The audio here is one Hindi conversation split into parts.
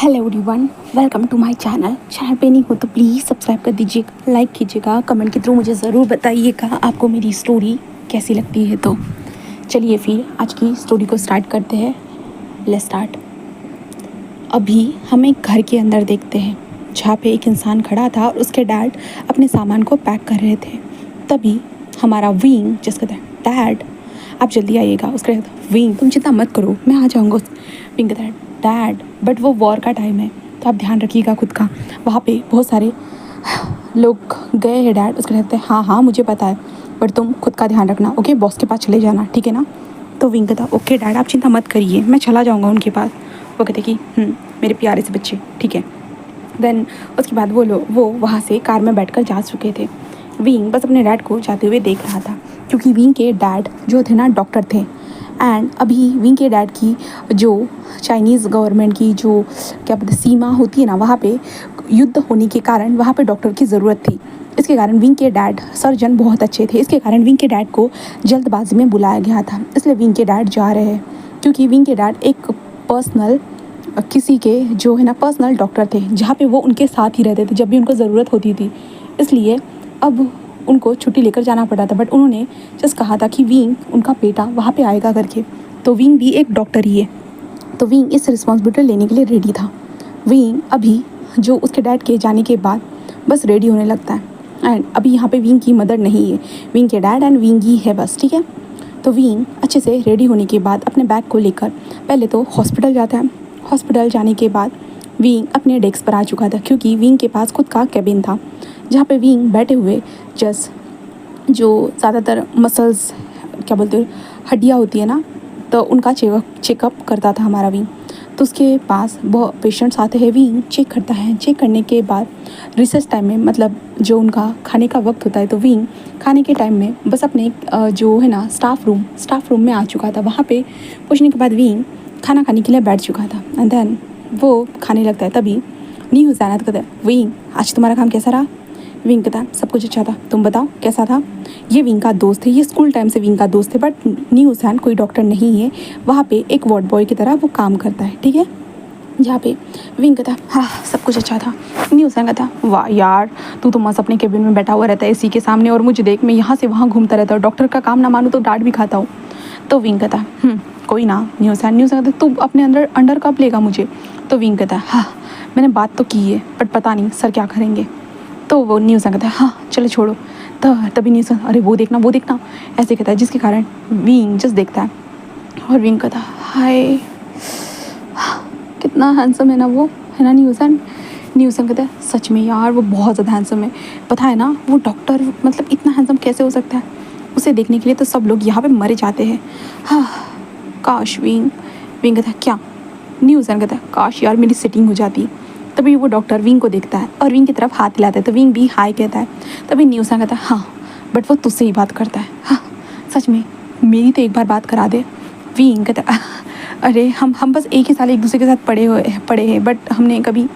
Hello everyone, welcome to my channel पे नहीं हो तो प्लीज़ सब्सक्राइब कर दीजिएगा, लाइक कीजिएगा, कमेंट के थ्रू मुझे ज़रूर बताइएगा आपको मेरी स्टोरी कैसी लगती है। तो चलिए फिर आज की स्टोरी को स्टार्ट करते हैं। Let's start. अभी हम एक घर के अंदर देखते हैं जहाँ पे एक इंसान खड़ा था और उसके डैड अपने सामान को पैक कर रहे थे। तभी हमारा विंग जिसका था डैड आप जल्दी आइएगा, उसका विंग तुम चिंता मत करो मैं आ जाऊँगा। विंग कहता है डैड बट वो वॉर का टाइम है तो आप ध्यान रखिएगा खुद का, वहाँ पे बहुत सारे लोग गए हैं डैड। उसके कहते हैं हाँ हाँ मुझे पता है बट तुम खुद का ध्यान रखना, ओके बॉस के पास चले जाना, ठीक है ना। तो विंग कहता ओके डैड आप चिंता मत करिए मैं चला जाऊँगा उनके पास। वो कहते कि मेरे प्यारे से बच्चे ठीक है। देन उसके बाद वो वहाँ से कार में बैठकर जा चुके थे। विंग बस अपने डैड को जाते हुए देख रहा था क्योंकि विंग के डैड जो थे ना डॉक्टर थे। एंड अभी विंग के डैड की जो चाइनीज़ गवर्नमेंट की जो क्या बोलते सीमा होती है ना, वहाँ पे युद्ध होने के कारण वहाँ पे डॉक्टर की ज़रूरत थी। इसके कारण विंग के डैड सर्जन बहुत अच्छे थे, इसके कारण विंग के डैड को जल्दबाजी में बुलाया गया था, इसलिए विंग के डैड जा रहे हैं क्योंकि विंग के डैड एक पर्सनल किसी के जो है ना पर्सनल डॉक्टर थे जहाँ पे वो उनके साथ ही रहते थे जब भी उनको ज़रूरत होती थी। इसलिए अब उनको छुट्टी लेकर जाना पड़ा था, बट उन्होंने जस्ट कहा था कि विंग उनका बेटा वहाँ पे आएगा करके। तो विंग भी एक डॉक्टर ही है तो विंग इस रिस्पॉन्सिबिलिटी लेने के लिए रेडी था। विंग अभी जो उसके डैड के जाने के बाद बस रेडी होने लगता है। एंड अभी यहाँ पे विंग की मदर नहीं है, विंग के डैड एंड विंग ही है बस, ठीक है। तो विंग अच्छे से रेडी होने के बाद अपने बैग को लेकर पहले तो हॉस्पिटल जाता है। हॉस्पिटल जाने के बाद विंग अपने डेस्क पर आ चुका था क्योंकि विंग के पास खुद का कैबिन था जहाँ पे विंग बैठे हुए जस्ट जो ज़्यादातर मसल्स क्या बोलते हैं हड्डियाँ होती है ना, तो उनका चेकअप करता था हमारा विंग। तो उसके पास बहुत पेशेंट्स आते हैं, विंग चेक करता है। चेक करने के बाद रिसेस टाइम में मतलब जो उनका खाने का वक्त होता है तो विंग खाने के टाइम में बस अपने जो है ना स्टाफ रूम में आ चुका था। वहाँ पे पूछने के बाद विंग खाना खाने के लिए बैठ चुका था एंड देन वो खाने लगता है। तभी न्यू जैनत कहता है विंग आज तुम्हारा काम कैसा रहा। विंग कहता है सब कुछ अच्छा था, तुम बताओ कैसा था। ये विंग का दोस्त है, ये स्कूल टाइम से विंग का दोस्त है बट न्यू जैन कोई डॉक्टर नहीं है, वहाँ पे एक वार्ड बॉय की तरह वो काम करता है, ठीक है। जहाँ पे विंग कहता है हाँ सब कुछ अच्छा था। न्यू जैन कहता है वाह यार तू तो मस्त अपने केबिन में बैठा हुआ रहता है एसी के सामने और मुझे देख मैं यहाँ से वहाँ घूमता रहता हूँ, डॉक्टर का काम ना मानूँ तो डांट भी खाता हूँ। तो विंग कहता है कोई ना। न्यू जैन कहता तू अपने अंडर कब लेगा मुझे। तो विंग कहता है हाँ मैंने बात तो की है बट पता नहीं सर क्या करेंगे। तो वो न्यूज़ कहता है हाँ चलो छोड़ो। तो तभी न्यूज़ अरे वो देखना ऐसे कहता है, जिसके कारण विंग जस्ट देखता है और विंग कहता है हाय कितना हैंडसम है ना वो, है ना न्यूज़ कहता है सच में यार वो बहुत ज़्यादा हैंडसम है, पता है ना वो डॉक्टर मतलब इतना हैंडसम कैसे हो सकता है, उसे देखने के लिए तो सब लोग यहाँ पे मरे जाते हैं। हाँ काश। विंग कहता है क्या। न्यूज़ कहता है काश यार मेरी सेटिंग हो जाती। तभी वो डॉक्टर विंग को देखता है और विंग की तरफ हाथ हिलाता है तो विंग भी हाय कहता है। तभी न्यूज़ कहता है हाँ बट वो तुझसे ही बात करता है। हाँ सच में मेरी तो एक बार बात करा दे। विंग कहता है अरे हम बस एक ही साल एक दूसरे के साथ पढ़े हैं बट हमने कभी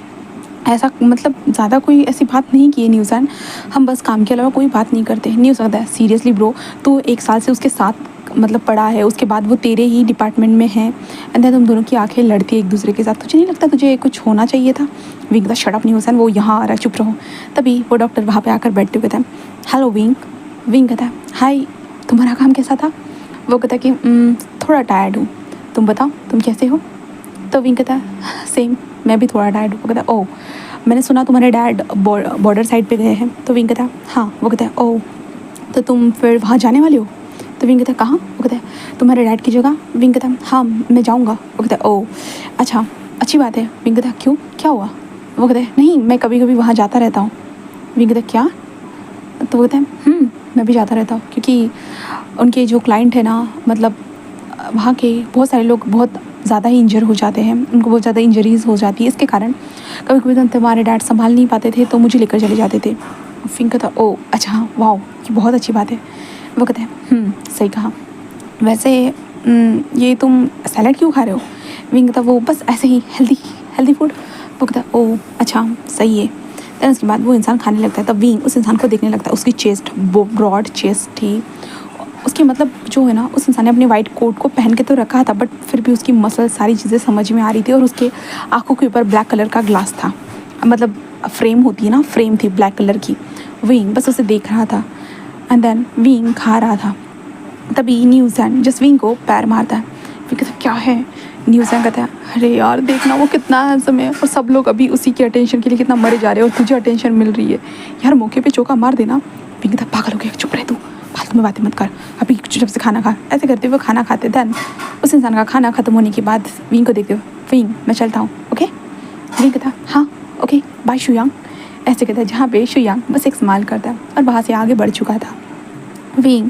ऐसा मतलब ज़्यादा कोई ऐसी बात नहीं की है न्यूज़न, हम बस काम के अलावा कोई बात नहीं करते। न्यूज़ कहता है सीरियसली ब्रो तू एक साल से उसके साथ मतलब पढ़ा है, उसके बाद वो तेरे ही डिपार्टमेंट में है एंड देन तुम दोनों की आंखें लड़ती है एक दूसरे के साथ, तुझे नहीं लगता तुझे कुछ होना चाहिए था। विंग का शट न्यूज़ वो यहाँ आ रहा है चुप रहो। तभी वो डॉक्टर वहाँ पे आकर बैठते हुए था। हेलो विंग कहता है हाय तुम्हारा काम कैसा था। वो कहता है कि थोड़ा टायर्ड हूँ, तुम बताओ तुम कैसे हो। तो विंग कहता है सेम मैं भी थोड़ा टायर्ड हूँ। वो कहता है ओह मैंने सुना तुम्हारे डैड बॉर्डर साइड पे गए हैं। तो विंग कहता है हाँ। वो कहता है ओह तो तुम फिर वहाँ जाने वाले हो। तो विंग कहता है कहाँ। वो कहता है तुम्हारे डैड की जगह। विंग कहता है हाँ मैं जाऊँगा। वो कहता है ओह अच्छा अच्छी बात है। विंग कहता है क्यों क्या हुआ। वो कहता है नहीं मैं कभी कभी वहाँ जाता रहता हूँ। विंग कहता है क्या। तो वो कहता है मैं भी जाता रहता हूँ क्योंकि उनके जो क्लाइंट है ना मतलब वहाँ के बहुत सारे लोग बहुत ज़्यादा ही इंजर हो जाते हैं, उनको बहुत ज़्यादा इंजरीज़ हो जाती है, इसके कारण कभी कभी तो तुम्हारे डैड संभाल नहीं पाते थे तो मुझे लेकर चले जाते थे। विंग कहता ओ अच्छा वाओ ये बहुत अच्छी बात है। वो कहते हैं सही कहा, वैसे ये तुम सैलड क्यों खा रहे हो। विंग कहता वो बस ऐसे ही हेल्दी फूड। वो कहता ओ अच्छा सही है। देन उसके बाद वो इंसान खाने लगता है तब विंग उस इंसान को देखने लगता है, उसकी चेस्ट ब्रॉड चेस्ट थी उसके मतलब जो है ना, उस इंसान ने अपने वाइट कोट को पहन के तो रखा था, बट फिर भी उसकी मसल सारी चीज़ें समझ में आ रही थी। और उसके आँखों के ऊपर ब्लैक कलर का ग्लास था, मतलब फ्रेम होती है ना, फ्रेम थी ब्लैक कलर की। विंग बस उसे देख रहा था एंड देन विंग खा रहा था। तभी न्यूज़ैन जस्ट विंग को पैर मारता है। विंग कहता क्या है? न्यूज़ैन कहता है अरे यार देखना वो कितना हैंडसम है, और सब लोग अभी उसी की अटेंशन के लिए कितना मरे जा रहे हैं और तुझे अटेंशन मिल रही है यार, मौके पे चौका मार देना। विंग कहता पागल हो गया, चुप रह तू, फालतू में बातें मत कर, अभी चुपचाप से खाना खा। ऐसे करते हुए खाना खाते। देन उस इंसान का खाना खत्म होने के बाद विंग को देखते हुए, विंग मैं चलता हूँ ओके। विंग कहता हाँ ओके बाय शुयांग। ऐसे कहता है जहाँ पे शुयांग बस एक स्माइल करता है और वहाँ से आगे बढ़ चुका था। विंग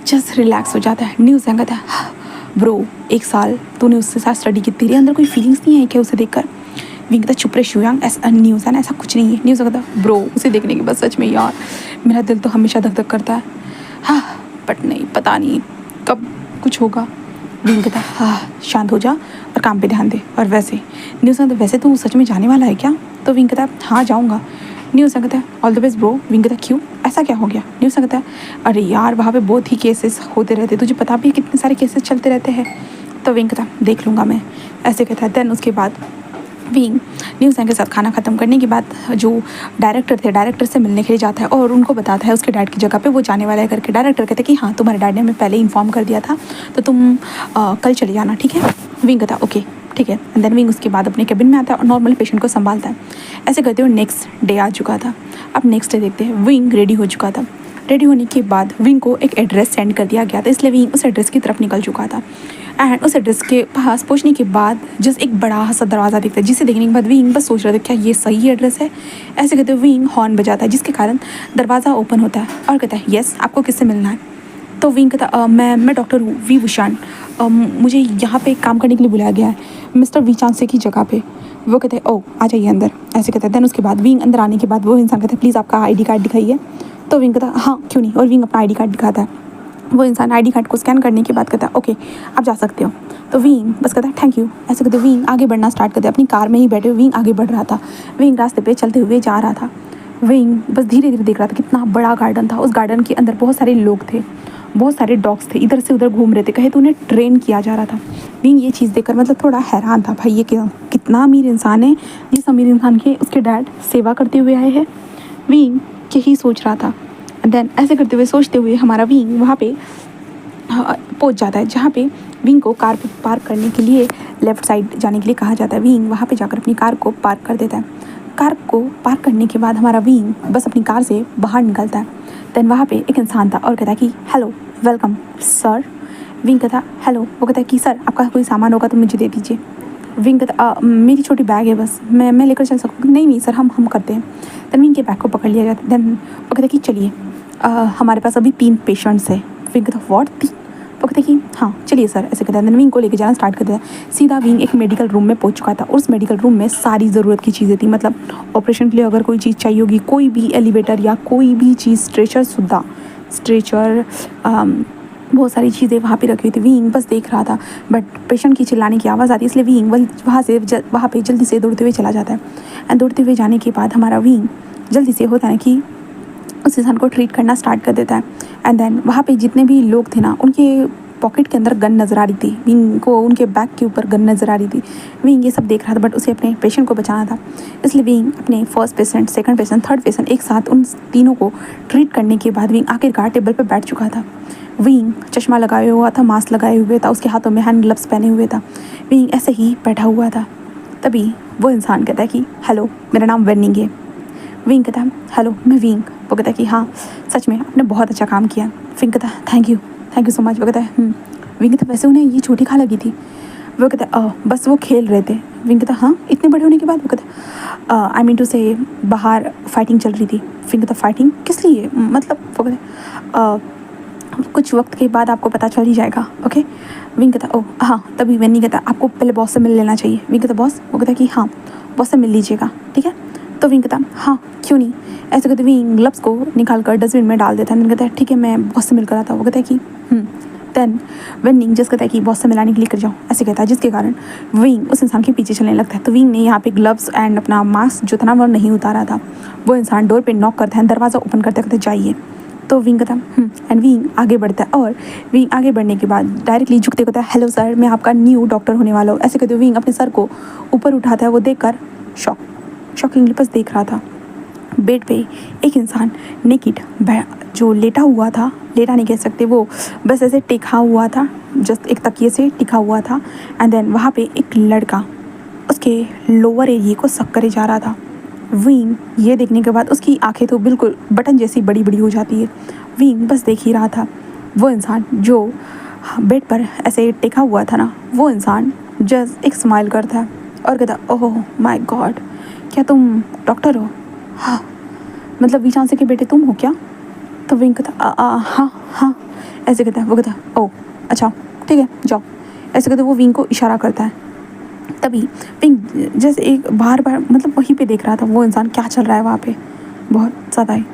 जस्ट रिलैक्स हो जाता है। न्यूज़ कहता है ब्रो 1 साल तूने उसके साथ स्टडी की, तेरे अंदर कोई फीलिंग्स नहीं है क्या उसे देखकर? विंग कहता चुप रहे शुयांग, ऐसा न्यूज़ है ना, ऐसा कुछ नहीं है। न्यूज़ कहता ब्रो उसे देखने के बाद सच में यार मेरा दिल तो हमेशा धक धक करता है, हाँ बट नहीं पता नहीं कब कुछ होगा। विंग कहता हाँ शांत हो जा और काम पे ध्यान दे। और वैसे न्यूज़ कहता वैसे तू सच में जाने वाला है क्या? तो विंग कहता हाँ जाऊँगा। न्यूज़ कहता है all the best bro. Wing कहता क्यों, ऐसा क्या हो गया? न्यूज़ कहता है अरे यार वहाँ पे बहुत ही केसेस होते रहते, तुझे पता भी है कितने सारे केसेस चलते रहते हैं। तो विंग कहता देख लूँगा मैं, ऐसे कहता है। देन उसके बाद विंग न्यूज़ के साथ खाना ख़त्म करने के बाद जो डायरेक्टर थे, डायरेक्टर से मिलने के लिए जाता है और उनको बताता है उसके डैड की जगह पे वो जाने वाला है करके। डायरेक्टर कहते हैं कि हाँ तुम्हारे डैड ने हमें पहले इन्फॉर्म कर दिया था, तो तुम कल चले जाना ठीक है। विंग कहता ओके ठीक है। एंड देन विंग उसके बाद अपने केबिन में आता है और नॉर्मल पेशेंट को संभालता है। ऐसे करते हुए नेक्स्ट डे आ चुका था। अब नेक्स्ट डे देखते हैं, विंग रेडी हो चुका था। रेडी होने के बाद विंग को एक एड्रेस सेंड कर दिया गया था, इसलिए विंग उस एड्रेस की तरफ निकल चुका था। एंड उस एड्रेस के पास पहुंचने के बाद जस्ट एक बड़ा सा दरवाज़ा दिखता है, जिसे देखने के बाद विंग बस सोच रहा था क्या ये सही एड्रेस है। ऐसे कहते हुए विंग हॉर्न बजाता है, जिसके कारण दरवाज़ा ओपन होता है और कहता है यस आपको किससे मिलना है? तो विंग कहता मैं डॉक्टर हूँ वी विशान, मुझे यहाँ पे काम करने के लिए बुलाया गया है मिस्टर विचांसे की जगह पे। वो कहते हैं ओ आ जाइए अंदर, ऐसे कहते हैं। देन उसके बाद विंग अंदर आने के बाद वो इंसान कहता है प्लीज़ आपका ID कार्ड दिखाइए। तो विंग कहता हाँ क्यों नहीं, और विंग अपना ID कार्ड दिखाता है। वो इंसान ID कार्ड को स्कैन करने के बाद कहता है ओके आप जा सकते हो। तो विंग बस कहता है थैंक यू। ऐसे कहते विंग आगे बढ़ना स्टार्ट करते, अपनी कार में ही बैठे विंग आगे बढ़ रहा था। विंग रास्ते पे चलते हुए जा रहा था। विंग बस धीरे धीरे देख रहा था कितना बड़ा गार्डन था। उस गार्डन के अंदर बहुत सारे लोग थे, बहुत सारे डॉग्स थे, इधर से उधर घूम रहे थे, कहे तो उन्हें ट्रेन किया जा रहा था। विंग ये चीज़ देखकर मतलब थोड़ा हैरान था, भाई ये कितना अमीर इंसान है, जिस अमीर इंसान के उसके डैड सेवा करते हुए आए हैं। विंग यही सोच रहा था। देन ऐसे करते हुए सोचते हुए हमारा विंग वहाँ पे पहुँच जाता है, जहाँ पे विंग को कार पार्क करने के लिए लेफ़्ट साइड जाने के लिए कहा जाता है। विंग वहाँ पे जाकर अपनी कार को पार्क कर देता है। कार को पार्क करने के बाद हमारा विंग बस अपनी कार से बाहर निकलता है। देन वहाँ पे एक इंसान था और कहता है कि हेलो वेलकम सर। विंग कहता हेलो। वो कहता है कि सर आपका कोई सामान होगा तो मुझे दे दीजिए। विंग कहता मेरी छोटी बैग है बस, मैं लेकर चल सकूँ? नहीं सर हम करते हैं। देन विंग के बैग को पकड़ लिया जाता है। देन वो कहता है कि चलिए हमारे पास अभी 3 पेशेंट्स हैं। विंग कहता व्हाट 3? वो कहते कि हाँ चलिए सर, ऐसे कहता है। देन विंग को लेकर जाना स्टार्ट कर दिया। सीधा विंग एक मेडिकल रूम में पहुंच चुका था। उस मेडिकल रूम में सारी ज़रूरत की चीज़ें थी, मतलब ऑपरेशन के लिए अगर कोई चीज़ चाहिए होगी, कोई भी एलिवेटर या कोई भी चीज़, स्ट्रेचर सुद्धा, स्ट्रेचर बहुत सारी चीज़ें वहाँ पे रखी हुई थी। विंग बस देख रहा था, बट पेशेंट की चिल्लाने की आवाज़ आती है, इसलिए विंग वहाँ पे जल्दी से दौड़ते हुए चला जाता है। एंड दौड़ते हुए जाने के बाद हमारा विंग जल्दी से होता है कि उस इंसान को ट्रीट करना स्टार्ट कर देता है। एंड देन वहाँ पे जितने भी लोग थे ना, उनके पॉकेट के अंदर गन नज़र आ रही थी। विंग को उनके बैग के ऊपर गन नज़र आ रही थी। विंग ये सब देख रहा था, बट उसे अपने पेशेंट को बचाना था, इसलिए विंग अपने first patient, second patient, third patient एक साथ उन तीनों को ट्रीट करने के बाद विंग आखिरकार टेबल पर बैठ चुका था। विंग चश्मा लगाए हुआ था, मास्क लगाए हुए था, उसके हाथों में हैंड ग्लव्स पहने हुए था। विंग ऐसे ही बैठा हुआ था। तभी वो इंसान कहता है कि हेलो मेरा नाम वेनिंग है। विंग कहता है हेलो मैं विंग। वो कहता है कि हाँ सच में आपने बहुत अच्छा काम किया। विंग कहता है थैंक यू सो मच। वो कहता है विंग कहता वैसे उन्हें ये छोटी खा लगी थी। वो कहता है बस वो खेल रहे थे। विंग कहता हाँ इतने बड़े होने के बाद? वो कहता आई मीन टू से बाहर फाइटिंग चल रही थी। विंग कहता फाइटिंग किस लिए, मतलब? वो कहता कुछ वक्त के बाद आपको पता चल ही जाएगा ओके। विंग कहता हाँ। तभी वेनिंग कहता आपको पहले बॉस से मिल लेना चाहिए। विंग कहता बॉस? वो कहता कि हाँ बॉस से मिल लीजिएगा ठीक है। तो विंग कहता हाँ क्यों नहीं। ऐसे कहते विंग ग्लव्स को निकाल कर डस्टबिन में डाल देता है। कहता है ठीक है मैं बॉस से मिलकर आता हूँ। वो कहता है कि देन विंग जस्ट कहता है कि बॉस से मिलाने के लिए कर जाओ, ऐसे कहता है, जिसके कारण विंग उस इंसान के पीछे चलने लगता है। तो विंग ने यहाँ पे ग्लव्स एंड अपना मास्क जो था ना वो नहीं उतारा था। वो इंसान डोर पे नॉक करता है, दरवाज़ा ओपन करते कहते जाइए। तो विंग कहता एंड विंग आगे बढ़ता है, और विंग आगे बढ़ने के बाद डायरेक्टली झुकते कहता है हेलो सर, मैं आपका न्यू डॉक्टर होने वाला हूँ। ऐसे कहते हुए विंग अपने सर को ऊपर उठाता है। वो देखकर शॉकिंगली बस देख रहा था। बेड पे एक इंसान नेकिड जो लेटा हुआ था, लेटा नहीं कह सकते, वो बस ऐसे टिका हुआ था, जस्ट एक तकिए से टिका हुआ था। एंड देन वहाँ पे एक लड़का उसके लोअर एरिए को सक करे जा रहा था। विंग ये देखने के बाद उसकी आंखें तो बिल्कुल बटन जैसी बड़ी बड़ी हो जाती है। विंग बस देख ही रहा था। वो इंसान जो बेड पर ऐसे टिका हुआ था ना, वो इंसान जस्ट एक स्माइल करता है और कहता ओह माय गॉड, क्या तुम डॉक्टर हो? हाँ, मतलब विचांसे के बेटे तुम हो क्या? तो विंग कहता हाँ हाँ, ऐसे कहता है। वो कहता ओह अच्छा ठीक है जाओ, ऐसे कहते वो विंग को इशारा करता है। तभी विंग जैसे एक बार मतलब वहीं पे देख रहा था वो इंसान क्या चल रहा है वहाँ पे, बहुत ज़्यादा है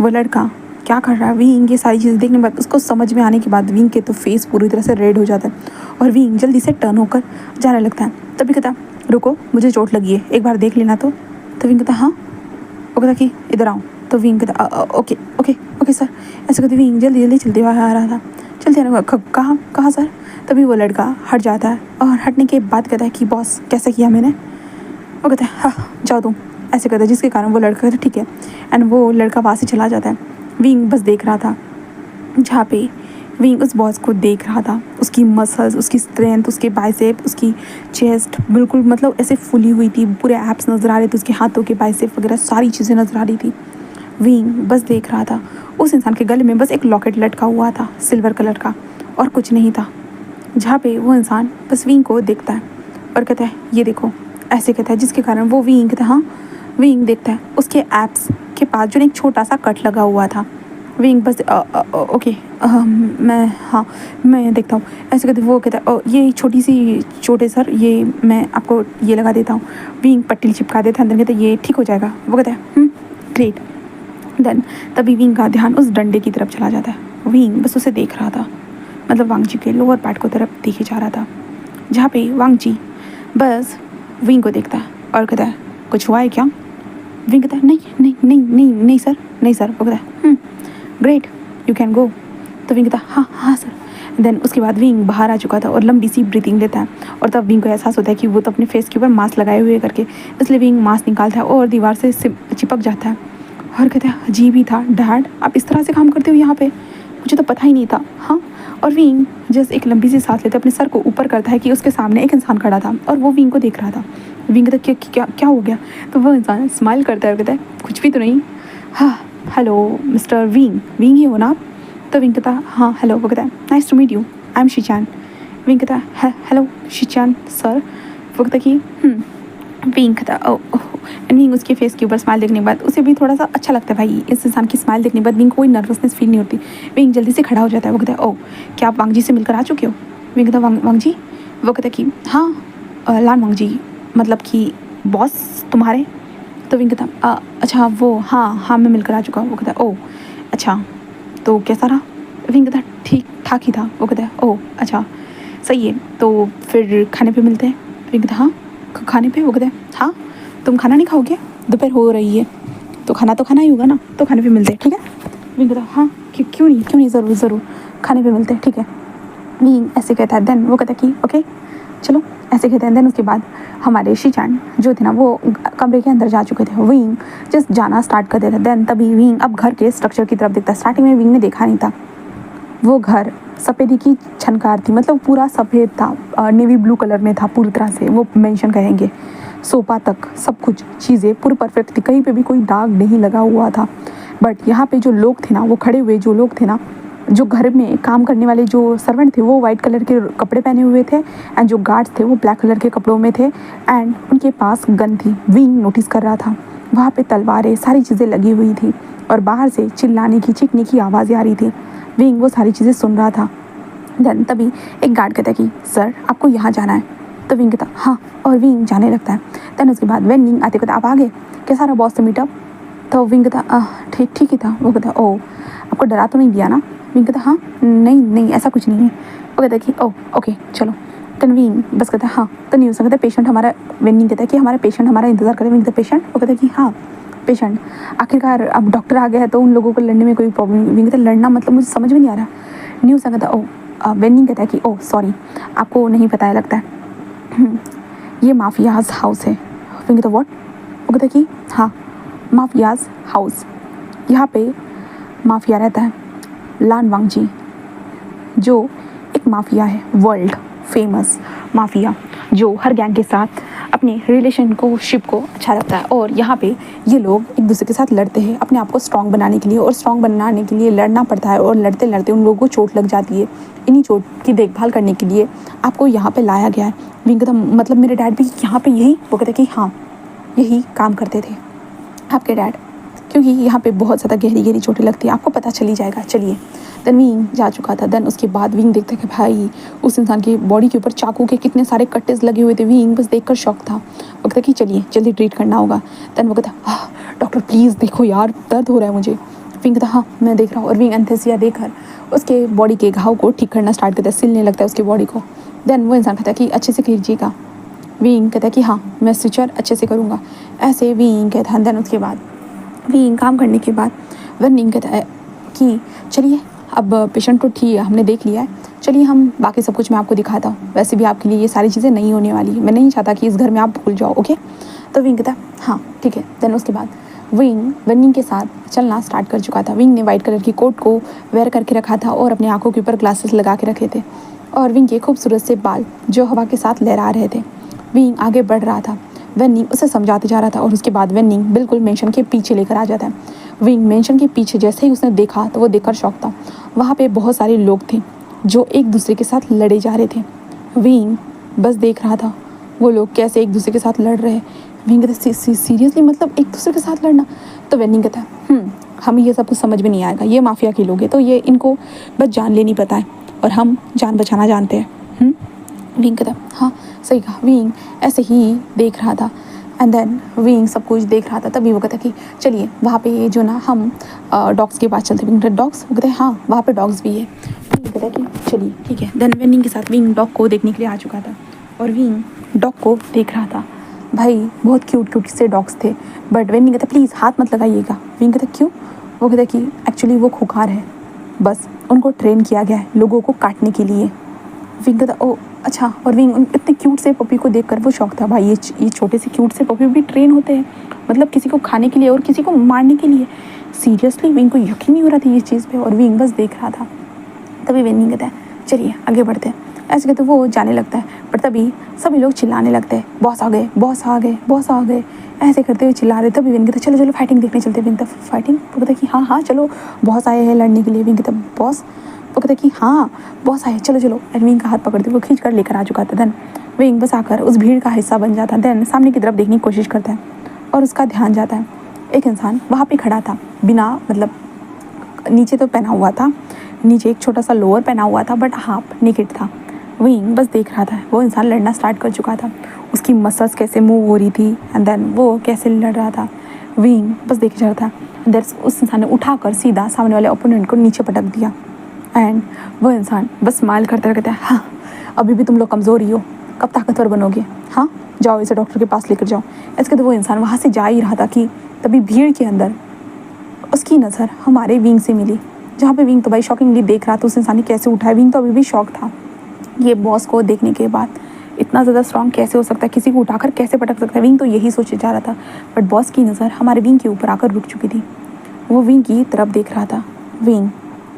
वो लड़का क्या कर रहा है। विंग ये सारी चीज़ें देखने के बाद, उसको समझ में आने के बाद विंग के तो फेस पूरी तरह से रेड हो जाता है और विंग जल्दी से टर्न होकर जाने लगता है। तभी कहता रुको, मुझे चोट लगी है, एक बार देख लेना। तो विंग कहता हाँ। वो कहता कि इधर आओ। तो विंग कहता ओके ओके ओके सर। ऐसे कहते विंग जल्दी जल्दी चलते हुए आ रहा था। चलते आ रहा, कहाँ सर? तभी वो लड़का हट जाता है और हटने के बाद कहता है कि बॉस कैसा किया मैंने? वो कहता है हाँ जाओ तुम, ऐसे कहता है, जिसके कारण वो लड़का कहता है ठीक है। एंड वो लड़का वहाँ से चला जाता है। विंग बस देख रहा था, जहाँ पे विंग उस बॉस को देख रहा था, उसकी मसल्स, उसकी स्ट्रेंथ, उसके बाइसेप, उसकी चेस्ट बिल्कुल मतलब ऐसे फुली हुई थी, पूरे एप्स नज़र आ रहे थे, उसके हाथों के बाइसेप वगैरह सारी चीज़ें नज़र आ रही थी। विंग बस देख रहा था। उस इंसान के गले में बस एक लॉकेट लटका हुआ था सिल्वर कलर का, और कुछ नहीं था। जहाँ पे वो इंसान बस विंग को देखता है और कहता है ये देखो, ऐसे कहता है, जिसके कारण वो विंग कहता है हाँ। विंग देखता है उसके एप्स के पास जो एक छोटा सा कट लगा हुआ था। विंग बस ओके मैं देखता हूँ, ऐसे कहते वो कहता है ये छोटी सी चोट है सर, ये मैं आपको ये लगा देता हूँ। विंग पट्टी चिपका देता है, अंदर कहता है ये ठीक हो जाएगा। वो कहता है ग्रेट। देन तभी विंग का ध्यान उस डंडे की तरफ चला जाता है। विंग बस उसे देख रहा था, मतलब वांगजी के लोअर पार्ट को तरफ देखे जा रहा था, जहाँ पे वांगजी बस विंग को देखता है और कहता है कुछ हुआ है क्या? विंग कहता है नहीं नहीं नहीं नहीं नहीं सर, नहीं सर। वो कहता है ग्रेट यू कैन गो। तो विंग कहता है हाँ हाँ सर। देन उसके बाद विंग बाहर आ चुका था और लंबी सी ब्रीथिंग लेता है, और तब विंग को एहसास होता है कि वो तो अपने फेस के ऊपर मास्क लगाए हुए करके, इसलिए विंग मास्क निकालता है और दीवार से चिपक जाता है और कहता है अजीब ही था डैड, आप इस तरह से काम करते हो यहाँ पे, मुझे तो पता ही नहीं था। हाँ, और विंग जस्ट एक लंबी सी सांस लेते अपने सर को ऊपर करता है कि उसके सामने एक इंसान खड़ा था और वो विंग को देख रहा था। विंग कहता क्या क्या हो गया? तो वो इंसान स्माइल करता है और कहता है कुछ भी तो नहीं। हाँ हेलो मिस्टर विंग, विंग ही हो ना आप? तो विंग कहता हाँ हेलो। वो कहता है nice to meet you, I am शिचान। विंग कहता है हेलो शिचान सर। वो कहता कि विंग कहता ओह। एंड विंग उसके फेस के ऊपर स्माइल देखने के बाद उसे भी थोड़ा सा अच्छा लगता है, भाई इस इंसान की स्माइल देखने के बाद विंग को कोई नर्वसनेस फील नहीं होती। विंग जल्दी से खड़ा हो जाता है। वो कहता है ओह क्या आप वांगजी से मिलकर आ चुके हो? विंग कहता वांगजी? वो कहता कि हाँ लान वांगजी, मतलब कि बॉस तुम्हारे? तो विंग कहता अच्छा वो हाँ मैं मिलकर आ चुका हूँ। वो कहता ओह अच्छा, तो कैसा रहा? विंग कहता ठीक ठाक ही था। वो कहता है ओह अच्छा सही है, तो फिर खाने पे मिलते हैं। विंग कहता हाँ खाने पे? वो कहता है हाँ, तुम खाना नहीं खाओगे? दोपहर हो रही है तो खाना तो खाना ही होगा ना, तो खाने पे मिलते हैं ठीक है। विंग कहता हाँ क्यों नहीं ज़रूर खाने पे मिलते हैं ठीक है। विंग ऐसे कहता है। देन वो कहता कि ओके चलो, ऐसे कहते हैं। देन उसके बाद हमारे शिचान जो थे ना वो कमरे के अंदर जा चुके थे। विंग जस्ट जाना स्टार्ट कर देता। देन तभी विंग अब घर के स्ट्रक्चर की तरफ देखता है। स्टार्टिंग में विंग ने देखा नहीं था, वो घर सफ़ेदी की छनकार थी, मतलब पूरा सफ़ेद था, नेवी ब्लू कलर में था पूरी तरह से, वो मेंशन कहेंगे। सोफा तक सब कुछ चीज़ें पूरी परफेक्ट थी, कहीं पे भी कोई दाग नहीं लगा हुआ था। बट यहाँ पे जो लोग थे ना, वो खड़े हुए जो लोग थे ना, जो घर में काम करने वाले जो सर्वेंट थे वो वाइट कलर के कपड़े पहने हुए थे, एंड जो गार्ड्स थे वो ब्लैक कलर के कपड़ों में थे, एंड उनके पास गन थी। विंग नोटिस कर रहा था वहाँ पे तलवारें सारी चीज़ें लगी हुई थी, और बाहर से चिल्लाने की चीखने की आवाज़ें आ रही थी। विंग वो सारी चीज़ें सुन रहा था। देन तभी एक गार्ड कहता है कि सर आपको यहाँ जाना है। तो विंग कहता हाँ, और विंग जाने लगता है। देन उसके बाद वेन विंग आते कहता आप आ गए, कैसा रहा बॉस से मीटअप? तो विंग कहता ठीक ही था। वो कहता ओह आपको डरा तो नहीं दिया ना? विंग कहता हाँ नहीं ऐसा कुछ नहीं है। वो कहता कि ओह ओके चलो। देन विंग बस कहता हाँ। तो न्यूज़ कहता पेशेंट हमारा, विंग कहता है कि हमारा पेशेंट हमारा इंतज़ार करे। विंग कहता पेशेंट? वो कहता कि हाँ पेशेंट। आखिरकार अब डॉक्टर आ गया है तो उन लोगों को लड़ने में कोई प्रॉब्लम नहीं। विंग कहता है लड़ना मतलब मुझे समझ में नहीं आ रहा। न्यूज़ कहता है ओह वेनिंग कहता है कि ओह सॉरी आपको नहीं पता है लगता है ये माफियाज हाउस है। विंग कहता व्हाट? वो कहता है कि हाँ माफियाज हाउस, यहाँ पे माफिया रहता है लान वांगजी जो एक माफिया है वर्ल्ड फेमस माफिया जो हर गैंग के साथ अपने रिलेशन को शिप को अच्छा रखता है। और यहाँ पे ये लोग एक दूसरे के साथ लड़ते हैं अपने आप को स्ट्रॉन्ग बनाने के लिए, और स्ट्रॉन्ग बनाने के लिए लड़ना पड़ता है और लड़ते लड़ते उन लोगों को चोट लग जाती है। इन्हीं चोट की देखभाल करने के लिए आपको यहाँ पे लाया गया है। विंग कहता मतलब मेरे डैड भी यहाँ पे यही? वो कहते कि हाँ यही काम करते थे आपके डैड, क्योंकि यहाँ पे बहुत ज़्यादा गहरी गहरी चोटें लगती है, आपको पता चली जाएगा चलिए। देन विंग जा चुका था। देन उसके बाद विंग देखता है कि भाई उस इंसान की बॉडी के ऊपर चाकू के कितने सारे कट्टेस लगे हुए थे। विंग बस देखकर शॉक था। वो कहता कि चलिए जल्दी ट्रीट करना होगा। देन वो कहता डॉक्टर प्लीज़ देखो यार दर्द हो रहा है मुझे। विंग कहता हाँ मैं देख रहा हूँ। और विंग एंथेसिया देखकर उसके बॉडी के घाव को ठीक करना स्टार्ट करता है, सिलने लगता है उसकी बॉडी को। देन वो इंसान कहता है कि अच्छे से कीजिएगा। विंग कहता है कि हाँ मैं स्टिचर अच्छे से करूँगा ऐसे विंग कहता है। देन उसके बाद विंग काम करने के बाद विंग कहता है कि चलिए अब पेशेंट तो ठीक है हमने देख लिया है, चलिए हम बाकी सब कुछ मैं आपको दिखाता हूँ। वैसे भी आपके लिए ये सारी चीज़ें नहीं होने वाली, मैं नहीं चाहता कि इस घर में आप भूल जाओ ओके। तो विंग कहता हाँ ठीक है। देन उसके बाद विंग वेनिंग के साथ चलना स्टार्ट कर चुका था। विंग ने वाइट कलर की कोट को वेयर करके रखा था और अपनी आंखों के ऊपर ग्लासेस लगा के रखे थे, और विंग के खूबसूरत से बाल जो हवा के साथ लहरा रहे थे। विंग आगे बढ़ रहा था, वेनिंग उसे समझाते जा रहा था। और उसके बाद वेनिंग बिल्कुल मेंशन के पीछे लेकर आ जाता है। विंग मेंशन के पीछे जैसे ही उसने देखा तो वो देखकर शौक था। वहाँ पे बहुत सारे लोग थे जो एक दूसरे के साथ लड़े जा रहे थे। विंग बस देख रहा था वो लोग कैसे एक दूसरे के साथ लड़ रहे हैं। विंग कहता सीरियसली मतलब एक दूसरे के साथ लड़ना? तो वेनिंग कहता है हमें ये सब कुछ समझ में नहीं आएगा, ये माफिया के लोग हैं तो ये इनको बस जान लेनी पता है और हम जान बचाना जानते हैं। विंग कहता हाँ सही कहा। विंग ऐसे ही देख रहा था एंड देन विंग सब कुछ देख रहा था। तभी वो कहता कि चलिए वहाँ पे जो ना हम डॉग्स के पास चलते। Wing dogs? वो कहते हैं हाँ वहाँ पे डॉग्स भी है। विंग कहता कि चलिए ठीक है। देन वेनिंग के साथ विंग डॉग को देखने के लिए आ चुका था और विंग डॉग को देख रहा था। भाई बहुत क्यूट क्यूट से डॉग्स थे, बट वेनिंग कहता प्लीज़ हाथ मत लगाइएगा। विंग कहता क्यों? वो कहता कि एक्चुअली वो खुखार है, बस उनको ट्रेन किया गया है लोगों को काटने के लिए। विंग कहता ओ अच्छा। और विंग इतने क्यूट से पपी को देखकर वो शौक था। भाई ये छोटे से क्यूट से पपी भी ट्रेन होते हैं, मतलब किसी को खाने के लिए और किसी को मारने के लिए। सीरियसली विंग को यकीन नहीं हो रहा था इस चीज़ पे और विंग बस देख रहा था। तभी विंग कहता है चलिए आगे बढ़ते हैं। ऐसे कहते वो जाने लगता है, पर तभी सभी लोग चिल्लाने लगते हैं बॉस आ गए बॉस आ गए बॉस आ गए, ऐसे करते हुए चिल्ला रहे। तभी विंग कहता चलो चलो फाइटिंग देखने चलते। विंग कहता फाइटिंग? वो कहता कि हाँ हाँ चलो बॉस आए हैं लड़ने के लिए। विंग कहता बॉस? वो कहता कि हाँ बॉस आए चलो चलो। एंड विंग का हाथ पकड़ते वो खींच कर लेकर आ चुका था। देन विंग बस आकर उस भीड़ का हिस्सा बन जाता है। देन सामने की तरफ देखने की कोशिश करता है और उसका ध्यान जाता है एक इंसान वहाँ पे खड़ा था, बिना मतलब नीचे तो पहना हुआ था, नीचे एक छोटा सा लोअर पहना हुआ था बट हाफ नेकेड था। विंग बस देख रहा था वो इंसान लड़ना स्टार्ट कर चुका था, उसकी मसल्स कैसे मूव हो रही थी एंड देन वो कैसे लड़ रहा था। विंग बस देख रहा था। देन उस इंसान ने उठाकर सीधा सामने वाले ओपोनेंट को नीचे पटक दिया एंड वो इंसान बस स्माइल करते हुए कहता है हाँ अभी भी तुम लोग कमज़ोर ही हो, कब ताकतवर बनोगे? हाँ जाओ इसे डॉक्टर के पास लेकर जाओ। ऐसे कहते वो इंसान वहाँ से जा ही रहा था कि तभी भीड़ के अंदर उसकी नज़र हमारे विंग से मिली, जहाँ पे विंग तो भाई शॉकिंगली देख रहा था उस इंसान ने कैसे उठाया। विंग तो अभी भी शॉक था, ये बॉस को देखने के बाद इतना ज़्यादा स्ट्रॉन्ग कैसे हो सकता है, किसी को उठाकर कैसे पटक सकता है। विंग तो यही सोचे जा रहा था, बट बॉस की नज़र हमारे विंग के ऊपर आकर रुक चुकी थी। वो विंग की तरफ देख रहा था। विंग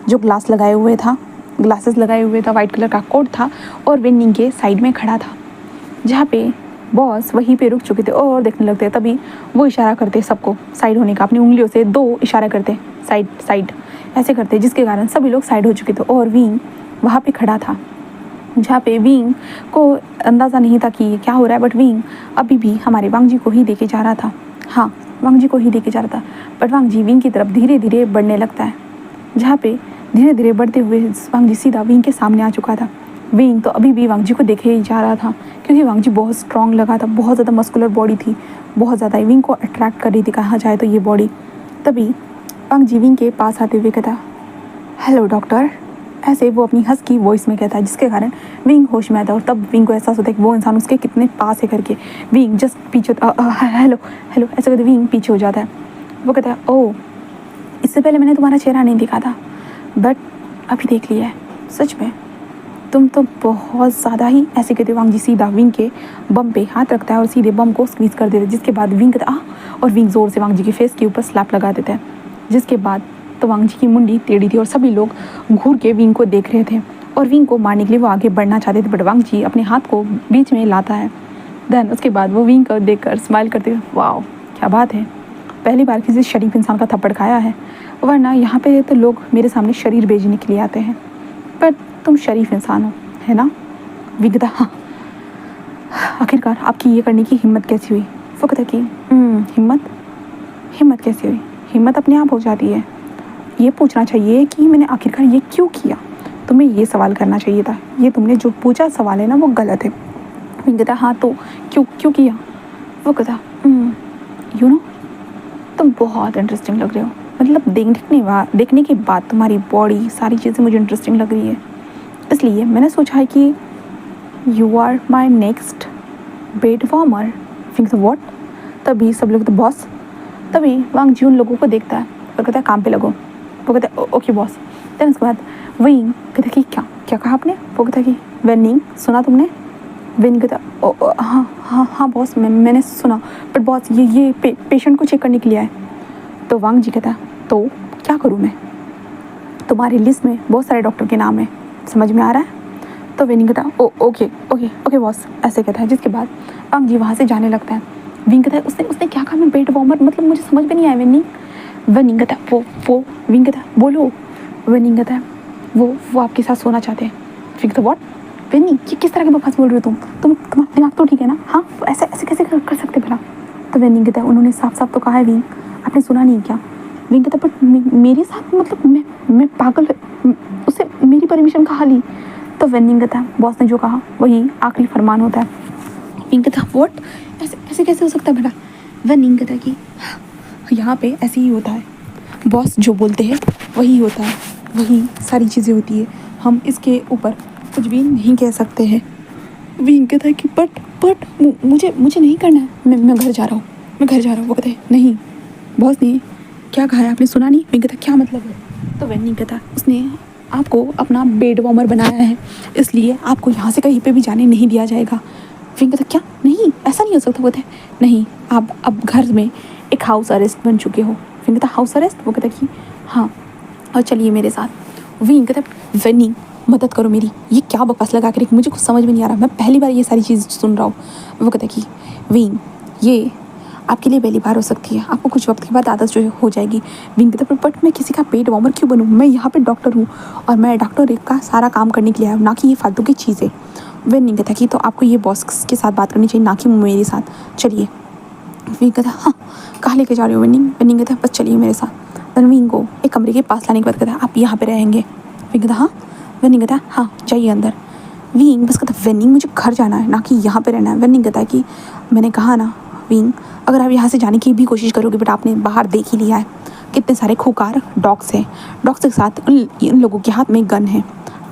जो ग्लास लगाए हुए था, ग्लासेस लगाए हुए था, वाइट कलर का कोट था और विंग के साइड में खड़ा था, जहाँ पे बॉस वहीं पे रुक चुके थे और देखने लगते। तभी वो इशारा करते सबको साइड होने का, अपनी उंगलियों से 2 इशारा करते साइड साइड ऐसे करते, जिसके कारण सभी लोग साइड हो चुके थे और विंग वहाँ पे खड़ा था, जहाँ पे विंग को अंदाज़ा नहीं था कि ये क्या हो रहा है। बट विंग अभी भी हमारे वांग जी को ही देखे जा रहा था। हाँ वांग जी को ही देखे जा रहा था, बट वांग जी विंग की तरफ धीरे धीरे बढ़ने लगता है, जहाँ पे धीरे धीरे बढ़ते हुए वांग जी सीधा विंग के सामने आ चुका था। विंग तो अभी भी वांग जी को देखे ही जा रहा था, क्योंकि वांग जी बहुत स्ट्रॉन्ग लगा था, बहुत ज़्यादा मस्कुलर बॉडी थी, बहुत ज़्यादा विंग को अट्रैक्ट कर रही थी कहा जाए तो ये बॉडी। तभी वांग जी विंग के पास आते हुए कहता हेलो डॉक्टर, ऐसे वो अपनी हंस की वॉइस में कहता है, जिसके कारण विंग होश में आता है और तब विंग को एहसास होता है कि वो इंसान उसके कितने पास है करके। विंग जस्ट पीछे हेलो हेलो ऐसे कहते विंग पीछे हो जाता है। वो कहता है ओह, इससे पहले मैंने तुम्हारा चेहरा नहीं देखा था, बट अभी देख लिया है। सच में तुम तो बहुत ज़्यादा ही, ऐसे कहते वांग जी सीधा विंग के बम पे हाथ रखता है और सीधे बम को स्क्वीज़ कर देता है, जिसके बाद विंग कहता और विंग ज़ोर से वांग जी के फेस के ऊपर स्लैप लगा देता है। जिसके बाद तो वांग जी की मुंडी टेढ़ी थी और सभी लोग घूर के विंग को देख रहे थे और विंग को मारने के लिए वो आगे बढ़ना चाहते थे, बट वांग जी अपने हाथ को बीच में लाता है। देन उसके बाद वो विंग को देख कर स्माइल करते हुए, वाह क्या बात है, पहली बार किसी शरीफ इंसान का थप्पड़ खाया है, वरना यहाँ पे तो लोग मेरे सामने शरीर बेचने के लिए आते हैं, पर तुम शरीफ इंसान हो, है ना। विगता हाँ, आखिरकार आपकी ये करने की हिम्मत कैसी हुई। वो कहता कि हिम्मत कैसी हुई, हिम्मत अपने आप हो जाती है। ये पूछना चाहिए कि मैंने आखिरकार ये क्यों किया, तुम्हें ये सवाल करना चाहिए था, ये तुमने जो पूछा सवाल है ना वो गलत है। विगता हाँ तो क्यों किया। वो कहता यू नो तुम बहुत इंटरेस्टिंग लग रहे हो, मतलब देखने के बाद तुम्हारी बॉडी सारी चीज़ें मुझे इंटरेस्टिंग लग रही है, इसलिए मैंने सोचा है कि you are my next bed warmer. Thinks what. तभी सब लोग तो बॉस, तभी वांग जी उन लोगों को देखता है और कहता है काम पे लगो। वो कहता है ओके बॉस। देन उसके बाद विंग कहता कि क्या कहा आपने। वो कहता कि वेनिंग सुना तुमने। विंग कहता हाँ बॉस मैंने सुना, बट बॉस ये पेशेंट को चेक करने के लिए आए। तो वांग जी कहता तो क्या करूँ मैं, तुम्हारी लिस्ट में बहुत सारे डॉक्टर के नाम है, समझ में आ रहा है। तो विंग कहता ओके बॉस ऐसे कहता है। जिसके बाद वांग जी वहाँ से जाने लगता है। विंग कहता है उसने क्या कहा, मैं बेड वार्मर, मतलब मुझे समझ में नहीं आया। विंग कहता है वो विंग कहता है बोलो। विंग कहता है वो आपके साथ सोना चाहते हैं। विंग कहता व्हाट। विंग ये किस तरह की बकवास बोल रहे हो तुम्हारा दिमाग तो ठीक है ना। हाँ ऐसे कैसे कर सकते भला। तो विंग कहता है उन्होंने साफ तो कहा है विंग, आपने सुना नहीं क्या। विंग कहता बट मेरे साथ, मतलब मैं पागल, उसे मेरी परमिशन कहाँ ली। तो विंग कहता है बॉस ने जो कहा वही आखिरी फरमान होता है। विंग कहता व्हाट, ऐसे कैसे हो सकता है बेटा। विंग कहता कि यहाँ पे ऐसे ही होता है, बॉस जो बोलते हैं वही होता है, वही सारी चीज़ें होती है, हम इसके ऊपर कुछ भी नहीं कह सकते हैं। विंग कहता है कि बट मुझे नहीं करना है, मैं घर जा रहा हूँ। वो कहते हैं नहीं बॉस ने क्या कहा है आपने सुना नहीं। विंग कहता क्या मतलब है। तो विंग कहता उसने आपको अपना बेड वार्मर बनाया है, इसलिए आपको यहाँ से कहीं पे भी जाने नहीं दिया जाएगा। विंग कहता क्या, नहीं ऐसा नहीं हो सकता। वो कहते हैं नहीं, आप अब घर में एक हाउस अरेस्ट बन चुके हो। विंग कहता हाउस अरेस्ट। वो कहता कि हाँ और चलिए मेरे साथ। विंग कहता विंग मदद करो मेरी, ये क्या बकवास लगा कर, मुझे कुछ समझ में नहीं आ रहा, मैं पहली बार ये सारी चीज़ सुन रहा हूँ। वो कहता कि विंग ये आपके लिए पहली बार हो सकती है, आपको कुछ वक्त के बाद आदत जो हो जाएगी। विंग कहता बट मैं किसी का पेट वार्मर क्यों बनूँ, मैं यहाँ पे डॉक्टर हूँ और मैं डॉक्टर का सारा काम करने के लिए आया हूँ, ना कि ये फालतू की चीज़ें। विंग कहता कि तो आपको ये बॉस के साथ बात करनी चाहिए, ना कि मेरे साथ, चलिए। विंग कहता हाँ कहाँ लेके जा रहे हो विंग कहता बस चलिए मेरे साथ। देन विंग को एक कमरे के पास लाने के बाद कहता आप यहाँ पे रहेंगे। विंग कहता हाँ। विंग कहता हाँ जाइए अंदर। विंग बस कहता विंग मुझे घर जाना है, ना कि यहाँ पे रहना है। विंग कहता है कि मैंने कहा ना विंग, अगर आप यहाँ से जाने की भी कोशिश करोगे बट आपने बाहर देख ही लिया है कितने सारे खूंखार डॉग्स हैं, डॉग्स के साथ उन लोगों के हाथ में गन है,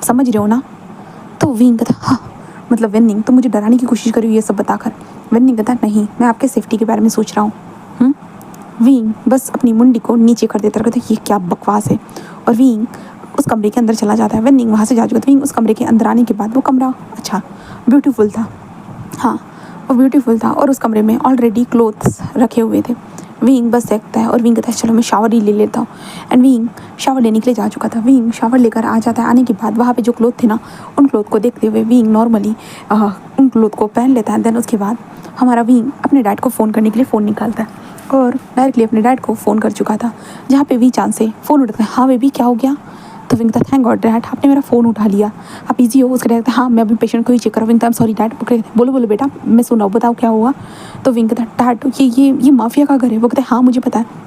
समझ रहे हो ना। तो विंग कहता हाँ, मतलब विंग तो मुझे डराने की कोशिश करी ये सब बताकर। विंग कहता नहीं, मैं आपके सेफ्टी के बारे में सोच रहा हूँ। विंग बस अपनी मुंडी को नीचे कर देता, कहता ये क्या बकवास है, और विंग उस कमरे के अंदर चला जाता है। विंग वहाँ से जा चुका था। विंग उस कमरे के अंदर आने के बाद वो कमरा अच्छा ब्यूटीफुल था, हाँ वो ब्यूटीफुल था, और उस कमरे में ऑलरेडी क्लोथ्स रखे हुए थे। विंग बस देखता है और विंग कहता है चलो मैं शावर ही ले लेता हूँ। एंड विंग शावर लेने के लिए जा चुका था। विंग शावर लेकर आ जाता है, आने के बाद वहाँ पे जो क्लोथ थे ना उन क्लोथ को देखते हुए विंग नॉर्मली उन क्लोथ को पहन लेता है। देन उसके बाद हमारा विंग अपने डैड को फ़ोन करने के लिए फ़ोन निकालता है और डायरेक्टली अपने डैड को फ़ोन कर चुका था, जहाँ पे वी चांस से फ़ोन उठाता है। हाँ बेबी क्या हो गया। तो विंग कहता थैंक गॉड डैड आपने मेरा फ़ोन उठा लिया, आप इजी हो। उसके डैड हाँ मैं अभी पेशेंट को ही चेक कर रहा हूँ। विंग कहता सॉरी डैड। बोलो बेटा मैं सुन रहा हूँ, बताओ क्या हुआ। तो विंग कहता डैड ये माफिया का घर है। वो कहता हाँ मुझे पता है।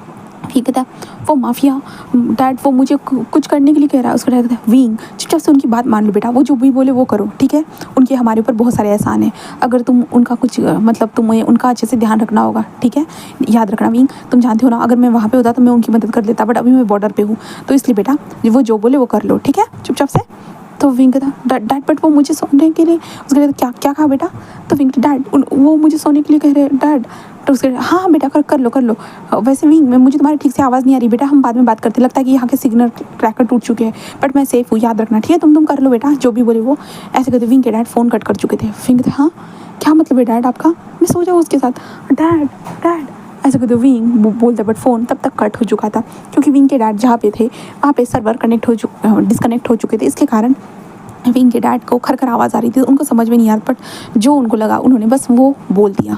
ठीक कहता वो माफिया डैड वो मुझे कुछ करने के लिए कह रहा है। उसका डैड कहता है विंग चुपचाप से उनकी बात मान लो बेटा, वो जो भी बोले वो करो ठीक है। उनके हमारे ऊपर बहुत सारे एहसान है, अगर तुम उनका कुछ मतलब तुम्हें उनका अच्छे से ध्यान रखना होगा ठीक है। याद रखना विंग, तुम जानते हो ना अगर मैं वहाँ पे होता तो मैं उनकी मदद कर देता, बट अभी मैं बॉर्डर पे हूँ, तो इसलिए बेटा वो जो बोले वो कर लो ठीक है चुपचाप से। तो विंग कहता डैड बट वो मुझे सोने के लिए, उसके लिए क्या क्या कहा बेटा? तो विंग डैड वो मुझे सोने के लिए कह रहे डैड। तो उसके हाँ हाँ बेटा कर लो। वैसे विंग में मुझे तुम्हारी ठीक से आवाज़ नहीं आ रही बेटा, हम बाद में बात करते, लगता है कि यहाँ के सिग्नल क्रैकर टूट चुके हैं, बट मैं सेफ हूँ, याद रखना ठीक है? तुम कर लो बेटा जो भी बोले वो। ऐसे कहते विंग के डैड फ़ोन कट कर चुके थे। विंग कहते हाँ क्या मतलब है डैड आपका? मैं सो जाऊँ उसके साथ? डैड डैड ऐसे कहते विंग बोलते, बट फ़ोन तब तक कट हो चुका था क्योंकि विंग के डैड जहाँ पे थे वहाँ पे सर्वर डिस्कनेक्ट हो चुके थे। इसके कारण विंग के डैड को खरखर आवाज़ आ रही थी, उनको समझ में नहीं आ रहा, बट जो उनको लगा उन्होंने बस वो बोल दिया।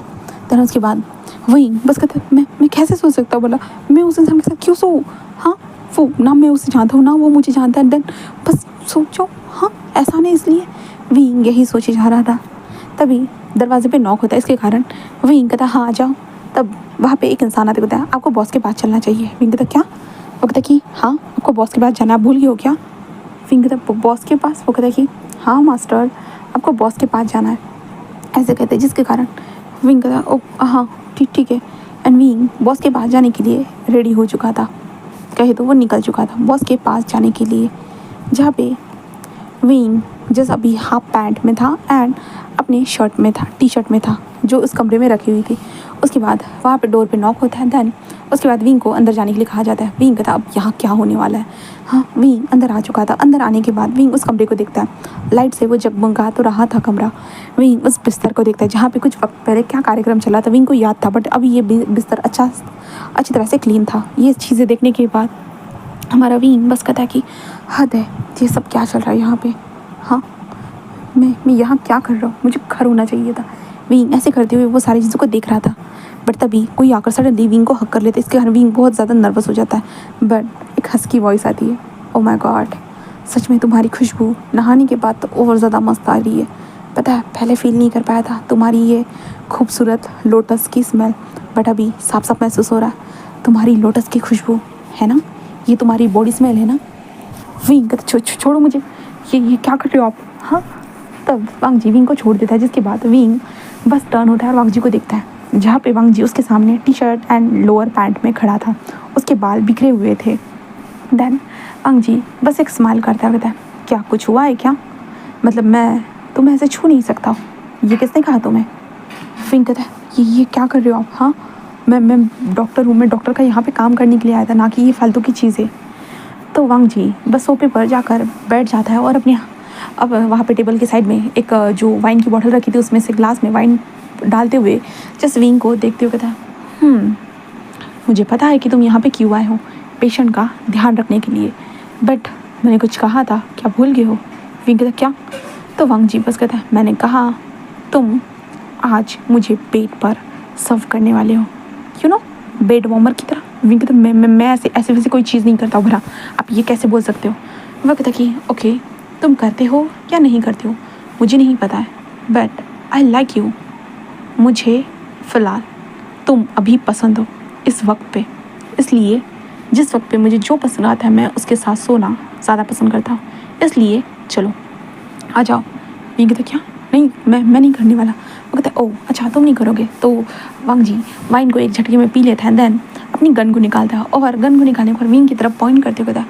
तो उसके बाद विंग बस कहते मैं कैसे सो सकता हूँ? बोला मैं उस इंसान के साथ क्यों सोऊँ? हाँ वो ना मैं उसे जानता हूँ ना वो मुझे जानता है, देन बस सोचो हाँ ऐसा नहीं। इसलिए विंग यही सोचे जा रहा था, तभी दरवाजे पे नॉक होता है। इसके कारण विंग कहता हाँ आ जाओ। तब वहाँ पे एक इंसान आते, कहता है आपको बॉस के पास चलना चाहिए। विंग कहता क्या? वो कहता कि हाँ आपको बॉस के पास जाना, आप भूल गए हो क्या? विंग कहता बॉस के पास? वो कहता कि हाँ मास्टर आपको बॉस के पास जाना है, ऐसे कहते, जिसके कारण विंग कहता ओ हाँ ठीक है। एंड विंग बॉस के पास जाने के लिए रेडी हो चुका था, कहे तो वो निकल चुका था बॉस के पास जाने के लिए, जहाँ पे विंग जस्ट अभी हाफ पैंट में था एंड अपने शर्ट में था, टी शर्ट में था जो उस कमरे में रखी हुई थी। उसके बाद वहाँ पे डोर पे नॉक होता है, देन उसके बाद विंग को अंदर जाने के लिए कहा जाता है। विंग कहता अब यहाँ क्या होने वाला है? हाँ विंग अंदर आ चुका था। अंदर आने के बाद विंग उस कमरे को देखता है, लाइट से वो जगमगा तो रहा था कमरा। विंग उस बिस्तर को देखता है जहाँ पे कुछ वक्त पहले क्या कार्यक्रम चला था, विंग को याद था, बट अभी ये बिस्तर अच्छी तरह से क्लीन था। ये चीज़ें देखने के बाद हमारा विंग बस कहता है कि हद है, ये सब क्या चल रहा है यहाँ पे? हाँ मैं यहाँ क्या कर रहा हूँ? मुझे घर होना चाहिए था। विंग ऐसे करते हुए वो सारी चीज़ों को देख रहा था, बट तभी कोई आकर सडनली विंग को हक कर लेते। इसके कारण विंग बहुत ज़्यादा नर्वस हो जाता है, बट एक हस्की वॉइस आती है, ओ माय गॉड सच में तुम्हारी खुशबू नहाने के बाद तो और ज़्यादा मस्त आ रही है। पता है पहले फील नहीं कर पाया था तुम्हारी ये खूबसूरत लोटस की स्मेल, बट अभी साफ साफ महसूस हो रहा है तुम्हारी लोटस की खुशबू है ना, ये तुम्हारी बॉडी स्मेल है ना। विंग छोड़ो मुझे, ये क्या कर रहे हो आप? हाँ तब वांग जी विंग को छोड़ देता है, जिसके बाद विंग बस टर्न होता है और वांग जी को देखता है, जहाँ पे वांग जी उसके सामने T shirt and lower pant में खड़ा था, उसके बाल बिखरे हुए थे। देन वांग जी बस एक स्माइल करता है, कहता है क्या कुछ हुआ है क्या? मतलब मैं तुम्हें ऐसे छू नहीं सकता, ये किसने कहा तुम्हें? विंग कहता है ये क्या कर रहे हो आप? हाँ मैं डॉक्टर हूँ, मैं डॉक्टर का यहाँ पे काम करने के लिए आया था, ना कि ये फालतू की चीज़ें। तो वांग जी बस सोफे पर जाकर बैठ जाता है और अब वहाँ पे टेबल के साइड में एक जो वाइन की बोतल रखी थी उसमें से ग्लास में वाइन डालते हुए जस्ट विंग को देखते हुए कहता मुझे पता है कि तुम यहाँ पे क्यों आए हो, पेशेंट का ध्यान रखने के लिए, बट मैंने कुछ कहा था क्या भूल गए हो? विंग कहता क्या? तो वांग जी बस कहता है मैंने कहा तुम आज मुझे बेड पर सर्व करने वाले हो, यू नो बेड वार्मर की तरह। विंग कहता मैं ऐसे वैसे कोई चीज़ नहीं करता हूँ भला, आप ये कैसे बोल सकते हो? वह कहता कि ओके तुम करते हो या नहीं करते हो मुझे नहीं पता है, बट आई लाइक यू, मुझे फ़िलहाल तुम अभी पसंद हो इस वक्त पे, इसलिए जिस वक्त पे मुझे जो पसंद आता है मैं उसके साथ सोना ज़्यादा पसंद करता हूँ, इसलिए चलो आ जाओ। विंग कहता क्या? नहीं मैं नहीं करने वाला। वो कहता ओह अच्छा तुम नहीं करोगे। तो वांग जी वाइन को एक झटके में पी लेता है, देन अपनी गन को निकालता है और गन को निकालने पर विंग की तरफ पॉइंट करते हुए कहता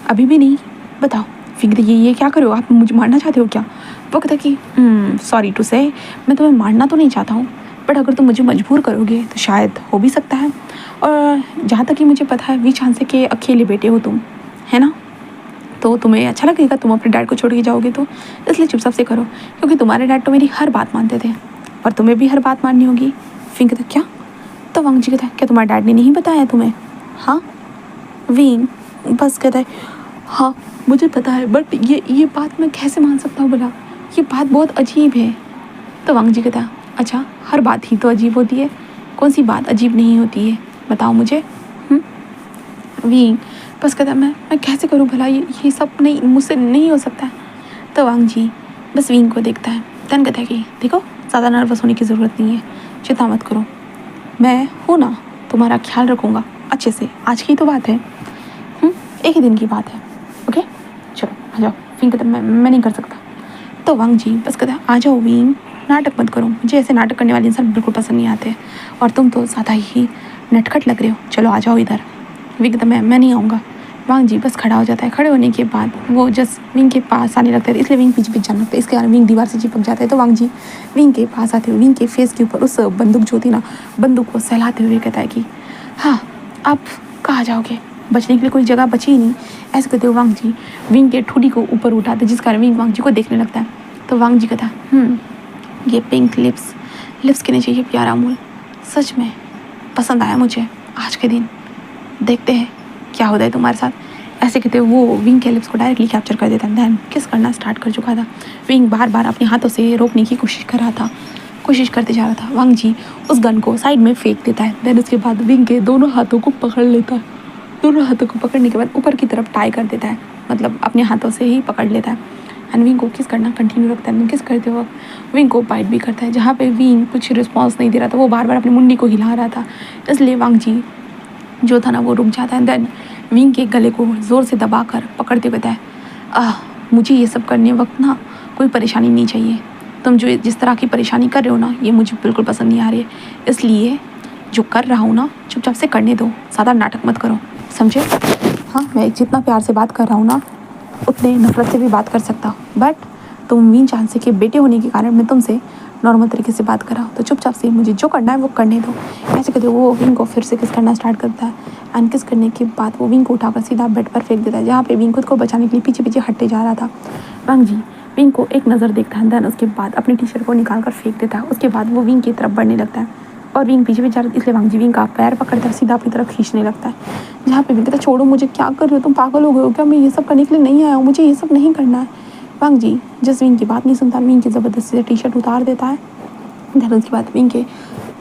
अभी भी नहीं? बताओ। विंग कहता ये क्या करो आप, मुझे मारना चाहते हो क्या? वो कहता कि सॉरी टू से मैं तुम्हें मारना तो नहीं चाहता हूँ, बट अगर तुम मुझे मजबूर करोगे तो शायद हो भी सकता है, और जहाँ तक कि मुझे पता है वी चांस है कि अकेले बेटे हो तुम, है ना, तो तुम्हें अच्छा लगेगा तुम अपने डैड को छोड़ के जाओगे तो, इसलिए चुपचाप से करो, क्योंकि तुम्हारे डैड तो मेरी हर बात मानते थे और तुम्हें भी हर बात माननी होगी। विंग कहता क्या? तो वांग जी कहता है क्या तुम्हारे डैड ने नहीं बताया तुम्हें? हाँ। विंग बस कहता है हाँ मुझे पता है, बट ये बात मैं कैसे मान सकता हूँ भला, ये बात बहुत अजीब है। तो वांग जी कहता है अच्छा हर बात ही तो अजीब होती है, कौन सी बात अजीब नहीं होती है बताओ मुझे। विंग बस कहता मैं कैसे करूँ भला, ये सब नहीं मुझसे नहीं हो सकता है। तो वांग जी बस विंग को देखता है, देन कहता है कि देखो ज़्यादा नर्वस होने की ज़रूरत नहीं है, चिंता मत करो, मैं हूँ ना, तुम्हारा ख्याल रखूँगा अच्छे से, आज की तो बात है, एक ही दिन की बात है, ओके चलो आ जाओ। विंग कहता मैं नहीं कर सकता। तो वांग जी बस कहता आ जाओ विंग, नाटक मत करो, मुझे ऐसे नाटक करने वाले इंसान बिल्कुल पसंद नहीं आते, और तुम तो ज़्यादा ही नटखट लग रहे हो, चलो आ जाओ इधर। विंग कहता मैं नहीं आऊँगा, वांग जी बस खड़ा हो जाता है। खड़े होने के बाद वो जस्ट विंग के पास आने लगता है, इसलिए विंग पीछे पीछे जाने लगता है। इसके कारण विंग दीवार से चिपक जाता है। तो वांग जी विंग के पास आते हुए विंग के फेस के ऊपर उस बंदूक जो थी ना, बंदूक को सहलाते हुए कहता है कि हाँ, आप कहाँ जाओगे, बचने के लिए कोई जगह बची ही नहीं। ऐसे कहते हुए वांग जी विंग के ठुडी को ऊपर उठाते, जिस कारण विंग वांग जी को देखने लगता है। तो वांग जी कहता है ये पिंक लिप्स के नीचे ये प्यारा मूल सच में पसंद आया मुझे आज के दिन, देखते हैं क्या होता है तुम्हारे साथ। ऐसे कहते हुए वो विंग के लिप्स को डायरेक्टली कैप्चर कर देता है। दैन किस करना स्टार्ट कर चुका था। विंग बार बार अपने हाथों से रोकने की कोशिश करते जा रहा था। वांग जी उस गन को साइड में फेंक देता है। दैन उसके बाद विंग के दोनों हाथों को पकड़ लेता है। दोनों हाथों को पकड़ने के बाद ऊपर की तरफ टाई कर देता है, मतलब अपने हाथों से ही पकड़ लेता है। एंड विंग को किस करना कंटिन्यू रखता है। किस करते वक्त विंग को बाइट भी करता है। जहाँ पे विंग कुछ रिस्पॉन्स नहीं दे रहा था, वो बार बार अपनी मुंडी को हिला रहा था, इसलिए वांग जी जो था ना वो रुक जाता है। देन विंग के गले को ज़ोर से दबाकर पकड़ते हुए कहता है मुझे ये सब करने वक्त ना कोई परेशानी नहीं चाहिए। तुम जो जिस तरह की परेशानी कर रहे हो ना, ये मुझे बिल्कुल पसंद नहीं आ रही है। इसलिए जो कर रहा हूँ ना चुपचाप से करने दो, ज़्यादा नाटक मत करो, समझे। हाँ, मैं जितना प्यार से बात कर रहा हूँ ना उतने नफरत से भी बात कर सकता हूँ, बट तुम वीन चांसे के बेटे होने के कारण मैं तुमसे नॉर्मल तरीके से बात कर रहा हूँ, तो चुपचाप से मुझे जो करना है वो करने दो। ऐसे कहते वो विंग को फिर से किस करना स्टार्ट करता है। एंड किस करने के बाद वो विंग को उठाकर सीधा बेड पर फेंक देता है, जहाँ पे विंग खुद को बचाने के लिए पीछे पीछे हटते जा रहा था। वांग जी विंग को एक नज़र देखता है, देन उसके बाद अपनी टी शर्ट को निकाल कर फेंक देता है। उसके बाद वो विंग की तरफ बढ़ने लगता है और विंग पीछे पीछे जा रहा है, इसलिए वांग जी विंग का पैर पकड़कर सीधा अपनी तरफ खींचने लगता है। जहाँ पे विंग कहता है छोड़ो मुझे, क्या कर रहे हो तुम, पागल हो गए हो क्या, मैं ये सब करने के लिए नहीं आया हूँ, मुझे ये सब नहीं करना है। वांग जी जिस विंग की बात नहीं सुनता, विंग की ज़बरदस्ती से टी शर्ट उतार देता है। देन उसके बाद विंग के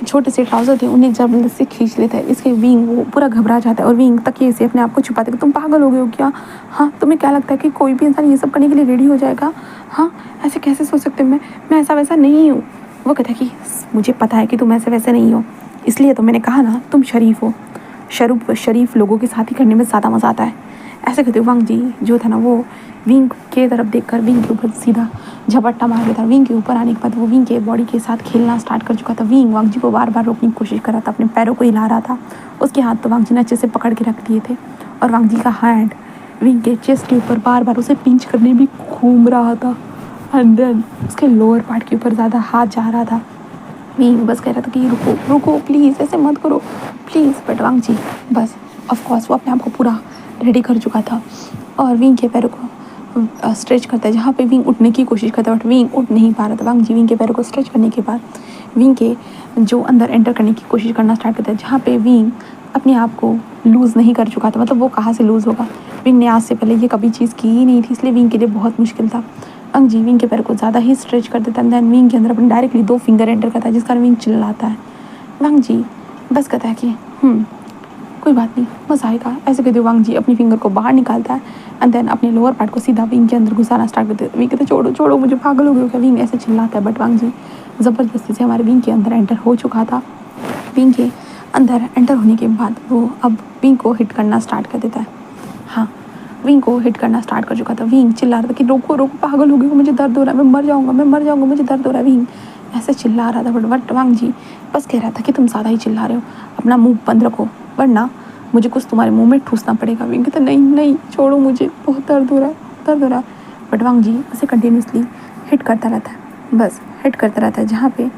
छोटे से ट्राउज़र थे उन्हें ज़बरदस्ती खींच लेता है। इसके विंग वो पूरा घबरा जाता है और विंग तकिए से अपने आप को छुपाते कि तुम पागल हो गए हो क्या, हाँ तुम्हें क्या लगता है कि कोई भी इंसान ये सब करने के लिए रेडी हो जाएगा, हाँ ऐसे कैसे सोच सकते हो, मैं ऐसा वैसा नहीं हूँ। वो कहता है कि मुझे पता है कि तुम ऐसे वैसे नहीं हो, इसलिए तो मैंने कहा ना तुम शरीफ हो, शरीफ लोगों के साथ ही करने में ज़्यादा मज़ा आता है। ऐसे कहते वांग जी जो था ना वो विंग के तरफ देखकर विंग के ऊपर सीधा झपट्टा मार देता। विंग के ऊपर आने के बाद वो विंग के बॉडी के साथ खेलना स्टार्ट कर चुका था। विंग वांग जी को बार बार रोकने की कोशिश कर रहा था, अपने पैरों को हिला रहा था। उसके हाथ तो वांग जी ने अच्छे से पकड़ के रख लिए थे और वांग जी का हैंड विंग के चेस्ट के ऊपर बार बार उसे पिंच करने भी घूम रहा था। एंड देन उसके लोअर पार्ट के ऊपर ज़्यादा हाथ जा रहा था। विंग बस कह रहा था कि रुको रुको प्लीज़, ऐसे मत करो प्लीज़, बट वांग जी बस ऑफकोर्स वो अपने आप को पूरा रेडी कर चुका था और विंग के पैरों को स्ट्रेच करता है। जहाँ पे विंग उठने की कोशिश करता है बट विंग उठ नहीं पा रहा था। वांग जी विंग के पैरों को स्ट्रेच करने के बाद विंग के जो अंदर एंटर करने की कोशिश करना स्टार्ट करता है, जहाँ पे विंग अपने आप को लूज़ नहीं कर चुका था, मतलब वो कहाँ से लूज़ होगा। विंग ने आज से पहले ये कभी चीज़ की ही नहीं थी, इसलिए विंग के लिए बहुत मुश्किल था। वांग जी विंग के पैर को ज़्यादा ही स्ट्रेच कर देता है, दैन विंग के अंदर अपने डायरेक्टली 2 फिंगर एंटर करता है, जिस कारण विंग चिल्लाता है। वांग जी बस कहता है कि कोई बात नहीं, मज़ा आएगा। ऐसे कहते वांग जी अपनी फिंगर को बाहर निकालता है एंड देन अपने लोअर पार्ट को सीधा विंग के अंदर घुसाना स्टार्ट करते हैं। विंग कहते छोड़ो छोड़ो मुझे, पागल हो गया क्या, विंग ऐसे चिल्लाता है। बट वांग जी ज़बरदस्ती से हमारे विंग के अंदर एंटर हो चुका था। विंग के अंदर एंटर होने के बाद वो अब विंग को हिट करना स्टार्ट कर देता है। हाँ, विंग को हिट करना स्टार्ट कर चुका था। विंग चिल्ला रहा था कि रोको रोको, पागल हो गई, मुझे दर्द हो रहा है, मैं मर जाऊँगा, मुझे दर्द हो रहा है। विंग ऐसे चिल्ला रहा था बट वांग जी बस कह रहा था कि तुम ज़्यादा ही चिल्ला रहे हो, अपना मुंह बंद रखो वरना मुझे कुछ तुम्हारे मुंह में ठूसना पड़ेगा। विंग कहता नहीं छोड़ो मुझे, बहुत दर्द हो रहा है। बट वांग जी उसे कंटिन्यूसली हिट करता रहता है, बस हिट करता रहता है, जहाँ पे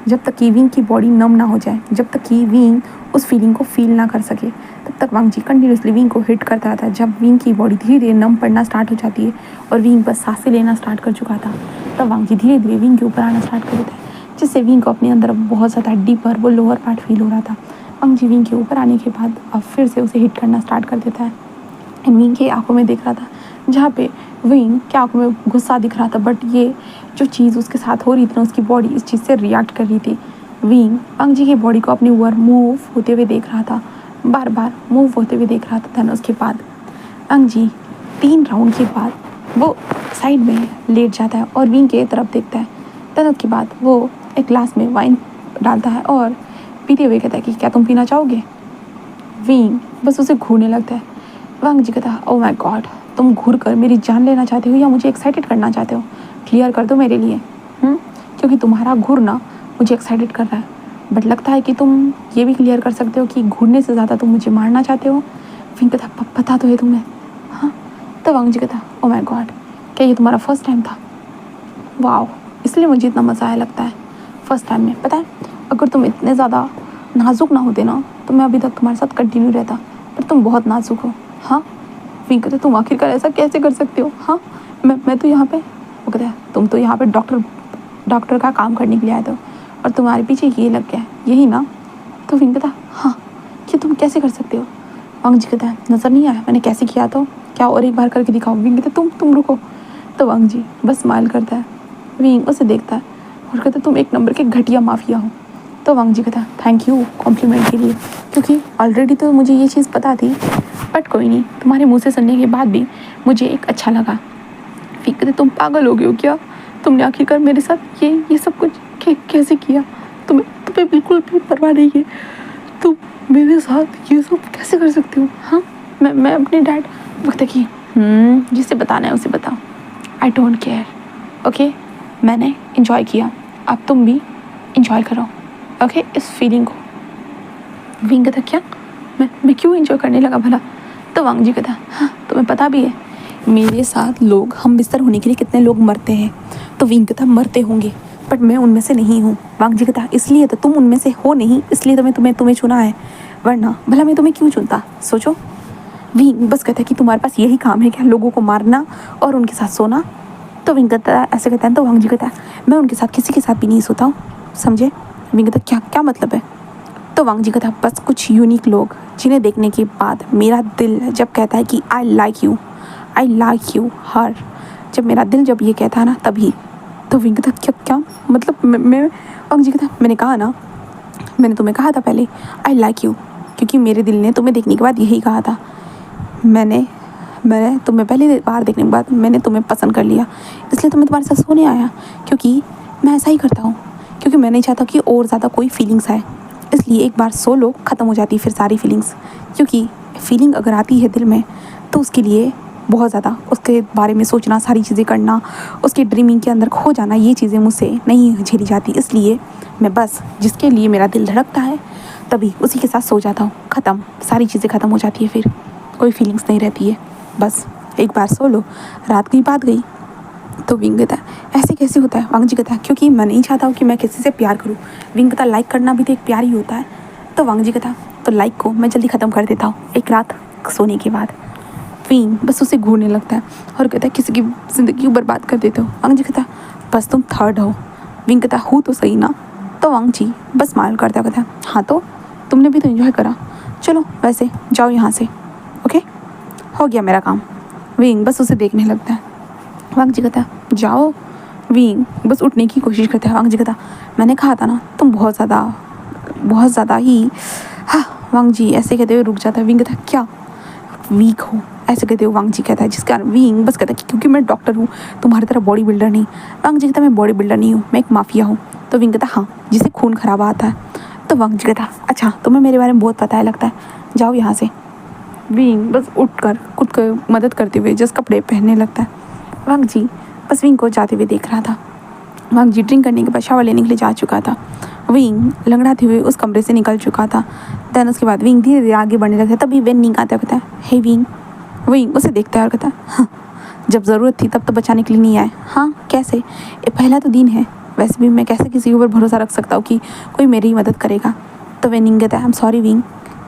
जब तक कि विंग की बॉडी नम ना हो जाए, जब तक कि विंग उस फीलिंग को फील ना कर सके, तब तक वांग जी कंटिन्यूसली विंग को हिट करता रहता है। जब विंग की बॉडी धीरे धीरे नम पड़ना स्टार्ट हो जाती है और विंग बस सांसें लेना स्टार्ट कर चुका था, तब वांग जी धीरे धीरे विंग के ऊपर आना स्टार्ट कर देता है, जिससे विंग को अपने अंदर बहुत ज़्यादा डीपर वो लोअर पार्ट फील हो रहा था। वांग जी विंग के ऊपर आने के बाद अब फिर से उसे हिट करना स्टार्ट कर देता है। विंग की आंखों में देख रहा था, जहाँ पे विंग की आंखों में गुस्सा दिख रहा था, बट ये जो चीज़ उसके साथ हो रही थी ना, उसकी बॉडी इस चीज़ से रिएक्ट कर रही थी। विंग वांग जी की बॉडी को अपने ऊपर मूव होते हुए देख रहा था, बार बार मूव होते हुए देख रहा था। धन उसके बाद वांग जी 3 राउंड के बाद वो साइड में लेट जाता है और विंग के तरफ देखता है। धन उसके बाद वो एक ग्लास में वाइन डालता है और पीते हुए कहता है कि क्या तुम पीना चाहोगे। विंग बस उसे घूरने लगता है। वांग जी कहता है ओह माय गॉड, तुम घूर कर मेरी जान लेना चाहते हो या मुझे एक्साइटेड करना चाहते हो, क्लियर कर दो मेरे लिए। क्योंकि तुम्हारा घूरना मुझे एक्साइटेड कर रहा है, बट लगता है कि तुम ये भी क्लियर कर सकते हो कि घूरने से ज़्यादा तुम मुझे मारना चाहते हो। विंग कहता पता तो है तुम्हें हाँ। तो वांग जी कहता ओ माय गॉड, क्या ये तुम्हारा फर्स्ट टाइम था? वाओ, इसलिए मुझे इतना मज़ा आया लगता है फर्स्ट टाइम में। पता है, अगर तुम इतने ज़्यादा नाजुक ना होते ना तो मैं अभी तक तुम्हारे साथ कंटिन्यू रहता, पर तुम बहुत नाजुक हो। हाँ। फिर कहते तुम आखिरकार ऐसा कैसे कर सकते हो? हाँ, मैं तो यहाँ पे, वो कहता है तुम तो यहाँ पे डॉक्टर का काम करने के लिए आए थे और तुम्हारे पीछे ये लग गया है, यही ना? तो फिर कहता हाँ, कि तुम कैसे कर सकते हो? वांग जी कहता है नज़र नहीं आया मैंने कैसे किया? तो क्या और एक बार करके दिखाओ? विंग कहता तुम रुको। तो वांग जी बस स्माइल करता है। विंग उसे देखता है और कहता तुम एक नंबर के घटिया माफिया हो। तो वांग जी कहता थैंक यू कॉम्प्लीमेंट के लिए, क्योंकि ऑलरेडी तो मुझे ये चीज़ पता थी, बट कोई नहीं, तुम्हारे मुंह से सुनने के बाद भी मुझे एक अच्छा लगा। फिर कहते तुम पागल हो गए हो क्या? तुमने आखिरकार मेरे साथ ये सब कुछ कैसे किया? तुम्हें बिल्कुल भी परवाह नहीं है, तुम मेरे साथ ये सब कैसे कर सकते हो? हाँ, मैं अपने डैड वक्त की जिसे बताना है उसे बताओ, आई डोंट केयर। ओके, मैंने इन्जॉय किया, अब तुम भी इन्जॉय करो ओके इस फीलिंग को। विंग कहता क्या? मैं क्यों इन्जॉय करने लगा भला? तो वांग जी कहता हाँ, तुम्हें पता भी है मेरे साथ लोग हम बिस्तर होने के लिए कितने लोग मरते हैं? तो विंग कहता मरते होंगे, बट मैं उनमें से नहीं हूँ। वांग जी कहता इसलिए तो तुम उनमें से हो नहीं, इसलिए तो मैं तुम्हें चुना है, वरना भला मैं तुम्हें क्यों चुनता? सोचो। विंग बस कहता है कि तुम्हारे पास यही काम है क्या, लोगों को मारना और उनके साथ सोना? तो विंग कहता ऐसे कहता है। तो वांग जी कहता है मैं उनके साथ किसी के साथ भी नहीं सोता हूँ, समझे? विंग कहता क्या क्या मतलब है? तो वांग जी कहता बस कुछ यूनिक लोग जिन्हें देखने के बाद मेरा दिल जब कहता है कि आई लाइक यू हर, जब मेरा दिल जब ये कहता है ना तभी। तो विंग कहता क्या क्या मतलब? मैं वांग जी कहता मैंने कहा ना, मैंने तुम्हें कहा था पहले आई लाइक यू, क्योंकि मेरे दिल ने तुम्हें देखने के बाद यही कहा था। मैंने तुम्हें पहली बार देखने के बाद मैंने तुम्हें पसंद कर लिया, इसलिए तो मैं तुम्हारे साथ सोने आया, क्योंकि मैं ऐसा ही करता हूँ, क्योंकि मैं नहीं चाहता कि और ज़्यादा कोई फीलिंग्स आए, इसलिए एक बार सो लो ख़त्म हो जाती है फिर सारी फीलिंग्स। क्योंकि फीलिंग अगर आती है दिल में तो उसके लिए बहुत ज़्यादा उसके बारे में सोचना, सारी चीज़ें करना, उसके ड्रीमिंग के अंदर खो जाना, ये चीज़ें मुझसे नहीं झेली जाती। इसलिए मैं बस जिसके लिए मेरा दिल धड़कता है तभी उसी के साथ सो जाता हूँ, ख़त्म, सारी चीज़ें ख़त्म हो जाती है, फिर कोई फीलिंग्स नहीं रहती है। बस एक बार सो लो, रात की बात गई। तो विंग कहता है ऐसे कैसे होता है? वांग जी कहता है क्योंकि मैं नहीं चाहता हूँ कि मैं किसी से प्यार करूँ। विंग कहता लाइक करना भी तो एक प्यार ही होता है। तो वांग जी कहता तो लाइक को मैं जल्दी ख़त्म कर देता हूँ एक रात सोने के बाद। विंग बस उसे घूरने लगता है और कहता है किसी की ज़िंदगी को बर्बाद कर देते हो। वांग जी कहता बस तुम थर्ड हो। विंग कहता हूँ तो सही ना? तो वांग जी बस स्माइल करता कहता हाँ, तो तुमने भी तो इन्जॉय करा, चलो वैसे जाओ यहाँ से, ओके हो गया मेरा काम। विंग बस उसे देखने लगता है। वांग जी कहता जाओ। विंग बस उठने की कोशिश करता है। वांग जी कहता मैंने कहा था ना तुम बहुत ज़्यादा ही, हाँ। वांग जी ऐसे कहते हुए रुक जाता है। विंग कहता क्या वीक हो, ऐसे कहते हुए वांग जी कहता है, जिसके कारण विंग बस कहता है कि क्योंकि मैं डॉक्टर हूँ, तुम्हारी तरह बॉडी बिल्डर नहीं। वांग जी कहता मैं बॉडी बिल्डर नहीं हूँ, मैं एक माफिया हूँ। तो विंग कहता हाँ, जिसे खून खराबा आता है। तो वांग जी कहता अच्छा, तुम्हें मेरे बारे में बहुत पता है लगता है, जाओ यहाँ से। विंग बस उठकर खुद को मदद करते हुए जस्ट कपड़े पहनने लगता है। वांग जी बस विंग को जाते हुए देख रहा था। वांग जी ड्रिंक करने के बाद शावर लेने के लिए जा चुका था। विंग लंगड़ाते हुए उस कमरे से निकल चुका था। देन उसके बाद विंग धीरे धीरे आगे बढ़ने लगता है। तभी विंग आता कहता है हे विंग। विंग उसे देखता है और कहता है हाँ, जब ज़रूरत थी तब तो बचाने के लिए नहीं आए। हाँ कैसे? ये पहला तो दिन है, वैसे भी मैं कैसे किसी के ऊपर भरोसा रख सकता हूँ कि कोई मेरी ही मदद करेगा। तो विंग कहता है आई एम सॉरी विंग,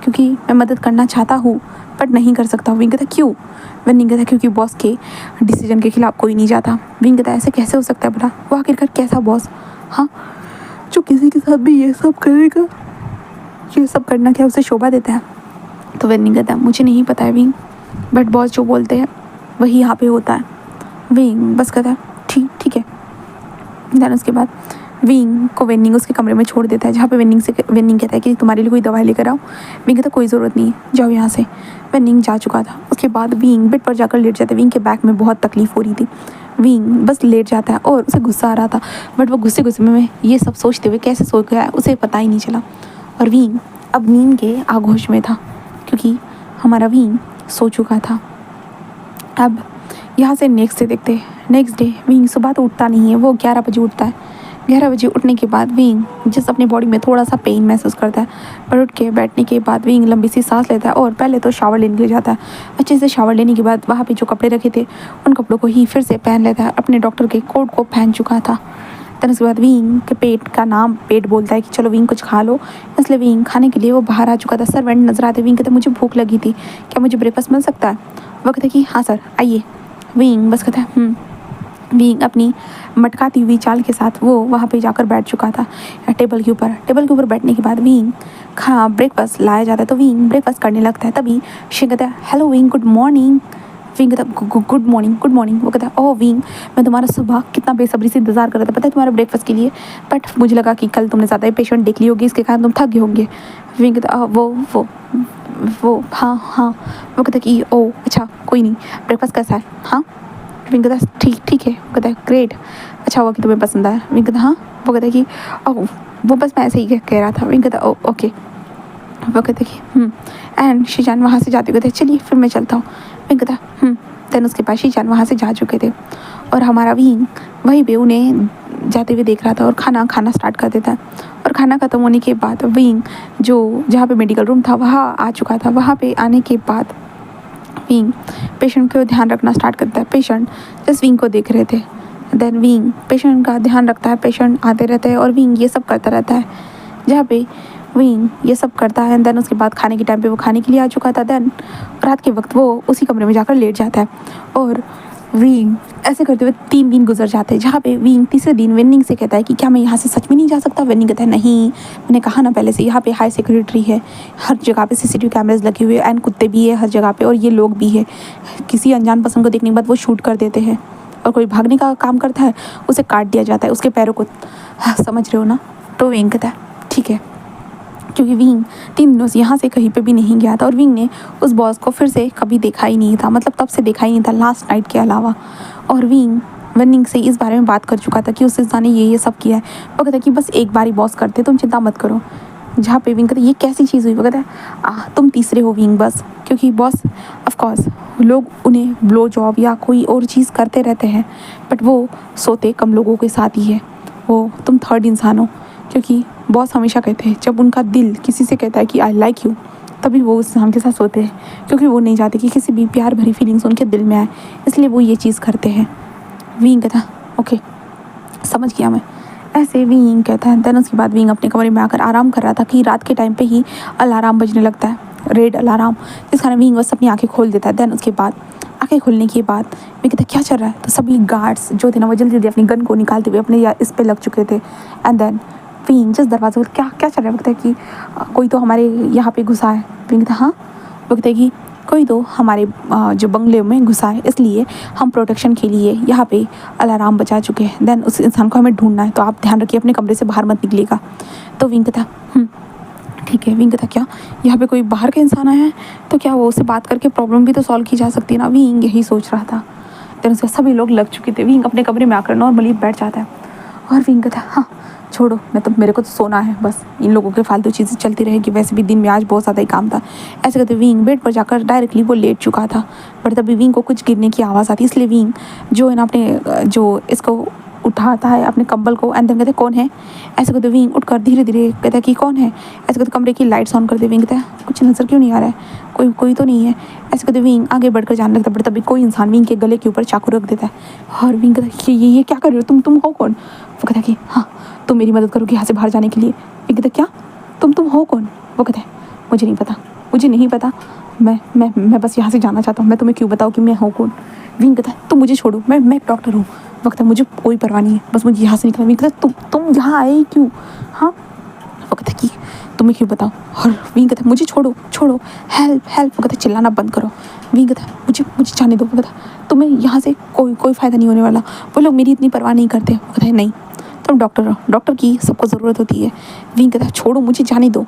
क्योंकि मैं मदद करना चाहता हूँ बट नहीं कर सकता। विंग कहता क्यों? विंग कहता क्योंकि बॉस के डिसीजन के खिलाफ कोई नहीं जाता। विंग कहता ऐसे कैसे हो सकता है? बड़ा वो आखिरकार कैसा बॉस, हाँ, जो किसी के साथ भी ये सब करेगा, ये सब करना क्या उसे शोभा देता है? तो विंग कहता मुझे नहीं पता है विंग, बट बॉस जो बोलते हैं वही यहाँ पे होता है। विंग बस कहता है ठीक है। देन उसके बाद विंग को वेनिंग उसके कमरे में छोड़ देता है, जहाँ पे वेनिंग कहता है कि तुम्हारे लिए कोई दवाई लेकर आओ। विंग कहता कोई ज़रूरत नहीं है, जाओ यहाँ से। वेनिंग जा चुका था। उसके बाद विंग बेड पर जाकर लेट जाता है। विंग के बैक में बहुत तकलीफ हो रही थी। विंग बस लेट जाता है और उसे गुस्सा आ रहा था, बट वो गुस्से में ये सब सोचते हुए कैसे सो गया उसे पता ही नहीं चला। और विंग अब नींद के आगोश में था, क्योंकि हमारा विंग सो चुका था। अब यहाँ से नेक्स्ट डे देखते हैं। नेक्स्ट डे विंग सुबह तो उठता नहीं है, वो 11 बजे उठता है। 11 बजे उठने के बाद विंग जिस अपनी बॉडी में थोड़ा सा पेन महसूस करता है, पर उठ के बैठने के बाद विंग लंबी सी सांस लेता है और पहले तो शावर लेने के लिए जाता है। अच्छे से शावर लेने के बाद वहाँ पे जो कपड़े रखे थे उन कपड़ों को ही फिर से पहन लेता है। अपने डॉक्टर के कोट को पहन चुका था। फिर उसके बाद विंग के पेट का नाम पेट बोलता है कि चलो विंग कुछ खा लो, इसलिए विंग खाने के लिए वो बाहर आ चुका था। सर्वेंट नजर आते विंग कहते मुझे भूख लगी थी, क्या मुझे ब्रेकफास्ट मिल सकता है? वो कहते कि हाँ सर आइए। विंग बस कहता है विंग अपनी मटकाती हुई चाल के साथ वो वहाँ पे जाकर बैठ चुका था टेबल के ऊपर। टेबल के ऊपर बैठने के बाद विंग ब्रेकफास्ट लाया जाता है तो विंग ब्रेकफास्ट करने लगता है। तभी शी कहता है hello wing good morning. Wing कहता है गुड मॉर्निंग गुड मॉर्निंग। वो कहता है ओह विंग मैं तुम्हारा सुबह कितना बेसब्री से इंतजार कर रहा था पता है तुम्हारे ब्रेकफास्ट के लिए, बट मुझे लगा कि कल तुमने ज़्यादा पेशेंट देख ली होगी इसके कारण तुम थक गए होंगे। विंग कहता है वो हाँ। वो कहता है कि ओह अच्छा कोई नहीं, ब्रेकफास्ट कैसा है? हाँ। विंग कहता है ठीक है। वो कहता है ग्रेट, अच्छा हुआ कि तुम्हें पसंद आया। विंग कहता है हाँ। वो कहता है कि ओह वो बस मैं ऐसे ही कह रहा था। विंग कहता है ओके। वो कहते कि एंड शीजान वहाँ से जाते हुए कहते चलिए फिर मैं चलता हूँ। विंग कहता देन उसके बाद शीजान वहाँ से जा चुके थे और हमारा विंग वहीं पे उन्हें जाते हुए देख रहा था और खाना स्टार्ट कर देता है। और खाना ख़त्म होने के बाद विंग जो जहाँ पे मेडिकल रूम था वहाँ आ चुका था। वहाँ पे आने के बाद विंग पेशेंट को ध्यान रखना स्टार्ट करता है। पेशेंट जस्ट विंग को देख रहे थे। देन विंग पेशेंट का ध्यान रखता है, पेशेंट आते रहते हैं और विंग ये सब करता रहता है। जहाँ पे विंग ये सब करता है देन उसके बाद खाने के टाइम पे वो खाने के लिए आ चुका था। देन रात के वक्त वो उसी कमरे में जाकर लेट जाता है और विंग ऐसे करते हुए 3 दिन गुजर जाते हैं। जहाँ पे विंग तीसरे दिन वेनिंग से कहता है कि क्या मैं यहाँ से सच में नहीं जा सकता? वेनिंग कहता है नहीं, मैंने कहा ना पहले से यहाँ पे हाई सिक्योरिटी है, हर जगह पे सीसीटीवी कैमरेज लगे हुए एंड कुत्ते भी है हर जगह पे और ये लोग भी है। किसी अनजान पर्सन को देखने के बाद वो शूट कर देते हैं और कोई भागने का काम करता है उसे काट दिया जाता है उसके पैरों को। समझ रहे हो ना? तो विंग कहता है ठीक है, क्योंकि विंग 3 दिनों से यहाँ से कहीं पे भी नहीं गया था और विंग ने उस बॉस को फिर से कभी देखा ही नहीं था, मतलब तब से देखा ही नहीं था लास्ट नाइट के अलावा। और विंग विनिंग से इस बारे में बात कर चुका था कि उस इंसान ने ये सब किया है। वो कहता है कि बस एक बारी बॉस करते तुम चिंता मत करो। जहाँ पे विंग कहता है ये कैसी चीज़ हुई? वो कहता है तुम तीसरे हो विंग बस, क्योंकि बॉस ऑफकोर्स लोग उन्हें ब्लो जॉब या कोई और चीज़ करते रहते हैं बट वो सोते कम लोगों के साथ ही है। वो तुम 3rd इंसान हो, क्योंकि बॉस हमेशा कहते हैं जब उनका दिल किसी से कहता है कि आई लाइक यू तभी वो उस इंसान के साथ सोते हैं, क्योंकि वो नहीं चाहते कि किसी भी प्यार भरी फीलिंग्स उनके दिल में आए, इसलिए वो ये चीज़ करते हैं। विंग कहता ओके समझ गया मैं। ऐसे विंग कहता है। देन उसके बाद विंग अपने कमरे में आकर आराम कर रहा था कि रात के टाइम पे ही अलार्म बजने लगता है, रेड अलार्म, जिस कारण विंग बस अपनी आंखें खोल देता है। देन उसके बाद आंखें खोलने के बाद विंग कहता क्या चल रहा है? तो सभी गार्ड्स जो थे ना वो जल्दी जल्दी अपनी गन को निकालते हुए अपने इस पे लग चुके थे। एंड देन विंग जिस दरवाजे पर क्या चल रहा है? कहता है कि कोई तो हमारे यहाँ पे घुसा है। विंग कहता हाँ। वो कहता है कि कोई तो हमारे जो बंगले में घुसा है, इसलिए हम प्रोटेक्शन के लिए यहाँ पे अलार्म बजा चुके हैं। देन उस इंसान को हमें ढूंढना है, तो आप ध्यान रखिए अपने कमरे से बाहर मत निकलिएगा। तो विंग कहता ठीक है। विंग कहता क्या यहाँ पे कोई बाहर का इंसान आया है? तो क्या वो उससे बात करके प्रॉब्लम भी तो सॉल्व की जा सकती है ना? विंग यही सोच रहा था। देन उसके सभी लोग लग चुके थे। विंग अपने कमरे में आकर नॉर्मली बैठ जाता है और विंग कहता है हाँ छोड़ो, मेरे को तो सोना है, बस इन लोगों के फालतू चीज़ें चलती रहेगी, वैसे भी दिन में आज बहुत ज़्यादा ही काम था। ऐसे करते विंग बेड पर जाकर डायरेक्टली वो लेट चुका था, बट तभी विंग को कुछ गिरने की आवाज़ आती है, इसलिए विंग जो है ना अपने जो इसको उठाता है अपने कंबल को एंड देन कहते कौन है? ऐसे करते विंग उठकर धीरे धीरे कहता है कि कौन है? ऐसे करते कमरे की लाइट्स ऑन कर दे। विंग कहता है कुछ नज़र क्यों नहीं आ रहा है, कोई तो नहीं है। ऐसे करते विंग आगे बढ़कर जाने लगता है, बट तभी कोई इंसान विंग के गले के ऊपर चाकू रख देता है और विंग कहता है कि ये क्या कर रहे हो? तुम हो कौन? वो कहता है कि हाँ तुम मेरी मदद करोगे यहाँ से बाहर जाने के लिए। विंग कहता है क्या तुम हो कौन? वो कहता है मुझे नहीं पता, मैं बस यहाँ से जाना चाहता हूँ, मैं तुम्हें क्यों बताऊँ कि मैं हूँ कौन? विंग कहता है तुम मुझे छोड़ो, मैं एक डॉक्टर हूँ। वो कहता है मुझे कोई परवाह नहीं है, बस मुझे यहाँ से निकलना। विंग कहता है तुम यहाँ आए ही क्यों? हाँ। वो कहता है कि तुम्हें क्यों बताओ? और विंग कहता है मुझे छोड़ो हेल्प। वो कहता है चिल्लाना बंद करो। विंग कहता है मुझे जाने दो। वो कहता है तुम्हें यहाँ से कोई फ़ायदा नहीं होने वाला, वो लोग मेरी इतनी परवाह नहीं करते। वो कहता है नहीं तुम डॉक्टर हो, डॉक्टर की सबको ज़रूरत होती है। विंग कहता है छोड़ो, मुझे जाने दो।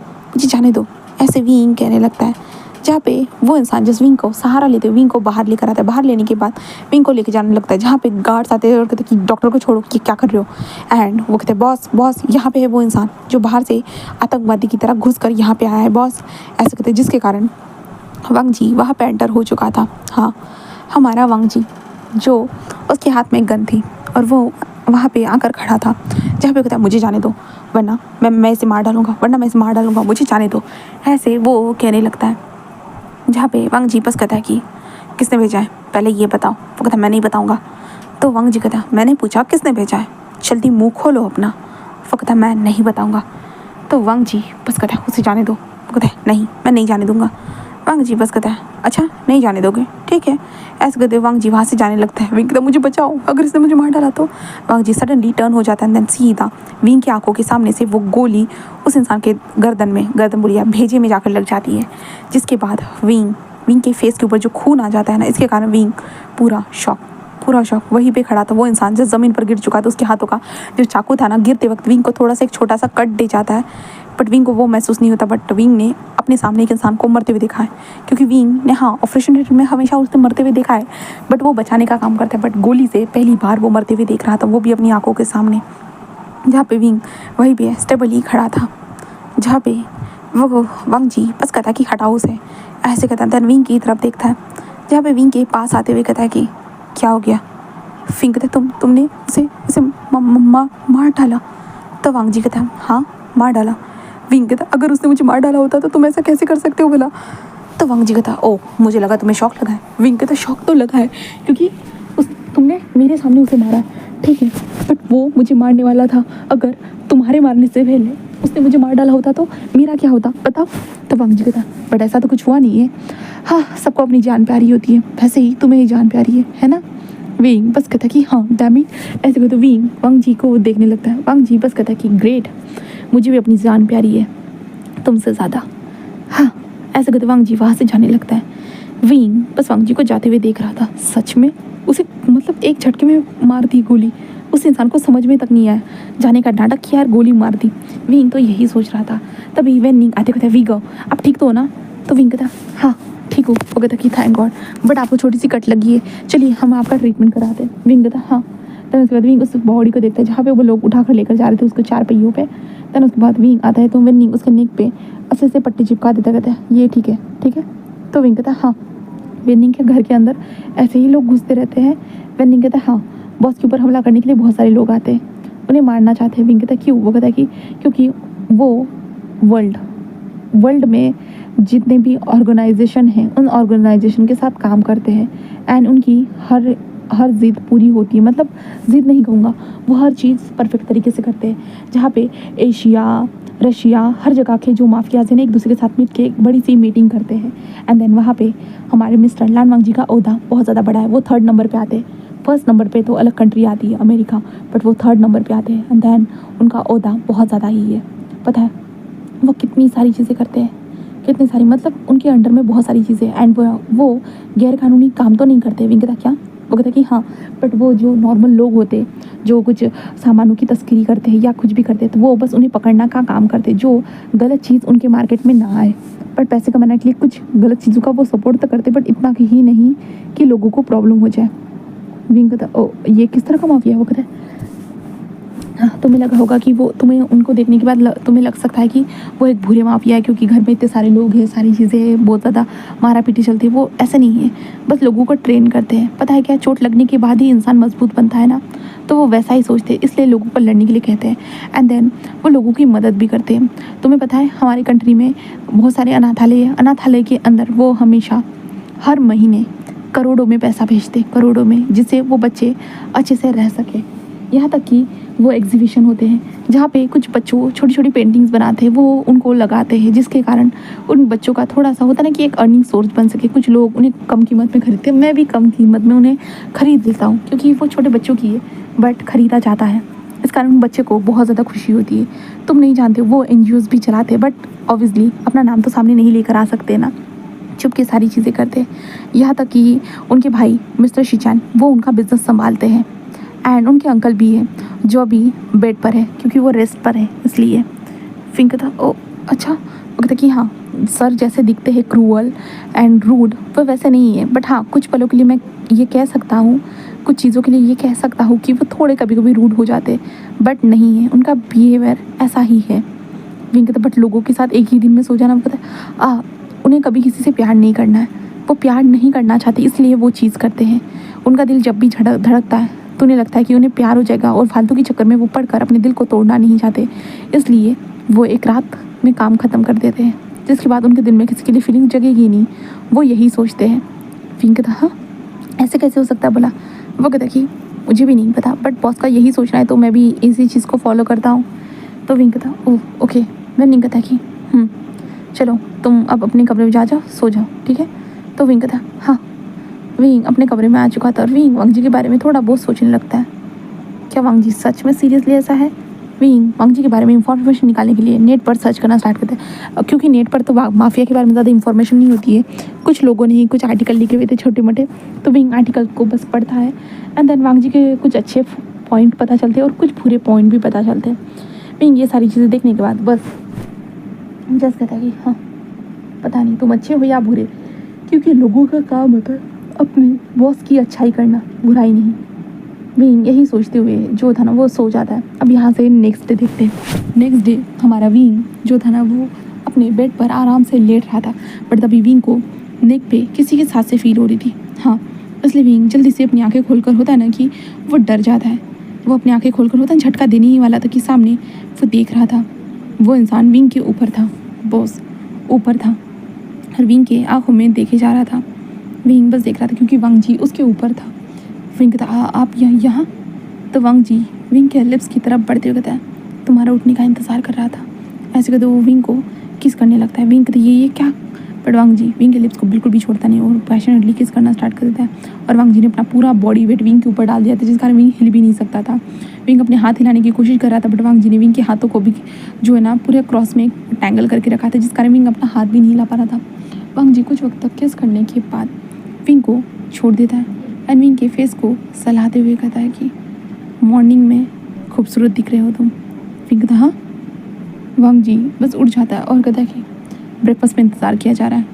ऐसे विंग कहने लगता है, जहाँ पे वो इंसान जिस विंग को सहारा लेते विंग को बाहर लेकर आता है। बाहर लेने के बाद विंग को लेकर जाने लगता है, जहाँ पे गार्ड्स आते हैं और कहते हैं कि डॉक्टर को छोड़ो, कि क्या कर रहे हो? एंड वो कहते हैं बॉस यहाँ पे है वो इंसान जो बाहर से आतंकवादी की तरह घुस कर यहाँ पे आया है बॉस। ऐसे कहते हैं, जिसके कारण वांग जी वहाँ पे एंटर हो चुका था। हाँ, हमारा वांग जी जो उसके हाथ में गन थी और वो वहाँ पे आकर खड़ा था, जहाँ पे कहता है मुझे जाने दो वरना मैं इसे मार डालूंगा, वरना मैं इसे मार डालूंगा, मुझे जाने दो, ऐसे वो कहने लगता है। जहाँ पे वांग जी बस कहता है कि किसने भेजा है पहले ये बताओ। वो कहता है मैं नहीं बताऊँगा। तो वांग जी कहता है मैंने पूछा किसने भेजा है, जल्दी मुँह खोलो अपना। वो कहता है मैं नहीं बताऊँगा। तो वांग जी बस कहता है उसे जाने दो। वो कहता है नहीं मैं नहीं जाने दूँगा। वांग जी बस कहता है अच्छा नहीं जाने दोगे, ठीक है। ऐसे कहते वांग जी वहाँ से जाने लगता है। विंग कहता मुझे बचाओ, अगर इसने मुझे मार डाला तो। वांग जी सडनली टर्न हो जाता है, देन सीधा विंग की आंखों के सामने से वो गोली उस इंसान के गर्दन बोलिया भेजे में जाकर लग जाती है, जिसके बाद विंग के फेस के ऊपर जो खून आ जाता है ना, इसके कारण विंग पूरा शॉक वहीं पे खड़ा था। वो इंसान जो ज़मीन पर गिर चुका था, उसके हाथों का जो चाकू था ना, गिरते वक्त विंग को थोड़ा सा एक छोटा सा कट दे जाता है, बट विंग को वो महसूस नहीं होता। बट विंग ने अपने सामने एक इंसान को मरते हुए देखा है, क्योंकि विंग ने ऑपरेशन थिएटर में हमेशा उसे मरते हुए देखा है, बट वो बचाने का काम करता है। बट गोली से पहली बार वो मरते हुए देख रहा था, वो भी अपनी आंखों के सामने, जहाँ पे विंग वहीं पे स्टेबली खड़ा था, जहाँ पे वो वांग जी बस कहता है कि हटाओ उसे। ऐसे कहता है, देन विंग की तरफ देखता है, जहाँ पे विंग के पास आते हुए कहता है कि क्या हो गया। विंग कहता है तुमने उसे मार डाला। तो वांग जी कहता है हाँ मार डाला। विंग कहता अगर उसने मुझे मार डाला होता तो तुम ऐसा कैसे कर सकते हो भला। तो वांग जी कहता ओ मुझे लगा तुम्हें शौक लगा है। विंग कहता शौक तो लगा है, क्योंकि तुमने मेरे सामने उसे मारा, ठीक है, बट वो मुझे मारने वाला था। अगर तुम्हारे मारने से पहले उसने मुझे मार डाला होता तो मेरा क्या होता बताओ। तो वांग जी कहता बट ऐसा तो कुछ हुआ नहीं है। हाँ सबको अपनी जान प्यारी होती है, वैसे ही तुम्हें ही जान प्यारी है ना। विंग बस कहता कि हाँ डैम इट। ऐसे कहते विंग वांग जी को देखने लगता है। वांग जी बस कहता कि ग्रेट, मुझे भी अपनी जान प्यारी है तुमसे ज़्यादा। हाँ ऐसे कहते वांग जी वहाँ से जाने लगता है। विंग बस वांग जी को जाते हुए देख रहा था। सच में उसे मतलब एक झटके में मार दी गोली, उस इंसान को समझ में तक नहीं आया, जाने का नाटक किया यार गोली मार दी। विंग तो यही सोच रहा था। तभी विंग आते कहता विंग अब ठीक तो हो ना। तो विंग कहता हाँ ठीक हो। वो कहता कि थैंक गॉड, बट आपको छोटी सी कट लगी है, चलिए हम आपका ट्रीटमेंट कराते हैं। विंग कहता हाँ। तब उसके बाद विंग उस बॉडी को देखता है जहाँ पे वो लोग उठाकर लेकर जा रहे थे उसको 4 पहियों पे। तब उसके बाद विंग आता है तो विंग उसके नेक पे अच्छे से पट्टी चिपका देता, कहता है ये ठीक है। तो विंग कहता हाँ। विंग के घर के अंदर ऐसे ही लोग घुसते रहते हैं। विंग कहता है हाँ बॉस के ऊपर हमला करने के लिए बहुत सारे लोग आते हैं, उन्हें मारना चाहते हैं। विंग कहता है क्यों। वो कहता है कि क्योंकि वो वर्ल्ड में जितने भी ऑर्गेनाइजेशन हैं उन ऑर्गेनाइजेशन के साथ काम करते हैं, एंड उनकी हर जिद पूरी होती है। मतलब जिद नहीं कहूँगा, वो हर चीज़ परफेक्ट तरीके से करते हैं। जहाँ पे एशिया रशिया हर जगह के जो माफियाज हैं एक दूसरे के साथ मिल के एक बड़ी सी मीटिंग करते हैं, एंड देन वहाँ पे हमारे मिस्टर लान वांग जी का ओहदा बहुत ज़्यादा बड़ा है। वो 3rd नंबर पे आते हैं। फर्स्ट नंबर पे तो अलग कंट्री आती है अमेरिका, बट वो 3rd नंबर पे आते हैं, एंड देन उनका ओहदा बहुत ज़्यादा ही है। पता है वो कितनी सारी चीज़ें करते हैं, कितनी सारी, मतलब उनके अंडर में बहुत सारी चीज़ें, एंड वो गैर कानूनी काम तो नहीं करते। विंग कहता क्या। वो कहता कि हाँ बट वो जो नॉर्मल लोग होते जो कुछ सामानों की तस्करी करते हैं या कुछ भी करते हैं तो वो बस उन्हें पकड़ना का काम करते हैं, जो गलत चीज़ उनके मार्केट में ना आए। पर पैसे कमाने के लिए कुछ गलत चीज़ों का वो सपोर्ट तो करते, बट इतना ही नहीं कि लोगों को प्रॉब्लम हो जाए। विंग कहता ओ ये किस तरह का माफिया है। वो कहता है हाँ तुम्हें लगा होगा कि वो तुम्हें उनको देखने के बाद तुम्हें लग सकता है कि वो एक बुरे माफिया है, क्योंकि घर में इतने सारे लोग हैं, सारी चीज़ें बहुत ज़्यादा मारा पीटी चलती है। वो ऐसा नहीं है, बस लोगों को ट्रेन करते हैं। पता है क्या, चोट लगने के बाद ही इंसान मजबूत बनता है ना, तो वो वैसा ही सोचते हैं, इसलिए लोगों पर लड़ने के लिए कहते हैं। एंड देन वो लोगों की मदद भी करते हैं। तुम्हें पता है हमारी कंट्री में बहुत सारे अनाथालय के अंदर वो हमेशा हर महीने करोड़ों में पैसा भेजते, करोड़ों में, जिससे वो बच्चे अच्छे से रह सके। यहाँ तक कि वो एग्जीबिशन होते हैं जहाँ पे कुछ बच्चों छोटी छोटी पेंटिंग्स बनाते हैं, वो उनको लगाते हैं, जिसके कारण उन बच्चों का थोड़ा सा होता है ना कि एक अर्निंग सोर्स बन सके। कुछ लोग उन्हें कम कीमत में खरीदते हैं, मैं भी कम कीमत में उन्हें खरीद लेता हूँ, क्योंकि वो छोटे बच्चों की है बट ख़रीदा जाता है। इस कारण उन बच्चे को बहुत ज़्यादा खुशी होती है। तुम नहीं जानते वो NGOs भी चलाते हैं, बट ऑब्वियसली अपना नाम तो सामने नहीं लेकर आ सकते ना, चुप के सारी चीज़ें करते हैं। यहाँ तक कि उनके भाई मिस्टर शिचान वो उनका बिज़नेस संभालते हैं, एंड उनके अंकल भी हैं जो अभी बेड पर है क्योंकि वो रेस्ट पर है इसलिए। फिंक था ओ अच्छा। वो कहता कि हाँ सर जैसे दिखते हैं क्रूअल एंड रूड, वो वैसे नहीं है, बट हाँ कुछ पलों के लिए मैं ये कह सकता हूँ, कुछ चीज़ों के लिए ये कह सकता हूँ कि वो थोड़े कभी कभी रूड हो जाते, बट नहीं है, उनका बिहेवियर ऐसा ही है। विंग कहता बट लोगों के साथ एक ही दिन में सो जाना, पता है उन्हें कभी किसी से प्यार नहीं करना है, वो प्यार नहीं करना चाहते, इसलिए वो चीज़ करते हैं। उनका दिल जब भी धड़कता है तो उन्हें लगता है कि उन्हें प्यार हो जाएगा और फालतू के चक्कर में वो पढ़कर अपने दिल को तोड़ना नहीं चाहते, इसलिए वो एक रात में काम ख़त्म कर देते हैं, जिसके बाद उनके दिल में किसी के लिए फीलिंग जगेगी नहीं। वो यही सोचते हैं। विंग कहता हाँ ऐसे कैसे हो सकता है बोला। वो कहता कि मुझे भी नहीं पता, बट बॉस का यही सोचना है तो मैं भी इसी चीज़ को फॉलो करता हूँ। तो विंग कहता ओह ओके। विंग कहता कि चलो तुम अब अपने कमरे में जाओ, सो जाओ, ठीक है। तो विंग कहता हाँ। विंग अपने कमरे में आ चुका था और विंग वांग जी के बारे में थोड़ा बहुत सोचने लगता है। क्या वांग जी सच में सीरियसली ऐसा है? विंग वांग जी के बारे में इंफॉर्मेशन निकालने के लिए नेट पर सर्च करना स्टार्ट करते हैं, क्योंकि नेट पर तो माफिया के बारे में ज़्यादा इंफॉर्मेशन नहीं होती है। कुछ लोगों ने ही कुछ आर्टिकल लिखे हुए थे छोटे मोटे, तो विंग आर्टिकल को बस पढ़ता है एंड देन वांग जी के कुछ अच्छे पॉइंट पता चलते हैं और कुछ बुरे पॉइंट भी पता चलते हैं। विंग ये सारी चीज़ें देखने के बाद बस जस्ट कहता है कि हाँ पता नहीं तुम अच्छे हो या बुरे, क्योंकि लोगों का काम होता है अपने बॉस की अच्छाई करना, बुराई नहीं। विंग यही सोचते हुए जो था ना वो सो जाता है। अब यहाँ से नेक्स्ट डे देखते हैं। नेक्स्ट डे हमारा विंग जो था ना वो अपने बेड पर आराम से लेट रहा था, बट तभी विंग को नेक पे किसी के साथ से फील हो रही थी। हाँ इसलिए विंग जल्दी से अपनी आंखें खोलकर होता है ना कि वो डर जाता है। वो अपनी आंखें खोलकर होता है झटका देने ही वाला था कि सामने वो देख रहा था वो इंसान विंग के ऊपर था, बॉस ऊपर था और विंग के आंखों में देखे जा रहा था। विंग बस देख रहा था क्योंकि वांग जी उसके ऊपर था। विंग कहता आप यहाँ। तो वांग जी विंग के लिप्स की तरफ बढ़ते हुए कहता है तुम्हारा उठने का इंतज़ार कर रहा था। ऐसे कहते वो विंग को किस करने लगता है। विंग कहते ये क्या, बट वांग जी विंग के लिप्स को बिल्कुल भी छोड़ता नहीं और पैशनेटली किस करना स्टार्ट कर देता है। और वांग जी ने अपना पूरा बॉडी वेट विंग के ऊपर डाल दिया था, जिस कारण विंग हिल भी नहीं सकता था। विंग अपने हाथ हिलाने की कोशिश कर रहा था, बट वांग जी ने विंग के हाथों को भी जो है ना पूरे क्रॉस में टैंगल करके रखा था, जिस कारण विंग अपना हाथ भी नहीं हिला पा रहा था। वांग जी कुछ वक्त तक किस करने के बाद विंग को छोड़ देता है एंड विंग के फेस को सहलाते हुए कहता है कि मॉर्निंग में खूबसूरत दिख रहे हो तुम। विंग कहता हाँ। वांग जी बस उठ जाता है और कहता है कि ब्रेकफास्ट में इंतज़ार किया जा रहा है।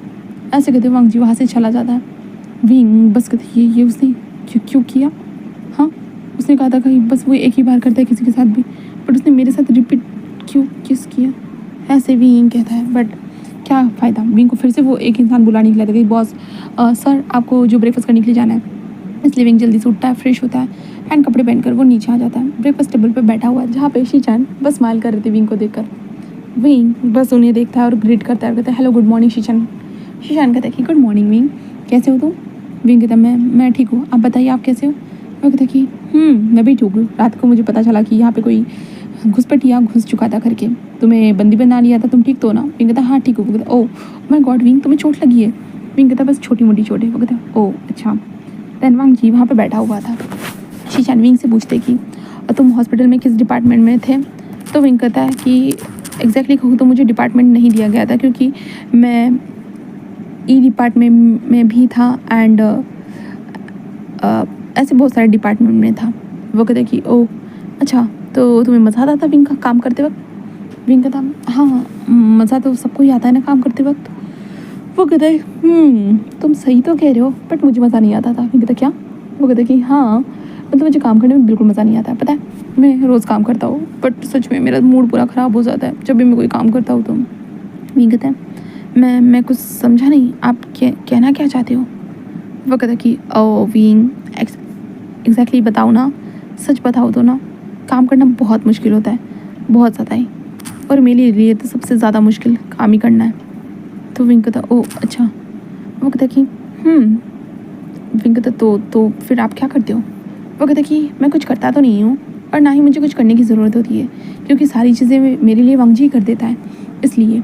ऐसे कहते वांग जी वहाँ से चला जाता है। विंग बस कहती ये उसने क्यों किया। हाँ उसने कहा था कि बस वो एक ही बार करता है किसी के साथ भी, बट उसने मेरे साथ रिपीट क्यों किस किया। ऐसे विंग कहता है, बट क्या फ़ायदा। विंग को फिर से वो एक इंसान बुलाने के लिए था कि बॉस सर आपको जो ब्रेकफास्ट करने के लिए जाना है। इसलिए विंग जल्दी से उठता है, फ्रेश होता है एंड कपड़े पहनकर वो नीचे आ जाता है। ब्रेकफास्ट टेबल पर बैठा हुआ है जहाँ पे शीचान बस स्माइल कर रही थी विंग को देखकर। विंग बस उन्हें देखता है और ग्रीट करता है, कहता है हेलो गुड मॉर्निंग शीचान। शीचान कहता है कि गुड मॉर्निंग विंग, कैसे हो तुम। विंग कहता है मैं ठीक हूँ, आप बताइए आप कैसे हो। वो कहता है कि मैं भी ठीक हूँ, रात को मुझे पता चला कि यहाँ पे कोई घुसपैठिया घुस चुका था करके, तुम्हें बंदी बना लिया था, तुम ठीक तो हो ना। विंग कहता हाँ ठीक हूँ। वो कहता ओह माय गॉड विंग तुम्हें चोट लगी है। विंग कहता बस छोटी मोटी चोट है। वो कहता ओह अच्छा। देन वांग जी वहाँ पे बैठा हुआ था। शीचान विंग से पूछते कि तुम हॉस्पिटल में किस डिपार्टमेंट में थे। तो विंग कहता है कि एग्जैक्टली कहूँ तो मुझे डिपार्टमेंट नहीं दिया गया था, क्योंकि मैं ई डिपार्टमेंट में भी था एंड ऐसे बहुत सारे डिपार्टमेंट में था। वो कहते कि ओह अच्छा तो तुम्हें मज़ा आता था विंग का काम करते वक्त। विंग कहता हाँ मज़ा तो सबको ही आता है ना काम करते वक्त। वो कहता है तुम सही तो कह रहे हो, बट मुझे मज़ा नहीं आता था। विंग कहता क्या। वो कहता कि हाँ मतलब मुझे काम करने में बिल्कुल मज़ा नहीं आता है, पता है मैं रोज़ काम करता हूँ बट सच में मेरा मूड पूरा ख़राब हो जाता है जब भी मैं कोई काम करता हूँ तो। विंग कहता है मैं कुछ समझा नहीं, आप कहना क्या चाहते हो। वो कहता कि ओ विंग एग्जैक्टली बताओ ना, सच बताओ तो ना, काम करना बहुत मुश्किल होता है, बहुत ज़्यादा ही, और मेरे लिए तो सबसे ज़्यादा मुश्किल काम ही करना है। तो विंग कहता ओ अच्छा। वो कहता कि विंग कहता तो फिर आप क्या करते हो। वो कहता कि मैं कुछ करता तो नहीं हूँ और ना ही मुझे कुछ करने की ज़रूरत होती है, क्योंकि सारी चीज़ें मेरे लिए वांग जी कर देता है, इसलिए।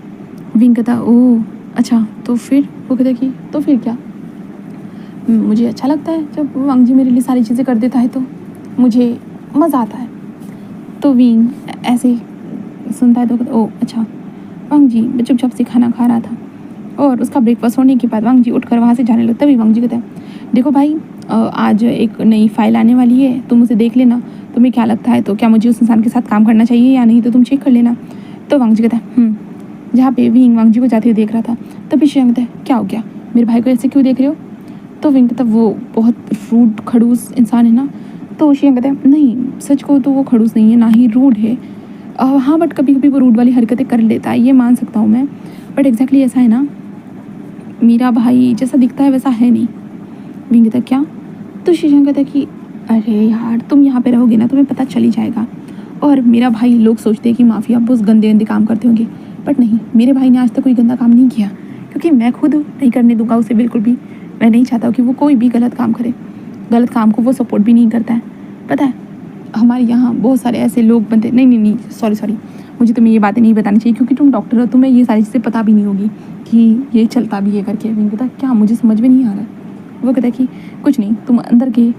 विंग कहता ओह अच्छा तो फिर। वो कहता कि तो फिर क्या, मुझे अच्छा लगता है जब वांग जी मेरे लिए सारी चीज़ें कर देता है तो मुझे मज़ा आता है। तो विंग ऐसे सुनता है तो कहता ओह अच्छा। वांग जी चुपचाप से खाना खा रहा था और उसका ब्रेकफास्ट होने के बाद वांग जी उठकर वहाँ से जाने लगता है। वांग जी कहता है देखो भाई आज एक नई फाइल आने वाली है, तुम उसे देख लेना, तुम्हें क्या लगता है तो क्या मुझे उस इंसान के साथ काम करना चाहिए या नहीं, तो तुम चेक कर लेना। तो वांग जी कहता है जहाँ पे विंग वांग जी को जाते हुए देख रहा था तभी शीचान कहता है क्या हो गया, मेरे भाई को ऐसे क्यों देख रहे हो। तो विंग कहता वो बहुत रूड खड़ूस इंसान है ना। तो शीचान कहता है नहीं सच को तो वो खड़ूस नहीं है ना ही रूड है, हाँ बट कभी कभी वो रूड वाली हरकतें कर लेता है, ये मान सकता हूँ मैं, बट एग्जैक्टली ऐसा है ना, मेरा भाई जैसा दिखता है वैसा है नहीं। विंग कहता क्या। तो शीचान कहता है कि अरे यार, तुम यहाँ पे रहोगे ना तुम्हें पता चल ही जाएगा। और मेरा भाई, लोग सोचते हैं कि माफिया बहुत गंदे गंदे काम करते होंगे, बट नहीं, मेरे भाई ने आज तक कोई गंदा काम नहीं किया, क्योंकि मैं खुद नहीं करने दूंगा उसे बिल्कुल भी। मैं नहीं चाहता कि वो कोई भी गलत काम करे। गलत काम को वो सपोर्ट भी नहीं करता है। पता है, हमारे यहाँ बहुत सारे ऐसे लोग बनते। नहीं नहीं नहीं, सॉरी, मुझे तुम्हें ये बातें नहीं बतानी चाहिए, क्योंकि तुम डॉक्टर हो, तुम्हें ये सारी चीज़ें पता भी नहीं होगी कि ये चलता भी है करके। विंग कहता क्या, मुझे समझ में नहीं आ रहा है। वो कहता है कि कुछ नहीं, तुम अंदर के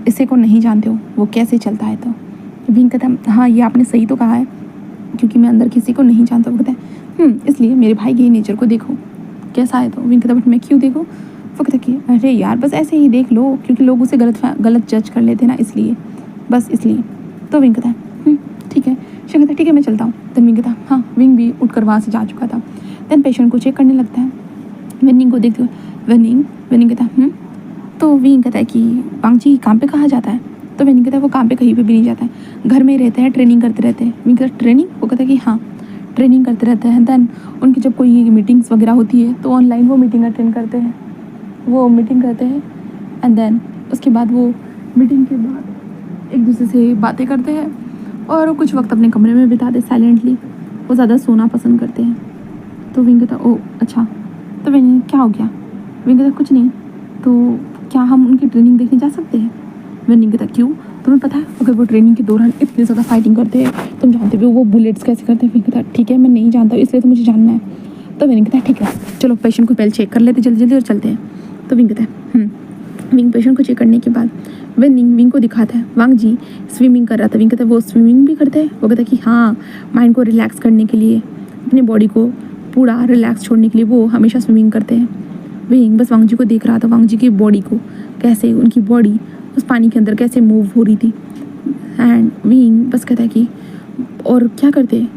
इसे को नहीं जानते हो वो कैसे चलता है। तो विंग कहता हाँ, ये आपने सही तो कहा है, क्योंकि मैं अंदर किसी को नहीं जानता। वो कहता है इसलिए मेरे भाई के नेचर को देखो कैसा है। तो विंग कहता बट मैं क्यों देखूँ। वो कहता कि अरे यार बस ऐसे ही देख लो, क्योंकि लोग उसे गलत जज कर लेते हैं ना, इसलिए, बस इसलिए। तो विंग कहता है ठीक है। शिव कहता ठीक है मैं चलता हूँ। देन विंग कहता हाँ, विंग भी उठकर वहाँ से जा चुका था। देन पेशेंट को चेक करने लगता है, विनिंग को देखते हुए। विनिंग कहता तो विंग कहता है कि वांगजी काम पे कहाँ जाता है। तो विनिंग कहता है वो काम पे कहीं पे भी नहीं जाता है, घर में रहते हैं, ट्रेनिंग करते रहते हैं। विंग कहता ट्रेनिंग। वो कहता है कि हाँ, ट्रेनिंग करते रहते हैं। देन उनकी जब कोई मीटिंग्स वगैरह होती है तो ऑनलाइन वो मीटिंग अटेंड करते हैं, वो मीटिंग करते हैं। एंड देन उसके बाद वो मीटिंग के बाद एक दूसरे से बातें करते हैं और कुछ वक्त अपने कमरे में बिताते साइलेंटली। वो ज़्यादा सोना पसंद करते हैं। तो विंग कहता ओ अच्छा। तो विंग क्या हो गया। विंग कहता कुछ नहीं, तो क्या हम उनकी ट्रेनिंग देखने जा सकते हैं। विंग कहता क्यों, तुम्हें पता है अगर वो ट्रेनिंग के दौरान इतने ज़्यादा फाइटिंग करते हैं, तुम जानते हो वो बुलेट्स कैसे करते हैं। विंग कहता ठीक है मैं नहीं जानता, इसलिए तो मुझे जानना है। तो विंग कहता ठीक है चलो पेशेंट को पहले चेक कर लेते जल्दी जल्दी और चलते हैं। तो विंग कहता है विंग पेशेंट को चेक करने के बाद विंग को दिखाता है वांग जी स्विमिंग कर रहा था। विंग कहता है वो स्विमिंग भी करते हैं। वो कहता है कि हाँ, माइंड को रिलैक्स करने के लिए, अपनी बॉडी को पूरा रिलैक्स छोड़ने के लिए वो हमेशा स्विमिंग करते हैं। विंग बस वांग जी को देख रहा था, वांग जी की बॉडी को, कैसे उनकी बॉडी उस पानी के अंदर कैसे मूव हो रही थी। एंड विंग बस कहता है कि और क्या करते हैं।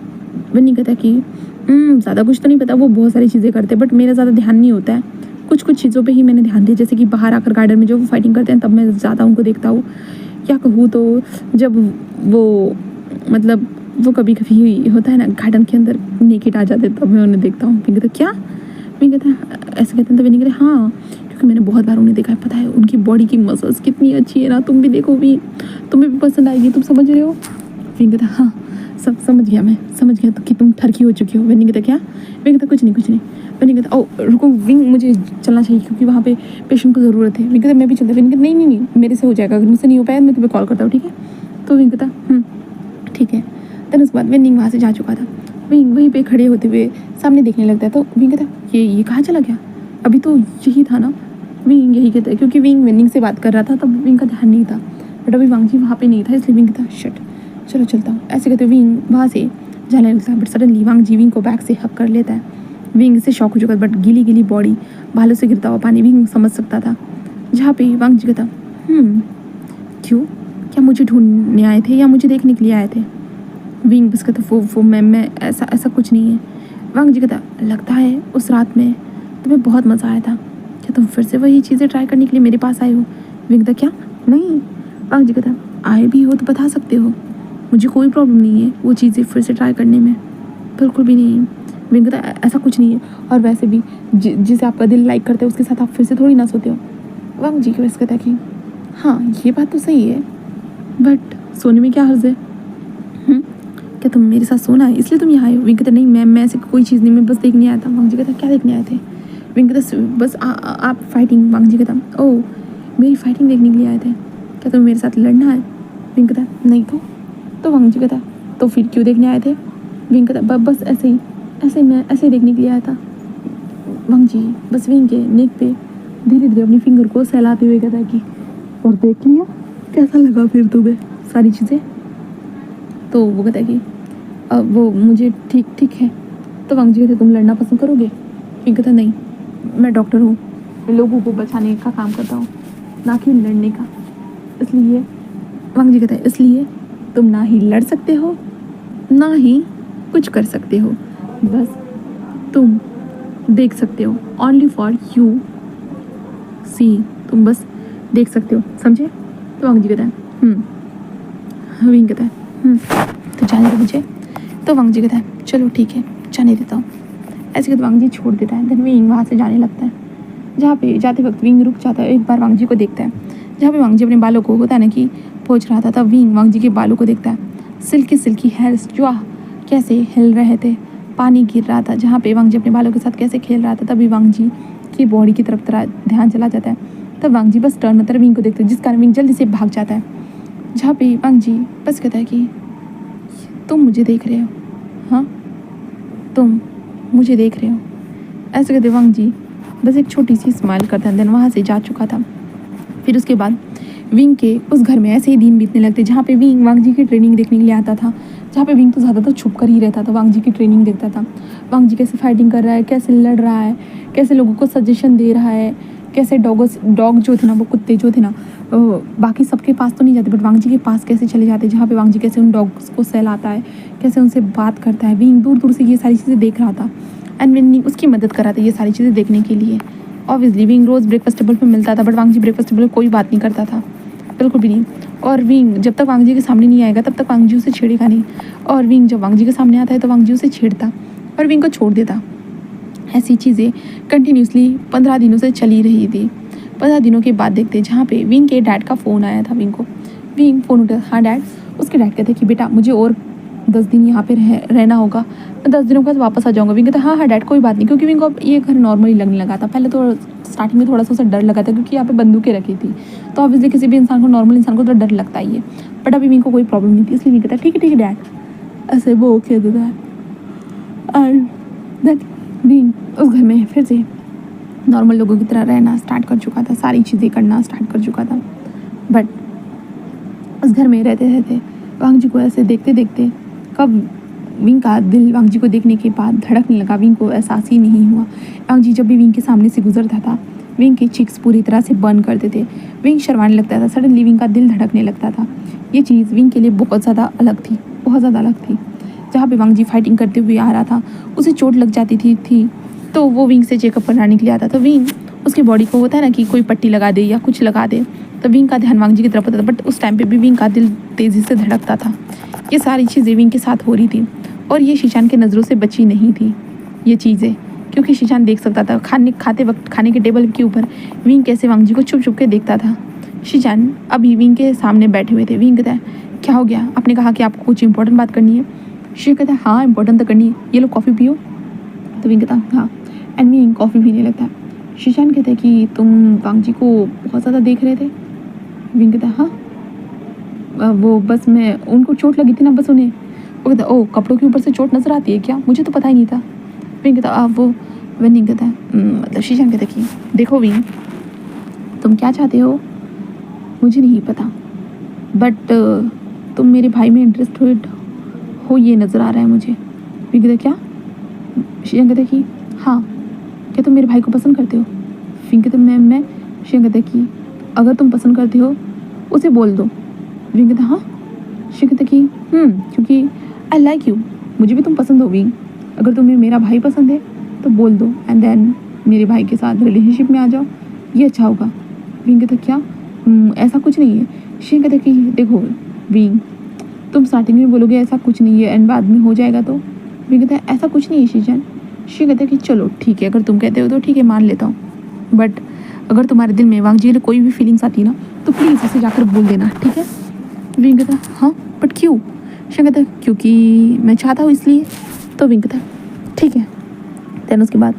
विंग कहता है कि ज़्यादा कुछ तो नहीं पता, वो बहुत सारी चीज़ें करते हैं बट मेरा ज़्यादा ध्यान नहीं होता है, कुछ चीज़ों पे ही मैंने ध्यान दिया, जैसे कि बाहर आकर गार्डन में जो वो फाइटिंग करते हैं तब मैं ज़्यादा उनको देखता हूँ, या कहूँ तो जब वो मतलब वो कभी कभी होता है ना गार्डन के अंदर नेकेड आ जाते तब मैं उन्हें देखता हूँ। विंग कहता क्या, विंग कहता ऐसे कहते हैं। तो विंग कहते हाँ, क्योंकि मैंने बहुत बार उन्हें देखा है, पता है उनकी बॉडी की मसल्स कितनी अच्छी है ना, तुम भी देखो भी, तुम्हें भी पसंद आएगी, तुम समझ रहे हो। विंग कहता हाँ सब समझ गया, मैं समझ गया तो कि तुम ठरकी हो चुकी हो। विंग कहता क्या, विंग कहता कुछ नहीं। विंग कहता ओ रुको विंग, मुझे चलना चाहिए क्योंकि वहाँ पे पेशेंट को ज़रूरत है। विंग कहता मैं भी चलता। विंग कहता नहीं मेरे से हो जाएगा, अगर मुझसे नहीं हो पाया मैं तुम्हें कॉल करता हूँ, ठीक है। तो विंग कहता ठीक है। देन उसके बाद विंग वहाँ से जा चुका था। विंग वहीं पे खड़े होते हुए सामने देखने लगता है। तो विंग कहता ये कहाँ चला गया, अभी तो यही था ना। विंग यही कहता है क्योंकि विंग से बात कर रहा था तब विंग का ध्यान नहीं था, बट अभी वांग जी वहाँ पे नहीं था, इसलिए विंग कहता शट चलो चलता हूँ। ऐसे कहते विंग वहाँ से जाने लगता है, but suddenly Wang Ji Wing को बैक से हक कर लेता है। विंग से शॉक हो चुका, बट गीली बॉडी, भालों से गिरता हुआ पानी विंग समझ सकता था। जहाँ पे वांग जी कहता क्यों, क्या मुझे ढूंढने आए थे या मुझे देखने के लिए आए थे। विंग बस कहता वो मैं ऐसा कुछ नहीं है। वांग जी कहता लगता है उस रात में तुम्हें बहुत मज़ा आया था, क्या तुम फिर से वही चीज़ें ट्राई करने के लिए मेरे पास आए हो। विंग कहता क्या नहीं। वांग जी कहता आए भी हो तो बता सकते हो, मुझे कोई प्रॉब्लम नहीं है वो चीज़ें फिर से ट्राई करने में, बिल्कुल भी नहीं है। विंग कहता ऐसा कुछ नहीं है, और वैसे भी जिसे आपका दिल लाइक करता है उसके साथ आप फिर से थोड़ी ना सोते हो। वांग जी के वैसे कहता है कि हाँ ये बात तो सही है, बट सोने में क्या हर्ज है। क्या तुम मेरे साथ सोना है इसलिए तुम यहाँ आए हो। विंग कहता नहीं मैं ऐसी कोई चीज़ नहीं, मैं बस देखने आया था। वांग जी कहता क्या देखने आए थे। विंग कहता बस आप फाइटिंग। वांग जी कहता ओह मेरी फाइटिंग देखने के लिए आए थे, क्या तुम्हें मेरे साथ लड़ना है। विंग कहता नहीं तो वांग जी कहता तो फिर क्यों देखने आए थे। विंग कहता बस ऐसे ही मैं ऐसे ही देखने के लिए आया था। वांग जी बस विंग के नेक पे धीरे धीरे अपनी फिंगर को सहलाते हुए कहता कि और देख लिया कैसा लगा फिर तुम्हें सारी चीज़ें। तो वो कहता है कि वो मुझे ठीक है। तो वांग जी कहते तुम लड़ना पसंद करोगे। विंग कहता नहीं, मैं डॉक्टर हूँ, मैं लोगों को बचाने का काम करता हूँ, ना कि लड़ने का। इसलिए वांग जी कहता है इसलिए तुम ना ही लड़ सकते हो ना ही कुछ कर सकते हो, बस तुम देख सकते हो, ओनली फॉर यू सी, तुम बस देख सकते हो, समझे। तो वांग जी कहता है विंग कहता है तो जाने दो मुझे। तो वांग जी कहता है चलो ठीक है जाने देता हूँ। ऐसे कहते वांग जी छोड़ देता है। देन विंग वहाँ से जाने लगता है। जहाँ पे जाते वक्त विंग रुक जाता है, एक बार वांग जी को देखता है। जहाँ पे वांग जी अपने बालों को होता है ना कि पोंछ रहा था, तब विंग वांग जी के बालों को देखता है। सिल्की सिल्की हेयर्स जो कैसे हिल रहे थे, पानी गिर रहा था, जहाँ पे वांग जी अपने बालों के साथ कैसे खेल रहा था। तभी वांग जी की बॉडी की तरफ ध्यान चला जाता है। तब वांग जी बस टर्न होता है विंग को देखते हैं, जिस कारण विंग जल्दी से भाग जाता है। जहाँ पे वांग जी बस कहता है कि तुम मुझे देख रहे हो, हाँ तुम मुझे देख रहे हो। ऐसे कहते वांग जी बस एक छोटी सी स्माइल करता है, देन वहाँ से जा चुका था। फिर उसके बाद विंग के उस घर में ऐसे ही दिन बीतने लगते, जहाँ पे विंग वांग जी की ट्रेनिंग देखने के लिए आता था। जहाँ पे विंग तो ज़्यादातर छुप कर ही रहता था, वांग जी की ट्रेनिंग देखता था। वांग जी कैसे फाइटिंग कर रहा है, कैसे लड़ रहा है, कैसे लोगों को सजेशन दे रहा है, कैसे डॉग जो थे ना, वो कुत्ते जो थे ना, बाकी सबके पास तो नहीं जाते बट वांग जी के पास कैसे चले जाते, जहाँ पे वांग जी कैसे उन डॉग्स को सहलाता है, कैसे उनसे बात करता है। विंग दूर दूर से ये सारी चीज़ें देख रहा था एंड विंग उसकी मदद कर रहा था ये सारी चीज़ें देखने के लिए। Obviously Wing Rose breakfast table पर मिलता था but Wang Ji breakfast table कोई बात नहीं करता था, बिल्कुल भी नहीं। और विंग जब तक वांग जी के सामने नहीं आएगा तब तक वांग जी उसे छेड़ेगा नहीं, और विंग जब वांग जी के सामने आता है तो वांग जी उसे छेड़ता और विंग को छोड़ देता। ऐसी चीज़ें कंटिन्यूसली 15 दिनों से चली रही थी। 15 दिनों के बाद देखते जहाँ पे विंग के डैड का फ़ोन आया था विंग को। विंग फ़ोन उठा, हाँ डैड। उसके डैड कहते कि बेटा मुझे और 10 दिन यहाँ पे रहना होगा, मैं 10 दिनों के बाद वापस आ जाऊँगा। विंग कहता हाँ हाँ डैड कोई बात नहीं, क्योंकि विंग को अब ये घर नॉर्मली लगने लगा था। पहले तो स्टार्टिंग में थोड़ा सा उसे डर लगा था क्योंकि यहाँ पे बंदूकें रखी थी, तो ऑब्वियसली किसी भी इंसान को, नॉर्मल इंसान को तो डर लगता ही है। बट अभी विंग को कोई प्रॉब्लम नहीं थी, इसलिए विंग कहता ठीक है डैड, ऐसे वो कह देता है। एंड देन विंग उस घर में फिर से नॉर्मल लोगों की तरह रहना स्टार्ट कर चुका था, सारी चीज़ें करना स्टार्ट कर चुका था। बट उस घर में रहते रहते वांग जी को ऐसे देखते देखते कब विंग का दिल वांग जी को देखने के बाद धड़कने लगा। विंग को एहसास ही नहीं हुआ। वांग जी जब भी विंग के सामने से गुजरता था विंग के चिक्स पूरी तरह से बर्न करते थे, विंग शर्माने लगता था, सडनली विंग का दिल धड़कने लगता था। ये चीज़ विंग के लिए बहुत ज़्यादा अलग थी, बहुत ज़्यादा अलग थी। जहाँ पे वांग जी फाइटिंग करते हुए आ रहा था उसे चोट लग जाती थी तो वो विंग से चेकअप कराने के लिए आता था। विंग उसकी बॉडी को होता है ना कि कोई पट्टी लगा दे या कुछ लगा दे, तो विंग का ध्यान वांग जी की तरफ होता था। बट उस टाइम पे भी विंग का दिल तेज़ी से धड़कता था। ये सारी चीज़ें विंग के साथ हो रही थी और ये शीशान के नज़रों से बची नहीं थी ये चीज़ें, क्योंकि शीशान देख सकता था खाते वक्त खाने के टेबल के ऊपर विंग कैसे वांग जी को छुप छुप के देखता था। शीशान अभी विंग के सामने बैठे हुए थे। विंग कहता है क्या हो गया, आपने कहा कि आपको कुछ इंपॉर्टेंट बात करनी है। शी कहता है हाँ इंपॉर्टेंट तो करनी है, ये लो कॉफ़ी पियो। तो विंग कहता हाँ, एंड विंग कॉफ़ी पीने लगता है। शीशान कहते हैं कि तुम वांग जी को बहुत ज़्यादा देख रहे थे। विंग कहता हाँ वो बस मैं उनको चोट लगी थी ना बस उन्हें। वो कहता ओ कपड़ों के ऊपर से चोट नज़र आती है क्या, मुझे तो पता ही नहीं था। विंग कहता वो विंग कहता है मतलब शीशान कहता है कि देखो विंग तुम क्या चाहते हो मुझे नहीं पता, बट तुम मेरे भाई में इंटरेस्टेड हो ये नज़र आ रहा है मुझे। विंग कहता क्या, शीशान कहता कि हाँ क्या तुम मेरे भाई को पसंद करते हो। विंग कहता मैं शीशान कहता कि अगर तुम पसंद करते हो उसे बोल दो। विंग कहता हाँ। शीशान कहता कि क्योंकि आई लाइक यू, मुझे भी तुम पसंद हो विंग, अगर तुम्हें मेरा भाई पसंद है तो बोल दो एंड देन मेरे भाई के साथ रिलेशनशिप में आ जाओ, ये अच्छा होगा। विंग कहता क्या ऐसा कुछ नहीं है। शीशान कहता कि देखो विंग तुम स्टार्टिंग में बोलोगे ऐसा कुछ नहीं है एंड बाद में हो जाएगा तो। विंग कहता है ऐसा कुछ नहीं है शीशान। शी कहता है कि चलो ठीक है अगर तुम कहते हो तो ठीक है मान लेता हूँ, बट अगर तुम्हारे दिल में वांग जी के लिए कोई भी फीलिंग्स आती है ना तो प्लीज़ उसे जाकर बोल देना, ठीक है। विंग कहता है हाँ बट क्यों। शी कहता है क्योंकि मैं चाहता हूँ इसलिए। तो विंग कहता है ठीक है। देन उसके बाद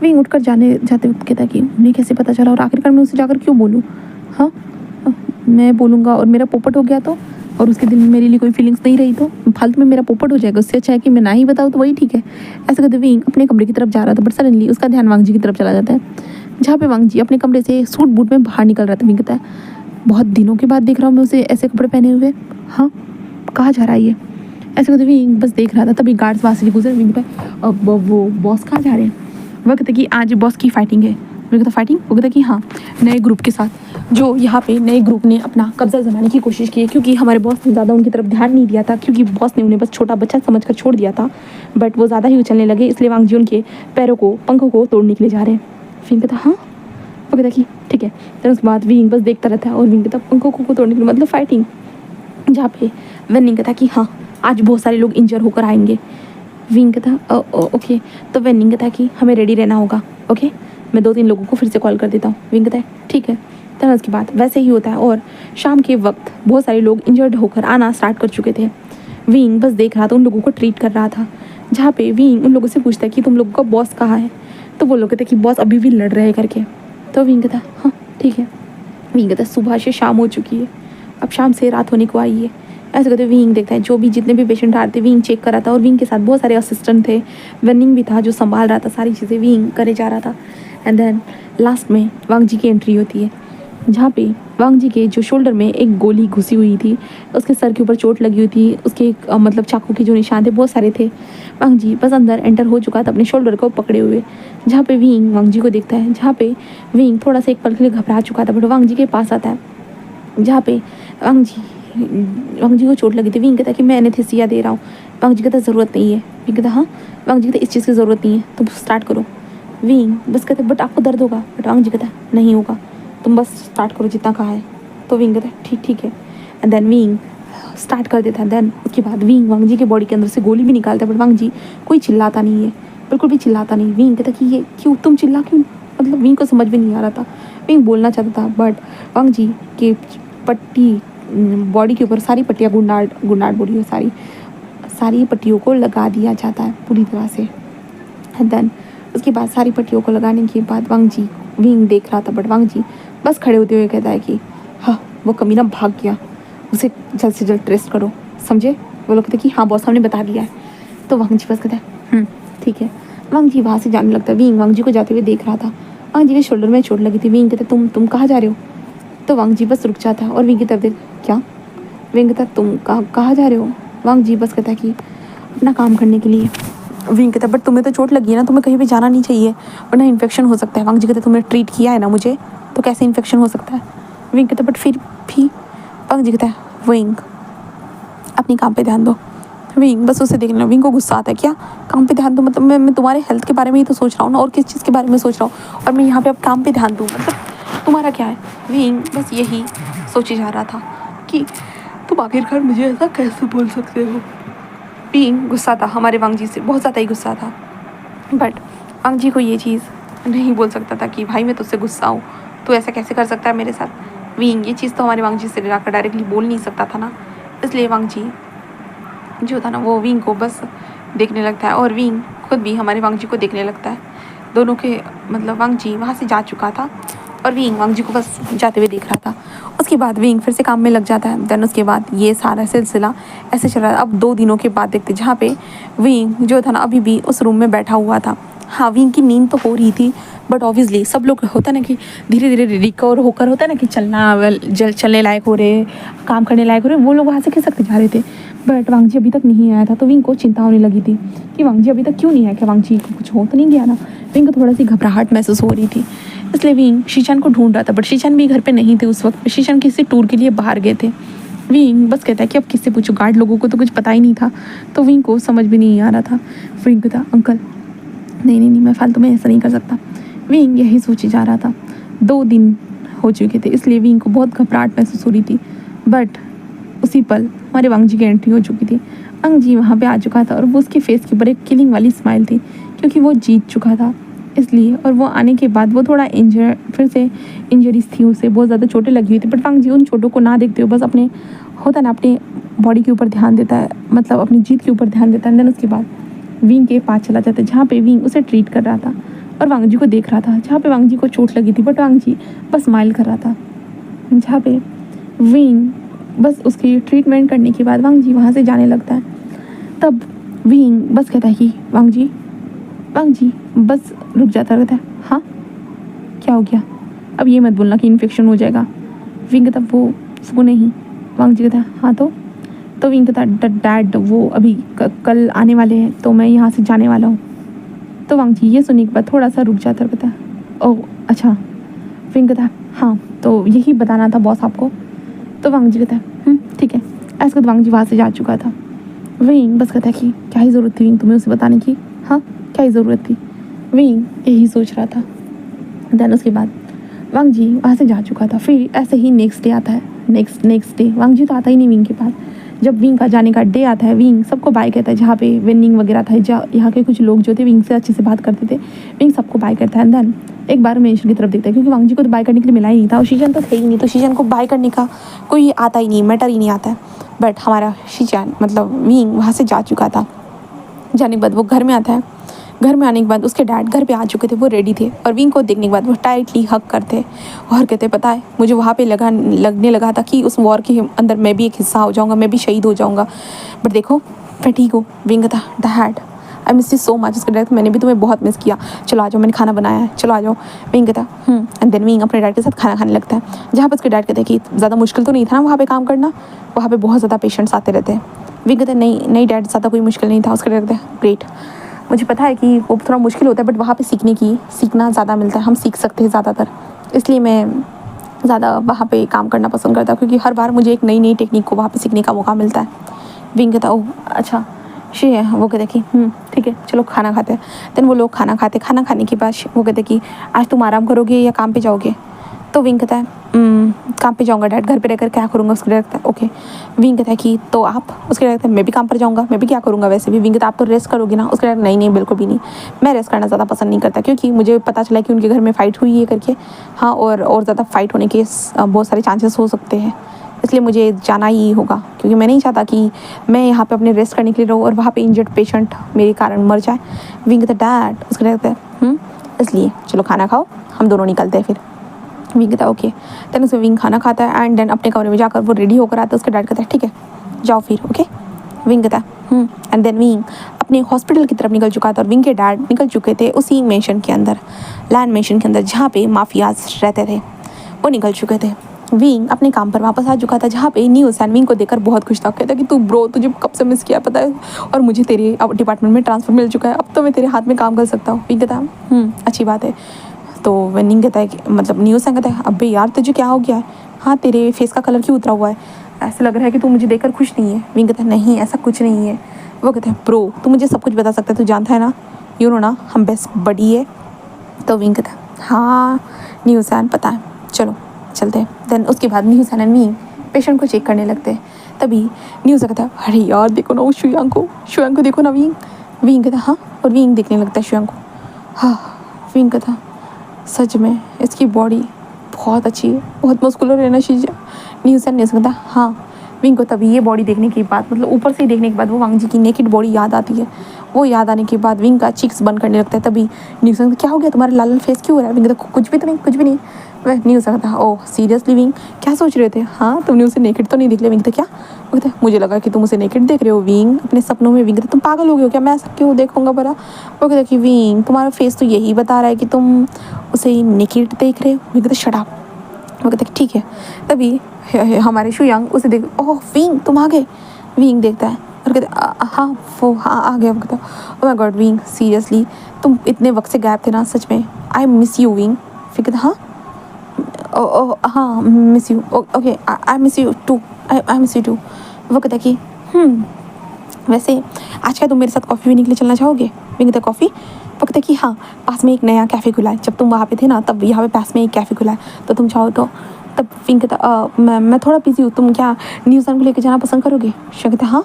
विंग उठकर जाते वक्त कहता है कि उन्हें कैसे पता चला और आखिरकार मैं उसे जाकर क्यों बोलूँ। हाँ मैं बोलूँगा और मेरा पोपट हो गया तो, और उसके दिल में मेरे लिए कोई फीलिंग्स नहीं रही तो फालतू में मेरा पोपट हो जाएगा, उससे अच्छा है कि मैं ना ही बताऊँ तो वही ठीक है। ऐसा कहते विंग अपने कमरे की तरफ जा रहा था बट सडनली उसका ध्यान वांग जी की तरफ चला जाता है, जहाँ पे वांग जी अपने कमरे से सूट बूट में बाहर निकल रहा था। विंग कहता है बहुत दिनों के बाद देख रहा हूँ मैं उसे ऐसे कपड़े पहने हुए, हाँ कहाँ जा रहा है ये। ऐसा कहते विंग बस देख रहा था, तभी गार्ड्स वहाँ से गुजरे। विंग कहता है अब वो बॉस कहाँ जा रहे हैं। वह कहते कि आज बॉस की फाइटिंग है। विंग कहता फाइटिंग, वो कहता कि हाँ नए ग्रुप के साथ, जो यहाँ पे नए ग्रुप ने अपना कब्जा जमाने की कोशिश की है, क्योंकि हमारे बॉस ने ज़्यादा उनकी तरफ ध्यान नहीं दिया था, क्योंकि बॉस ने उन्हें बस छोटा बच्चा समझकर छोड़ दिया था, बट वो ज़्यादा ही उछलने लगे, इसलिए वांग जी उनके पैरों को पंखों को तोड़ने के लिए जा रहे हैं। विंग कहता हाँ, वो कहता कि ठीक है। फिर उसके बाद विंग बस देखता रहता है और विंग कहता पंखों को तोड़ने के लिए मतलब फाइटिंग, जहाँ पे वेनिंग कहता कि हाँ आज बहुत सारे लोग इंजर होकर आएंगे। विंग कहता ओके। तो वेनिंग कहता कि हमें रेडी रहना होगा, ओके मैं 2-3 लोगों को फिर से कॉल कर देता हूँ। विंग कहता है ठीक है। देन उसके बाद वैसे ही होता है और शाम के वक्त बहुत सारे लोग इंजर्ड होकर आना स्टार्ट कर चुके थे। विंग बस देख रहा था, उन लोगों को ट्रीट कर रहा था। जहाँ पे विंग उन लोगों से पूछता है कि तुम लोगों का बॉस कहाँ है, तो वो लोग कहते कि बॉस अभी भी लड़ रहे हैं करके। तो विंग कहता हाँ ठीक है। विंग कहता सुबह से शाम हो चुकी है, अब शाम से रात होने को आई है। ऐसे कहते विंग देखता है जो भी जितने भी पेशेंट आ रहे थे विंग चेक कर रहा था और विंग के साथ बहुत सारे असिस्टेंट थे, वेनिंग भी था जो संभाल रहा था, सारी चीज़ें विंग करे जा रहा था। एंड देन लास्ट में वांग जी की एंट्री होती है, जहाँ पे वांग जी के जो शोल्डर में एक गोली घुसी हुई थी, उसके सर के ऊपर चोट लगी हुई थी, उसके मतलब चाकू के जो निशान थे बहुत सारे थे। वांग जी बस अंदर एंटर हो चुका था अपने शोल्डर को पकड़े हुए, जहाँ पे विंग वांग जी को देखता है, जहाँ पे विंग थोड़ा सा एक पल के लिए घबरा चुका था, बट वांग जी के पास आता है, जहाँ पे वांग जी को चोट लगी थी। विंग कहता है कि मैं एनेस्थीसिया दे रहा हूँ। वांग जी कहता ज़रूरत नहीं है। विंग कहता हाँ। वांग जी कहता इस चीज़ की ज़रूरत नहीं है, तुम स्टार्ट करो। विंग बस कहते बट आपको दर्द होगा, बट वांग जी कहता नहीं होगा, तुम बस स्टार्ट करो जितना कहा है। तो विंग कहता है ठीक है। एंड देन विंग स्टार्ट कर देता है। देन उसके बाद विंग वांग जी के बॉडी के अंदर से गोली भी निकालता है, बट वांग जी कोई चिल्लाता नहीं है, बिल्कुल भी चिल्लाता नहीं। विंग कहता कि ये क्यों, तुम चिल्ला क्यों, मतलब विंग को समझ में नहीं आ रहा था। विंग बोलना चाहता था, बट वांग जी के पट्टी बॉडी के ऊपर सारी पट्टियाँ गुंडाट बॉडी सारी पट्टियों को लगा दिया जाता है पूरी तरह से। एंड देन उसके बाद सारी पट्टियों को लगाने के बाद विंग देख रहा था, बट वांग जी बस खड़े होते हुए कहता है कि हाँ वो कमीना भाग गया, उसे जल्द से जल्द ट्रेस करो, समझे। वो लोग कहते कि हाँ बॉस हमने बता दिया है। तो वांग जी बस कहता है ठीक है। वांग जी वहाँ से जाने लगता है। विंग वांग जी को जाते हुए देख रहा था। वांग जी के शोल्डर में चोट लगी थी। विंग कहता तुम कहाँ जा रहे हो। तो वांग जी बस रुक जाता है और विंग की तरफ देख क्या। विंग कहता तुम कहाँ जा रहे हो। वांग जी बस कहता कि अपना काम करने के लिए। विंग कहता बट तुम्हें तो चोट लगी है ना, तुम्हें कहीं भी जाना नहीं चाहिए वरना इन्फेक्शन हो सकता है। वांग जी कहता तुमने ट्रीट किया है ना मुझे, तो कैसे इन्फेक्शन हो सकता है। विंग कहता बट फिर भी। वांग जी कहता है विंग अपनी काम पे ध्यान दो। विंग बस उसे देखना। विंग को गुस्सा आता है, क्या काम पे ध्यान दो, मतलब मैं तुम्हारे हेल्थ के बारे में ही तो सोच रहा हूँ ना, और किस चीज़ के बारे में सोच रहा हूँ, और मैं यहाँ पे अब काम पे ध्यान दूँ, मतलब तुम्हारा क्या है। विंग बस यही सोचे जा रहा था कि तुम आखिरकार मुझे ऐसा कैसे बोल सकते हो। विंग गुस्सा था हमारे वांग जी से, बहुत ज़्यादा ही गुस्सा था, बट वांग जी को ये चीज़ नहीं बोल सकता था कि भाई मैं तुझसे गुस्सा हूँ, तो ऐसा कैसे कर सकता है मेरे साथ। विंग ये चीज़ तो हमारे वांग जी से डायरेक्टली बोल नहीं सकता था ना, इसलिए वांग जी जो था ना वो विंग को बस देखने लगता है, और विंग खुद भी हमारे वांग जी को देखने लगता है। दोनों के मतलब वांग जी वहाँ से जा चुका था और विंग वांग जी को बस जाते हुए देख रहा था। उसके बाद विंग फिर से काम में लग जाता है। देन उसके बाद ये सारा सिलसिला ऐसे चल रहा है। अब 2 दिनों के बाद देखते जहाँ पे विंग जो था ना अभी भी उस रूम में बैठा हुआ था। हाँ विंग की नींद तो हो रही थी, बट ऑब्वियसली सब लोग होता ना कि धीरे धीरे रिकवर होकर होता ना कि चलने लायक हो रहे, काम करने लायक हो रहे, वो लोग वहाँ से खिसकते जा रहे थे। बट वांग जी अभी तक नहीं आया था, तो विंग को चिंता होने लगी थी कि वांग जी अभी तक क्यों नहीं आया, क्या वांग जी को कुछ हो तो नहीं गया ना। विंग को थोड़ा सी घबराहट महसूस हो रही थी, इसलिए विंग शीशान को ढूंढ रहा था, बट शीशान भी घर पे नहीं थे उस वक्त। शीशान किसी टूर के लिए बाहर गए थे। विंग बस कहता है कि अब किससे पूछो, गार्ड लोगों को तो कुछ पता ही नहीं था, तो विंग को समझ भी नहीं आ रहा था। विंग कहता अंकल नहीं मैं फालतू में ऐसा नहीं कर सकता। विंग यही सोचे जा रहा था। 2 दिन हो चुके थे, इसलिए विंग को बहुत घबराहट महसूस हो रही थी। बट उसी पल हमारे वांग जी की एंट्री हो चुकी थी। वांग जी वहाँ पे आ चुका था और वो उसके फेस के ऊपर एक किलिंग वाली स्माइल थी, क्योंकि वो जीत चुका था इसलिए। और वो आने के बाद वो थोड़ा फिर से इंजरीज थी, उसे बहुत ज़्यादा चोटें लगी हुई थी, बट वांग जी उन चोटों को ना देखते हुए बस अपने होता ना अपने बॉडी के ऊपर ध्यान देता है, मतलब अपनी जीत के ऊपर ध्यान देता है। देन उसके बाद विंग के पास चला जाता है, जहाँ पे विंग उसे ट्रीट कर रहा था और वांग जी को देख रहा था, जहाँ पे वांग जी को चोट लगी थी, बट वांग जी बस स्माइल कर रहा था। जहाँ पे विंग बस उसकी ट्रीटमेंट करने के बाद वांग जी वहाँ से जाने लगता है, तब विंग बस कहता है कि वांग जी बस रुक जाता रहता है। हाँ क्या हो गया, अब ये मत बोलना कि इन्फेक्शन हो जाएगा। विंग कहता वो नहीं। वांग जी कहता है हाँ तो विंग कहता डैड वो अभी कल आने वाले हैं, तो मैं यहाँ से जाने वाला हूँ। तो वांग जी ये सुनने के बाद थोड़ा सा रुक जाता कहता है ओह अच्छा। विंग कहता है हाँ तो यही बताना था बॉस आपको। तो वांग जी कहता है ठीक है। ऐसे वांग जी वहाँ से जा चुका था। विंग बस कहता है कि क्या ही ज़रूरत थी विंग तुम्हें उसे बताने की, हाँ क्या ही ज़रूरत थी। विंग यही सोच रहा था। देन उसके बाद वांग जी वहाँ से जा चुका था। फिर ऐसे ही नेक्स्ट डे आता है। नेक्स्ट डे वांग जी तो आता ही नहीं विंग के पास। जब विंग का जाने का डे आता है, विंग सबको बाय कहता है, जहाँ पे विनिंग वगैरह था, यहाँ के कुछ लोग जो थे विंग से अच्छे से बात करते थे, विंग सबको बाय करता है। देन एक बार मेंशन की तरफ देखता है, क्योंकि वांग जी को तो बाय करने के लिए मिला ही नहीं था और शीजन तो थे ही नहीं, तो शीजन को बाय करने का कोई आता ही नहीं, मैटर ही नहीं आता है। बट हमारा शीजन मतलब विंग वहाँ से जा चुका था। जाने के बाद वो घर में आता है। घर में आने के बाद उसके डैड घर पे आ चुके थे, वो रेडी थे और विंग को देखने के बाद वो टाइटली हग करते और कहते पता है मुझे वहाँ पे लगने लगा था कि उस वॉर के अंदर मैं भी एक हिस्सा हो जाऊँगा, मैं भी शहीद हो जाऊँगा, बट देखो मैं ठीक हूँ। विंग था dad I miss you so much. उसके डैड मैंने भी तुम्हें बहुत मिस किया, चलो आ जाओ मैंने खाना बनाया है, चलो आ जाओ। विंग कहता एंड देन विंग अपने डैड के साथ खाना खाने लगता है, जहाँ पर उसके डैड कहते हैं कि ज़्यादा मुश्किल तो नहीं था ना वहाँ पे काम करना, वहाँ पे बहुत ज़्यादा पेशेंट्स आते रहते हैं। विंग कहते नहीं डैड ज़्यादा कोई मुश्किल नहीं था। उसके डैड कहते हैं ग्रेट, मुझे पता है कि वो थोड़ा मुश्किल होता है बट वहाँ पे सीखना ज़्यादा मिलता है, हम सीख सकते हैं ज़्यादातर, इसलिए मैं ज़्यादा वहाँ पे काम करना पसंद करता हूँ, क्योंकि हर बार मुझे एक नई टेक्निक को वहाँ पे सीखने का मौका मिलता है। विंग कहता ओह अच्छा शी है। वो कहते कि ठीक है चलो खाना खाते हैं। देन वो लोग खाना खाने के बाद वो कहते कि आज तुम आराम करोगे या काम पे जाओगे? तो विंग कहता है काम पे जाऊँगा डैड, घर पे रहकर क्या करूँगा? उसके डैड कहता है ओके। विंग कहता है कि तो आप? उसके डैड कहता है मैं भी काम पर जाऊँगा, मैं भी क्या करूँगा वैसे भी। विंग कहता है आप तो रेस्ट करोगे ना? उसके डैड नहीं बिल्कुल भी नहीं, मैं रेस्ट करना ज़्यादा पसंद नहीं करता, क्योंकि मुझे पता चला कि उनके घर में फ़ाइट हुई है करके। हाँ और ज़्यादा फाइट होने के बहुत सारे चांसेस हो सकते हैं, इसलिए मुझे जाना ही होगा, क्योंकि मैं नहीं चाहता कि मैं यहाँ पे अपने रेस्ट करने के लिए रहूँ और वहाँ पे इंजर्ड पेशेंट मेरे कारण मर जाए। विंग कहता डैड, उसके डैड कहता है इसलिए चलो खाना खाओ, हम दोनों निकलते हैं फिर। विंग कहता है ओके। देन उसमें विंग खाना खाता है एंड देन अपने कमरे में जाकर वो रेडी होकर आता है। उसके डैड कहता है ठीक है जाओ फिर ओके। विंग कहता है एंड देन विंग अपने हॉस्पिटल की तरफ निकल चुका था और विंग के डैड निकल चुके थे उसी मेंशन के अंदर, लैंड मेंशन के अंदर, जहाँ पे माफियाज रहते थे, वो निकल चुके थे। विंग अपने काम पर वापस आ चुका था, जहाँ पे न्यूज़ विंग को देखकर बहुत खुश था। कहता कि तू ब्रो तुझे कब से मिस किया पता है, और मुझे तेरे डिपार्टमेंट में ट्रांसफ़र मिल चुका है, अब तो मैं तेरे हाथ में काम कर सकता हूँ। विंग कहता अच्छी बात है। तो विंग कहता है कि मतलब न्यूज़ कहता है अबे यार तुझे क्या हो गया है? हाँ तेरे फेस का कलर क्यों उतरा हुआ है, ऐसा लग रहा है कि तू मुझे देखकर खुश नहीं है। विंग कहता है नहीं ऐसा कुछ नहीं है। वो कहते हैं ब्रो तू मुझे सब कुछ बता सकता है, तू जानता है ना, यू नो ना हम बेस्ट बडी है। तो विंग कहता है हाँ न्यूज़ पता है, चलो चलते हैं। देन उसके बाद न्यूज़ एंड विंग पेशेंट को चेक करने लगते हैं। तभी न्यूज़ कहता है अरे यार देखो ना वो शुयांग को देखो ना। विंग कहता हाँ, और विंग देखने लगता है शुयांग को। हाँ विंग कहता सच में इसकी बॉडी बहुत अच्छी है, बहुत मस्कुलर है ना शीजा। न्यूज़ कहता हाँ। विंग को तभी ये बॉडी देखने के बाद मतलब ऊपर से देखने के बाद वो वांग जी की नेकेड बॉडी याद आती है। वो याद आने के बाद विंग का चिक्स बंद करने लगता है। तभी न्यूज़ क्या हो गया तुम्हारा लाल लाल फेस क्यों हो रहा है? विंग कहता कुछ भी नहीं। वह न्यूज़ कहता ओह सीरियसली विंग क्या सोच रहे थे? हाँ तुमने उसे नेकेड तो नहीं देख लिया? विंग कहता क्या? वो कहता मुझे लगा कि तुम उसे नेकेड देख रहे हो विंग अपने सपनों में। विंग कहता तुम पागल हो गए हो क्या, मैं ऐसा क्यों देखूंगा भला? वो कहता कि विंग तुम्हारा फेस तो यही बता रहा है कि तुम उसे नेकेड देख रहे हो। विंग कहता शट अप। वो कहता ठीक है। तभी हमारे शुयांग उसे देख ओह विंग तुम आ गए। विंग देखता है और कहते हाँ वो हाँ आ गया। वो कहता oh my God wing seriously तुम इतने वक्त से गायब थे ना, सच में आई मिस यू विंग। फिर कहता हाँ हाँ miss you okay I miss you too I miss you too. वो कहता कि वैसे आज क्या तुम मेरे साथ कॉफ़ी पीने के लिए चलना चाहोगे? विंग कहता कॉफ़ी? वो कहता कि हाँ पास में एक नया कैफ़े खुला है, जब तुम वहाँ पे थे ना तब यहाँ पे पास में एक कैफ़े खुला है, तो तुम चाहो तो। तब विंग कहता मैं थोड़ा बिजी हूँ, तुम क्या न्यूज़ को लेकर जाना पसंद करोगे? शो कहता हाँ।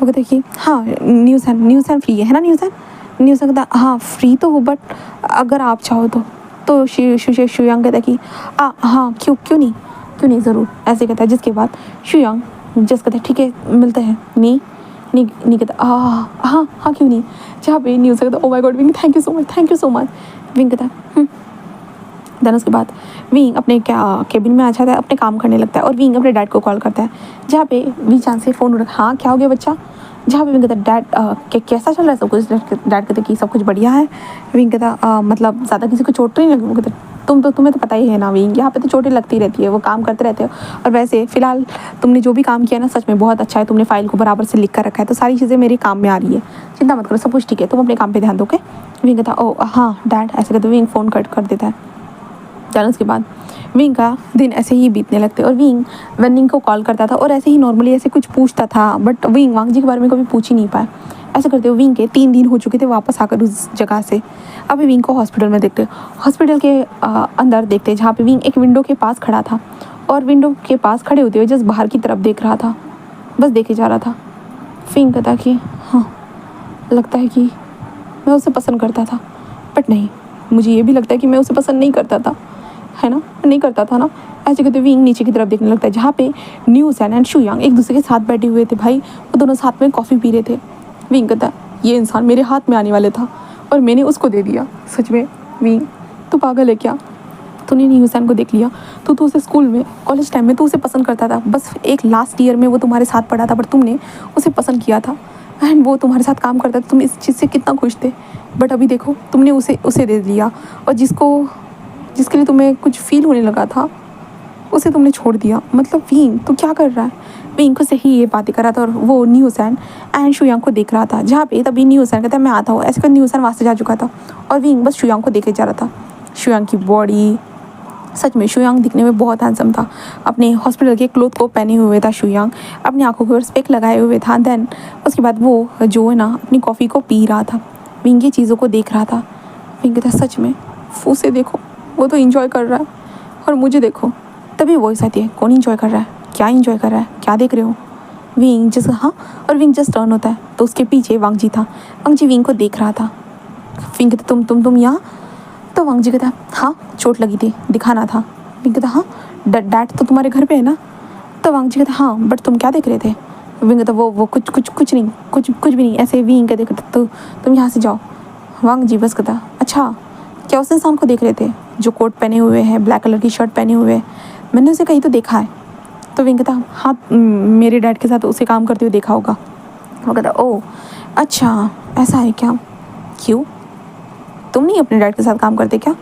वो कहता कि हाँ न्यूज़ फ्री है ना? न्यूज़ कहता हाँ फ्री तो हो बट अगर आप चाहो तो शुयांग कहता कि हाँ क्यों नहीं ज़रूर ऐसे कहता है। जिसके बाद शुयांग जस्ट कहता है ठीक है मिलते हैं। नहीं कहता हाँ क्यों नहीं। जहाँ पे न्यूज़ कहता oh my God wing thank you so much. Wing कहता देन उसके बाद विंग अपने केबिन में आ जाता है, अपने काम करने लगता है और विंग अपने डैड को कॉल करता है, जहाँ पे वी चांस से फ़ोन उठा हाँ क्या हो गया बच्चा? जहाँ पे विंग कहता डैड कैसा चल रहा है सब कुछ? डैड कहते कि सब कुछ बढ़िया है। विंग कहता मतलब ज़्यादा किसी को चोट नहीं लगी? वो कहता तुम्हें तो पता ही है ना विंग, यहाँ पे तो चोटें लगती रहती है, वो काम करते रहते हो। और वैसे फ़िलहाल तुमने जो भी काम किया ना सच में बहुत अच्छा है, तुमने फाइल को बराबर से लिख कर रखा है, तो सारी चीज़ें मेरे काम में आ रही है, चिंता मत करो सब कुछ ठीक है, तुम अपने काम पर ध्यान दो। ओके। विंग कहता ओ हाँ डैड ऐसे कहते विंग फ़ोन कट कर देता है। देन उसके बाद विंग का दिन ऐसे ही बीतने लगते और विंग वनिंग को कॉल करता था और ऐसे ही नॉर्मली ऐसे कुछ पूछता था, बट विंग वांग जी के बारे में कभी पूछ ही नहीं पाया। ऐसे करते हुए विंग के 3 दिन हो चुके थे वापस आकर उस जगह से। अभी विंग को हॉस्पिटल में देखते, हॉस्पिटल के अंदर देखते, जहाँ पे विंग एक विंडो के पास खड़ा था और विंडो के पास खड़े होते हुए जस्ट बाहर की तरफ देख रहा था। बस देखे जा रहा था। फील करता कि हाँ, लगता है कि मैं उसे पसंद करता था, बट नहीं, मुझे ये भी लगता है कि मैं उसे पसंद नहीं करता था, है ना, नहीं करता था ना। ऐसे कहते विंग नीचे की तरफ देखने लगता है जहाँ पे न्यूसन एंड शुयांग एक दूसरे के साथ बैठे हुए थे। भाई वो दोनों साथ में कॉफ़ी पी रहे थे। विंग कहता ये इंसान मेरे हाथ में आने वाले था और मैंने उसको दे दिया। सच में विंग, तू पागल है क्या? तूने न्यूसन को देख लिया, तो उसे स्कूल में, कॉलेज टाइम में तो उसे पसंद करता था। बस एक लास्ट ईयर में वो तुम्हारे साथ पढ़ा था, पर तुमने उसे पसंद किया था एंड वो तुम्हारे साथ काम करता था। तुम इस चीज़ से कितना खुश थे, बट अभी देखो तुमने उसे दे दिया, और जिसके लिए तुम्हें कुछ फील होने लगा था उसे तुमने छोड़ दिया। मतलब विंग तो क्या कर रहा है? विंग को सही ये बातें कर रहा था और वो न्यूसन एंड शुयांग को देख रहा था, जहाँ पे तभी न्यूसन कहता है मैं आता हूँ। ऐसे कर न्यूसन वहाँ से जा चुका था और विंग बस शुयांग को देखे जा रहा था। शुयांग की बॉडी, सच में शुयांग दिखने में बहुत हैंडसम था। अपने हॉस्पिटल के क्लोथ को पहने हुए था शुयांग, अपनी आंखों के ऊपर स्पेक लगाए हुए था। देन उसके बाद वो जो है ना अपनी कॉफ़ी को पी रहा था। विंग ये चीज़ों को देख रहा था। विंग कहता सच में उसे देखो, वो तो इंजॉय कर रहा है और मुझे देखो। तभी वॉइस आती है, कौन इंजॉय कर रहा है, क्या इंजॉय कर रहा है, क्या देख रहे हो? विंग जस्ट हाँ, और विंग जस्ट टर्न होता है तो उसके पीछे वांगजी था। वांगजी विंग को देख रहा था। विंग कहता तुम यहाँ? तो वांगजी कहता हाँ, चोट लगी थी, दिखाना था। विंग कहता हाँ, डैड तो तुम्हारे घर पे है ना? तो वांगजी कहता हाँ, बट तुम क्या देख रहे थे? विंग कहता वो कुछ नहीं, कुछ भी नहीं। ऐसे विंग कहते तो तुम यहाँ से जाओ। वांगजी बस कहता अच्छा, क्या उस इंसान को देख रहे थे जो कोट पहने हुए है, ब्लैक कलर की शर्ट पहने हुए है? मैंने उसे कहीं तो देखा है। तो विंग कहता हाँ, मेरे डैड के साथ उसे काम करते हुए देखा होगा। वो कहता ओह अच्छा, ऐसा है क्या? क्यों, तुम नहीं अपने डैड के साथ काम करते क्या?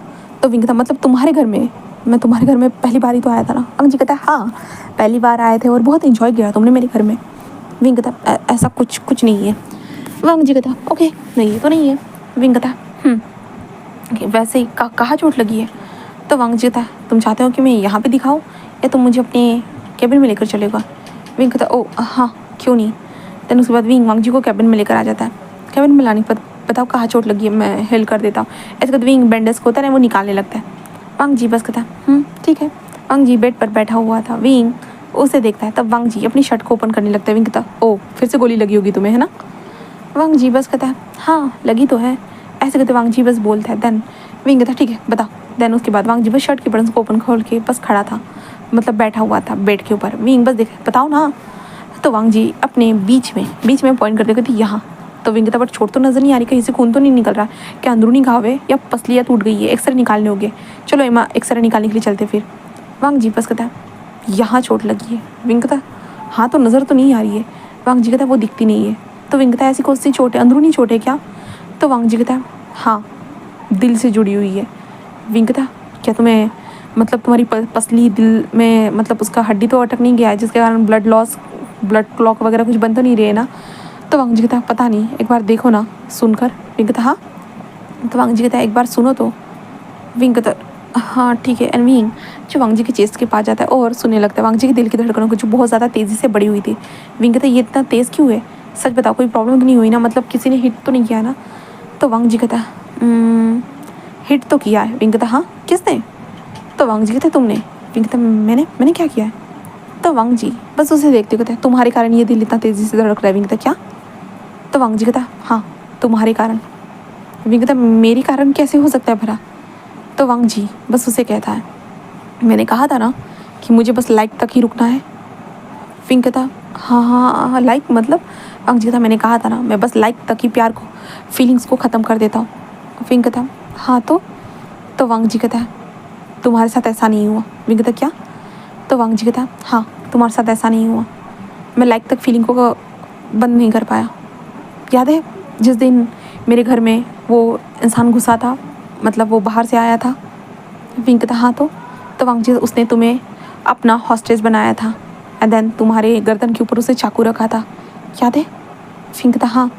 तो विंग कहता मतलब तुम्हारे घर में? मैं तुम्हारे घर में पहली बार ही तो आया था ना। वांगजी कहता हाँ, पहली बार आए थे और बहुत इंजॉय किया तुमने मेरे घर में। विंग कहता ऐसा कुछ नहीं है। वांगजी कहता ओके, नहीं है तो नहीं है। विंग कहता वैसे ही कहाँ चोट लगी है? तो वांगजी कहता तुम चाहते हो कि मैं यहाँ पे दिखाऊँ या तुम मुझे अपने कैबिन में लेकर चलेगा? विंग कहता ओ हाँ, क्यों नहीं। देन उसके बाद विंग वांगजी को कैबिन में लेकर आ जाता है। कैबिन में लाने पर बताओ कहाँ चोट लगी है, मैं हेल्प कर देता हूँ। ऐसे कहते विंग बैंडेज को होता है वो निकालने लगता है। वांगजी बस कहता ठीक है। वांगजी बेड पर बैठा हुआ था। विंग उसे देखता है, तब वांगजी अपनी शर्ट को ओपन करने लगता है। विंग कहता ओ फिर से गोली लगी होगी तुम्हें, है ना? वांगजी बस कहता है हाँ, लगी तो है। ऐसे कहते वांगजी बस बोलता है। देन विंग कहता ठीक है बताओ। देन उसके बाद वांगजी बस शर्ट के बटन को ओपन खोल के बस खड़ा था, मतलब बैठा हुआ था बेड के ऊपर। विंग बस देख बताओ ना। तो वांगजी अपने बीच में पॉइंट करते कहती यहाँ। तो विंग कहता बट चोट तो नज़र नहीं आ रही, कहीं से खून तो नहीं निकल रहा, क्या अंदरूनी घाव है या पसलियाँ टूट गई है? एक्सरे निकालने होंगे, चलो एमा एक्सरे निकालने के लिए चलते फिर। वांगजी बस कहता यहाँ चोट लगी है। विंग कहता हाँ, तो नज़र तो नहीं आ रही है। वांगजी कहता वो दिखती नहीं है। तो विंग कहता ऐसी कौन सी चोट है, अंदरूनी चोट है क्या? तो वांगजी कहता हाँ, दिल से जुड़ी हुई है। विंग कहता क्या तुम्हें मतलब तुम्हारी पसली दिल में मतलब उसका हड्डी तो अटक नहीं गया है जिसके कारण ब्लड क्लॉक वगैरह कुछ बन तो नहीं रहे है ना? तो वांगजी कहता पता नहीं, एक बार देखो ना सुनकर। विंग कहता हाँ। तो वांगजी कहता एक बार सुनो तो। विंग कहता हाँ ठीक है। एंड विंग जो वांगजी के चेस्ट के पास जाता है और सुनने लगता है। वांगजी के दिल की धड़कनों को जो बहुत ज़्यादा तेज़ी से बढ़ी हुई थी। विंग कहता ये इतना तेज़ क्यों है? सच बताओ, कोई प्रॉब्लम तो नहीं हुई ना, मतलब किसी ने हिट तो नहीं किया ना? तो वांगजी कहता हिट तो किया है। विंग कहता हाँ, किसने? तो वांगजी कहता तुमने। विंग कहता मैंने क्या किया है? तो वांगजी बस उसे देखते कहता तुम्हारे कारण ये दिल इतना तेज़ी से धड़क रहा है। विंग कहता क्या? तो वांगजी कहता हाँ, तुम्हारे कारण। विंग कहता मेरी कारण कैसे हो सकता है भला? तो वांगजी बस उसे कहता है मैंने कहा था ना कि मुझे बस लाइक तक ही रुकना है। विंग कहता हाँ, लाइक मतलब? वांगजी कहता मैंने कहा था ना, मैं बस लाइक तक ही प्यार को, फीलिंग्स को ख़त्म कर देता हूँ। विंग कहता हाँ तो वांगजी कहता तुम्हारे साथ ऐसा नहीं हुआ। विंग कहता क्या? तो वांगजी कहता हाँ, तुम्हारे साथ ऐसा नहीं हुआ, मैं लाइक तक फीलिंग को बंद नहीं कर पाया। याद है जिस दिन मेरे घर में वो इंसान घुसा था, मतलब वो बाहर से आया था? विंग कहता हाँ तो वांगजी उसने तुम्हें अपना हॉस्टेज बनाया था एंड देन तुम्हारे गर्दन के ऊपर उसे चाकू रखा था, याद है? विंग कहता हाँ।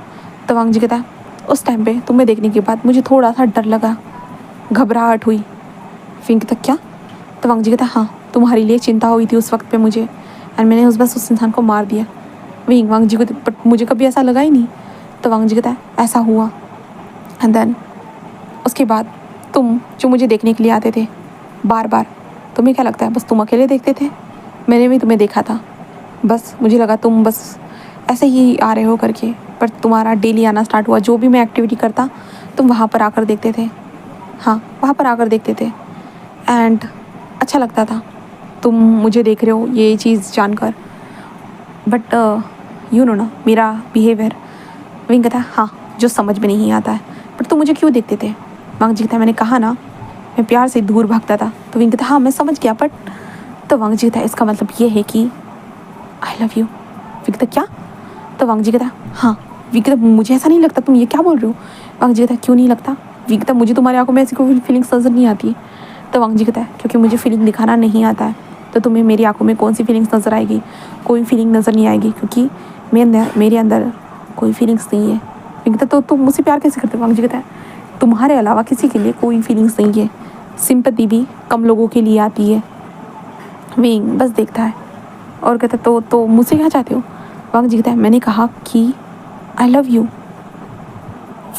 तो वांगजी कहता उस टाइम पे तुम्हें देखने के बाद मुझे थोड़ा सा डर लगा, घबराहट हुई। विंग कहता क्या? तो वांगजी कहता हाँ, तुम्हारे लिए चिंता हुई थी उस वक्त पे मुझे, एंड मैंने उस इंसान को मार दिया। वांगजी को बट मुझे कभी ऐसा लगा ही नहीं। तो वांगजी कहता ऐसा हुआ। एंड देन उसके बाद तुम जो मुझे देखने के लिए आते थे बार बार, तुम्हें क्या लगता है बस तुम अकेले देखते थे? मैंने भी तुम्हें देखा था। बस मुझे लगा तुम बस ऐसे ही आ रहे हो करके, पर तुम्हारा डेली आना स्टार्ट हुआ। जो भी मैं एक्टिविटी करता तुम वहाँ पर आकर देखते थे। हाँ, वहाँ पर आकर देखते थे एंड अच्छा लगता था। तुम मुझे देख रहे हो ये चीज़ जानकर, बट यू नो ना मेरा बिहेवियर। विंग कहता हाँ, जो समझ में नहीं आता है, बट तुम मुझे क्यों देखते थे? वांग जी कहता मैंने कहा ना मैं प्यार से दूर भागता था। तो विंग कहता हाँ मैं समझ गया, बट तो वांग जी कहता इसका मतलब ये है कि आई लव यू। विंग कहता क्या? तो वांग जी कहता हाँ। विंग कहता मुझे ऐसा नहीं लगता, तुम ये क्या बोल रहे हो? वांग जी कहता क्यों नहीं लगता? विंग कहता मुझे तुम्हारी आंखों में ऐसी कोई फीलिंग्स नजर नहीं आती। तो वांग जी कहता है क्योंकि मुझे फीलिंग दिखाना नहीं आता है, तो तुम्हें मेरी आंखों में कौन सी फीलिंग्स नज़र आएगी? कोई फीलिंग नज़र नहीं आएगी, क्योंकि मेरे अंदर कोई फीलिंग्स नहीं है। विंग कहता तो तुम मुझसे प्यार कैसे करते हो? वांग जी कहता है तुम्हारे अलावा किसी के लिए कोई फीलिंग्स नहीं है, सिंपैथी भी कम लोगों के लिए आती है। विंग बस देखता है और कहता तो मुझसे क्या चाहते हो? वांग जी कहता है मैंने कहा कि आई लव यू।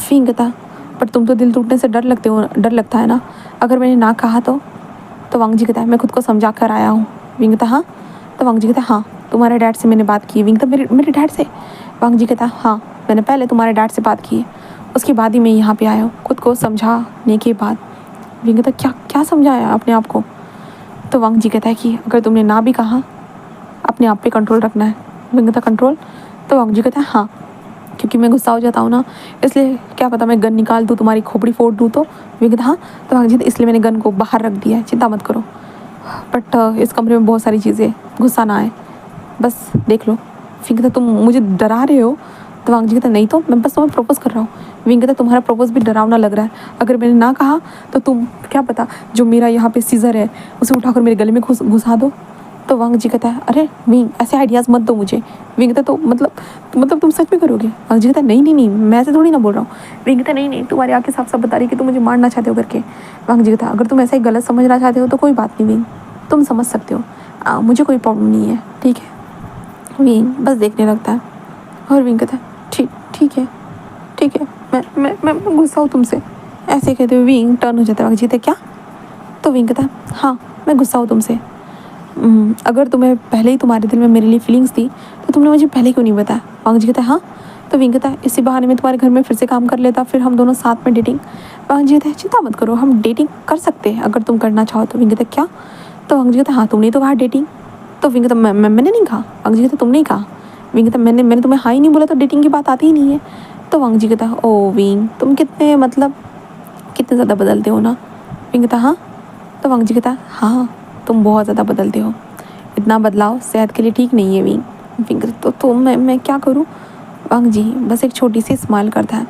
विंग कहता पर तुम तो दिल टूटने से डर लगता है ना, अगर मैंने ना कहा तो वांग जी कहता है मैं खुद को समझा कर आया हूँ। विंग कहता हाँ। तो वांग जी कहता हाँ तुम्हारे डैड से मैंने बात की। विंग कहता मेरे डैड से? वांग जी कहता हाँ मैंने पहले तुम्हारे डैड से बात की है, उसके बाद ही मैं यहाँ पे आया हूँ खुद को समझाने के बाद। विंग कहता क्या क्या समझाया अपने आप को? तो वांग जी कहता है कि अगर तुमने ना भी कहा अपने आप पे कंट्रोल रखना है। विंग कहता कंट्रोल? तो वांग जी कहता है हाँ, क्योंकि मैं गुस्सा हो जाता हूँ ना, इसलिए क्या पता मैं गन निकाल दूँ तुम्हारी खोपड़ी फोड़ दूँ। तो विंग कहता हाँ। तो वांग जी इसलिए मैंने गन को बाहर रख दिया है, चिंता मत करो, बट इस कमरे में बहुत सारी चीज़ें, गुस्सा ना आए, बस देख लो। विंग कहता तुम मुझे डरा रहे हो? तो वांग जी कहता नहीं तो मैं बस तुम्हें प्रपोज कर रहा हूँ। विंग कहता तुम्हारा प्रपोज भी डरावना लग रहा है, अगर मैंने ना कहा तो तुम क्या पता जो मेरा यहाँ पे सीजर है उसे उठाकर मेरे गले में घुसा दो। तो वांग जी कहता है अरे विंग ऐसे आइडियाज़ मत दो मुझे। विंग कहता तो मतलब तुम सच में करोगे? वांग जी कहता नहीं मैं ऐसे थोड़ी ना बोल रहा हूँ। विंग कहता नहीं तुम्हारी आंखें साफ साफ बता रही कि तुम मुझे मारना चाहते हो करके। वांग जी कहता अगर तुम ऐसा ही गलत समझना चाहते हो तो कोई बात नहीं विंग, तुम समझ सकते हो, मुझे कोई प्रॉब्लम नहीं है, ठीक है। विंग बस देखने लगता है और विंग कहता है ठीक है मैं गुस्सा हूँ तुमसे। ऐसे कहते हुए विंग टर्न हो जाता है। वांग जी कहता क्या? तो विंग कहता हाँ मैं गुस्सा हूँ तुमसे। अगर तुम्हें पहले ही तुम्हारे दिल में मेरे लिए फीलिंग्स थी तो तुमने मुझे पहले क्यों नहीं बताया? वांग जी कहता हाँ। तो विंग कहता इसी बहाने में तुम्हारे घर में फिर से काम कर लेता, फिर हम दोनों साथ में डेटिंग। वांग जी कहता है चिंता मत करो, हम डेटिंग कर सकते हैं अगर तुम करना चाहो तो। विंग कहता क्या? तो वांग जी कहता हाँ तुमने तो कहा डेटिंग। तो विंग कहता मैंने नहीं कहा। वांग जी कहता तुमने ही कहा। विंग कहता मैंने तुम्हें हाँ ही नहीं बोला, तो डेटिंग की बात आती ही नहीं है। तो वांग जी कहता ओ विंग तुम कितने ज़्यादा बदलते हो ना। विंग कहता हाँ। तो वांग जी कहता हाँ तुम बहुत ज़्यादा बदलते हो, इतना बदलाव सेहत के लिए ठीक नहीं है विंग। विंग तो मैं क्या करूँ? वांग जी बस एक छोटी सी स्माइल करता है,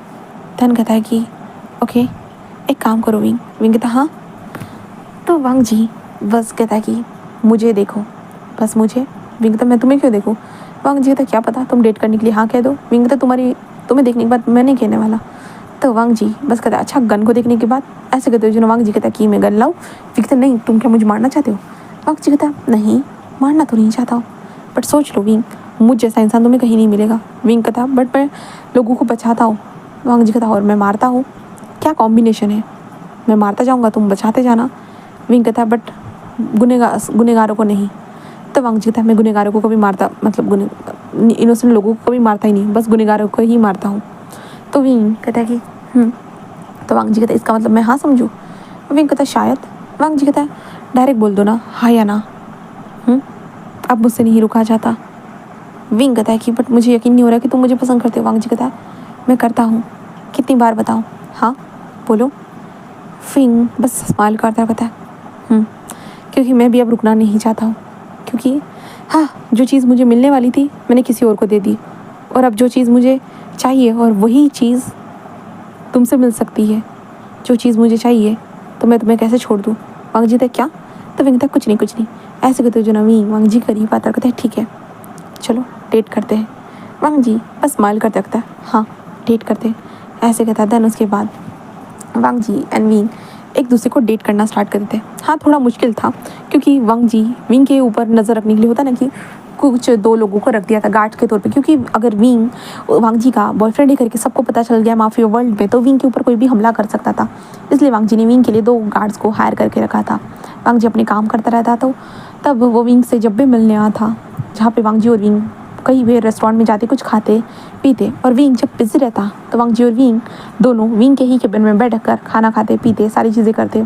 धन कहता है कि ओके एक काम करो विंग। विंग कहता हाँ। तो वांग जी बस कहता है कि मुझे देखो, बस मुझे। विंग कहता मैं तुम्हें क्यों देखूँ? वांग जी कहता क्या पता तुम डेट करने के लिए हाँ कह दो। विंग कहता तुम्हें देखने के बाद मैं नहीं कहने वाला। तो वांग जी बस कहता अच्छा गन को देखने के बाद? ऐसे कहते हो जो वांग जी कहता कि मैं गन लाऊं। विंग कहता नहीं तुम क्या मुझे मारना चाहते हो? वांग जी कहता नहीं मारना तो नहीं चाहता हूँ, बट सोच लो विंग मुझ जैसा इंसान तुम्हें कहीं नहीं मिलेगा। विंग कहता बट मैं लोगों को बचाता हूँ। वांग जी कहता और मैं मारता हूँ, क्या कॉम्बिनेशन है? मैं मारता जाऊँगा तुम बचाते जाना। विंग कहता बट गुनहगारों को नहीं। तो वांग जी कहता मैं गुनहगारों को कभी मारता, मतलब इनोसेंट लोगों को कभी मारता ही नहीं, बस गुनहगारों को ही मारता हूँ। तो विंग कहता है कि तो वांग जी कहता इसका मतलब मैं हाँ समझूँ? विंग कहता शायद। वांग जी कहता है डायरेक्ट बोल दो ना हाँ या ना, अब मुझसे नहीं रुका जाता। विंग कहता है कि बट मुझे यकीन नहीं हो रहा कि तुम मुझे पसंद करते हो। वांग जी कहता है मैं करता हूँ, कितनी बार बताऊँ? हाँ बोलो। विंग बस स्माइल करता है, कहता है क्योंकि मैं भी अब रुकना नहीं चाहता हूँ, क्योंकि हाँ जो चीज़ मुझे मिलने वाली थी मैंने किसी और को दे दी, और अब जो चीज़ मुझे चाहिए और वही चीज़ तुमसे मिल सकती है, जो चीज़ मुझे चाहिए तो मैं तुम्हें कैसे छोड़ दूँ? वांग जी कहता क्या? तो विंग कहता कुछ नहीं ऐसे कहते हो जो नवीन। वांग जी करीब आता कहता है ठीक है चलो डेट करते हैं। वांग जी बस स्माइल करते रखता है हाँ डेट करते हैं, ऐसे कहता है। देन उसके बाद वांग जी एंड विंग एक दूसरे को डेट करना स्टार्ट कर देते हैं। हाँ थोड़ा मुश्किल था, क्योंकि वांग जी विंग के ऊपर नज़र रखने के लिए होता ना कि कुछ 2 लोगों को रख दिया था गार्ड के तौर पे, क्योंकि अगर विंग वांग जी का बॉयफ्रेंड ही करके सबको पता चल गया माफिया वर्ल्ड में तो विंग के ऊपर कोई भी हमला कर सकता था, इसलिए वांग जी ने विंग के लिए 2 गार्ड्स को हायर करके रखा था। वांग जी अपने काम करता रहता तो तब वो विंग से जब भी मिलने आता जहाँ पे वांग जी और विंग कई वे रेस्टोरेंट में जाते, कुछ खाते पीते, और विंग जब बिजी रहता तो वांग जी और विंग दोनों विंग के ही केबिन में बैठ कर खाना खाते पीते सारी चीज़ें करते।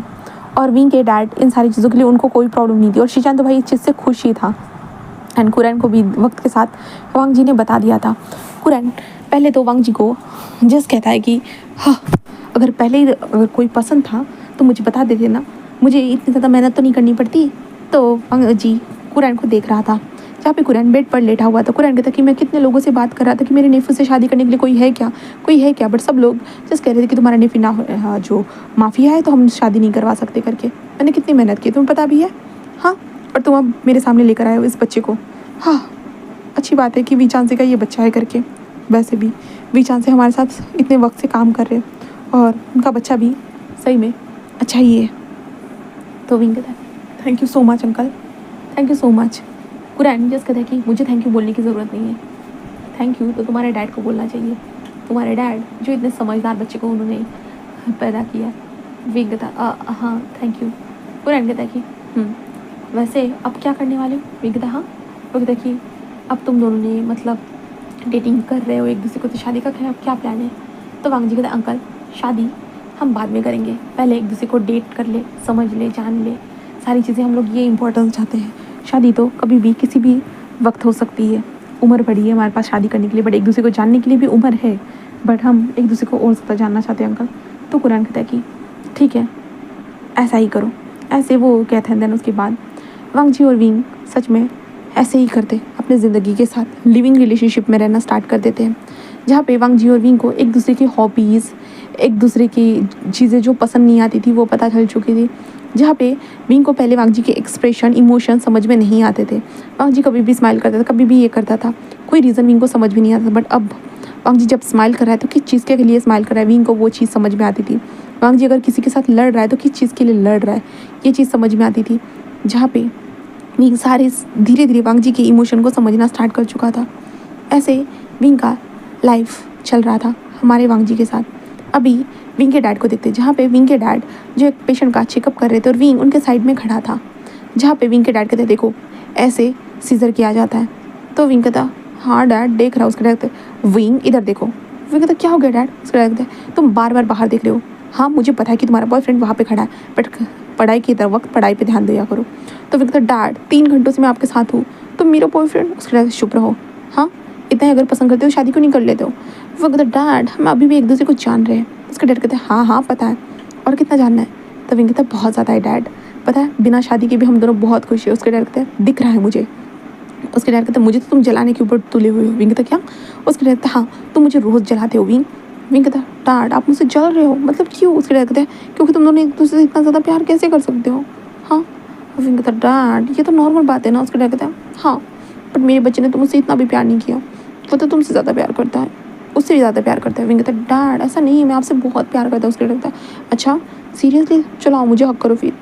और विंग के डैड इन सारी चीज़ों के लिए उनको कोई प्रॉब्लम नहीं थी, और शीचान तो भाई इस चीज़ से खुश ही था। एंड कुरैन को भी वक्त के साथ वांग जी ने बता दिया था। कुरैन पहले तो वांग जी को जस्ट कहता है कि हाँ, अगर पहले ही अगर कोई पसंद था तो मुझे बता देते ना, मुझे इतनी ज़्यादा मेहनत तो नहीं करनी पड़ती। तो वांग जी कुरैन को देख रहा था, जहाँ पे कुरैन बेड पर लेटा हुआ था। कुरैन कहता कि मैं कितने लोगों से बात कर रहा था कि मेरे नेफू से शादी करने के लिए कोई है क्या, कोई है क्या, बट सब लोग जस्ट कह रहे थे कि तुम्हारा नेफी ना जो माफिया है तो हम शादी नहीं करवा सकते करके। मैंने कितनी मेहनत की तुम्हें पता भी है। हाँ, और तुम अब मेरे सामने लेकर आए हो इस बच्चे को। हाँ, अच्छी बात है कि वीचांसी का ये बच्चा है करके। वैसे भी वीचांसी हमारे साथ इतने वक्त से काम कर रहे हैं और उनका बच्चा भी सही में अच्छा ही है। तो विंग कहता है thank you so much uncle, thank you so much. Curran just कहता है कि मुझे थैंक यू बोलने की ज़रूरत नहीं है, थैंक यू तो तुम्हारे डैड को बोलना चाहिए, तुम्हारे डैड जो इतने समझदार बच्चे को उन्होंने पैदा किया। विंग कहता हाँ थैंक यू। कुरैन कहता है कि वैसे अब क्या करने वाले हो। विंग कहता हाँ। वो कहता कि अब तुम दोनों ने मतलब डेटिंग कर रहे हो एक दूसरे को, तो शादी का क्या प्लान है। तो वांग जी कहता अंकल शादी हम बाद में करेंगे, पहले एक दूसरे को डेट कर ले, समझ ले, जान ले सारी चीज़ें, हम लोग ये इंपॉर्टेंस चाहते हैं। शादी तो कभी भी किसी भी वक्त हो सकती है, उम्र बड़ी है हमारे पास शादी करने के लिए, बट एक दूसरे को जानने के लिए भी उम्र है, बट हम एक दूसरे को और ज़्यादा जानना चाहते हैं अंकल। तो कुरैन कहता है कि ठीक है ऐसा ही करो, ऐसे वो कहते हैं। देन उसके बाद वांग जी और विंग सच में ऐसे ही करते, अपने ज़िंदगी के साथ लिविंग रिलेशनशिप में रहना स्टार्ट कर देते हैं, जहाँ पे वांग जी और विंग को एक दूसरे की हॉबीज़, एक दूसरे की चीज़ें जो पसंद नहीं आती थी वो पता चल चुकी थी। जहाँ पे विंग को पहले वांग जी के एक्सप्रेशन, इमोशन समझ में नहीं आते थे। वांग जी कभी भी स्माइल करता था, कभी भी ये करता था, कोई रीज़न विंग को समझ भी नहीं आता था, बट अब वांग जी जब स्माइल कर रहा है तो किस चीज़ के लिए स्माइल कर रहा है, विंग को वो चीज़ समझ में आती थी। वांग जी अगर किसी के साथ लड़ रहा है तो किस चीज़ के लिए लड़ रहा है, ये चीज़ समझ में आती थी। जहाँ पे विंग सारे धीरे धीरे वांग जी के इमोशन को समझना स्टार्ट कर चुका था। ऐसे विंग का लाइफ चल रहा था हमारे वांग जी के साथ। अभी विंग के डैड को देखते, जहाँ पे विंग के डैड जो एक पेशेंट का चेकअप कर रहे थे और विंग उनके साइड में खड़ा था, जहाँ पे विंग के डैड कहते देखो ऐसे सीजर किया जाता है। तो विंग कहता हाँ डैड देख रहा हूँ। उसके डैड कहते विंग इधर देखो। विंग कहता क्या हो गया डैड। उसके डैड कहते तुम बार बार बाहर देख रहे हो। हाँ मुझे पता है कि तुम्हारा बॉयफ्रेंड वहाँ पे खड़ा है, बट पढ़ाई की तरह वक्त पढ़ाई पे ध्यान दिया करो। तो विंग कहता डैड 3 घंटों से मैं आपके साथ हूँ, तो मेरा बॉयफ्रेंड। उसके डैड चुप रहो, हाँ इतना ही अगर पसंद करते हो शादी क्यों नहीं कर लेते हो। वो कहता डैड हम अभी भी एक दूसरे को जान रहे हैं। उसके डैड कहते हैं हाँ हाँ पता है, और कितना जानना है। तो विंग कहता बहुत ज़्यादा है डैड, पता है बिना शादी के भी हम दोनों बहुत खुश हैं। उसके डैड कहते हैं दिख रहा है मुझे। उसके डैड कहते मुझे तो तुम जलाने के ऊपर तुले हुए हो। विंग कहता क्या। उसके डैड कहते हाँ तुम मुझे रोज़ जलाते हो विंग। विंग कहता डैड आप मुझसे जल रहे हो मतलब क्यों। उसके डैड कहते हैं क्योंकि तुम दोनों एक दूसरे से इतना ज़्यादा प्यार कैसे कर सकते हो। हाँ विंग कहता डैड ये तो नॉर्मल बात है ना। उसके डैड कहता है हाँ बट मेरे बच्चे ने तो मुझसे इतना भी प्यार नहीं किया, वो तो तुमसे ज़्यादा प्यार करता है, उससे भी ज़्यादा प्यार करता है। विंग कहता है डैड ऐसा नहीं है, मैं आपसे बहुत प्यार करता हूँ। उसके डैड कहता है अच्छा सीरियसली चलो आओ मुझे हक करो फिर।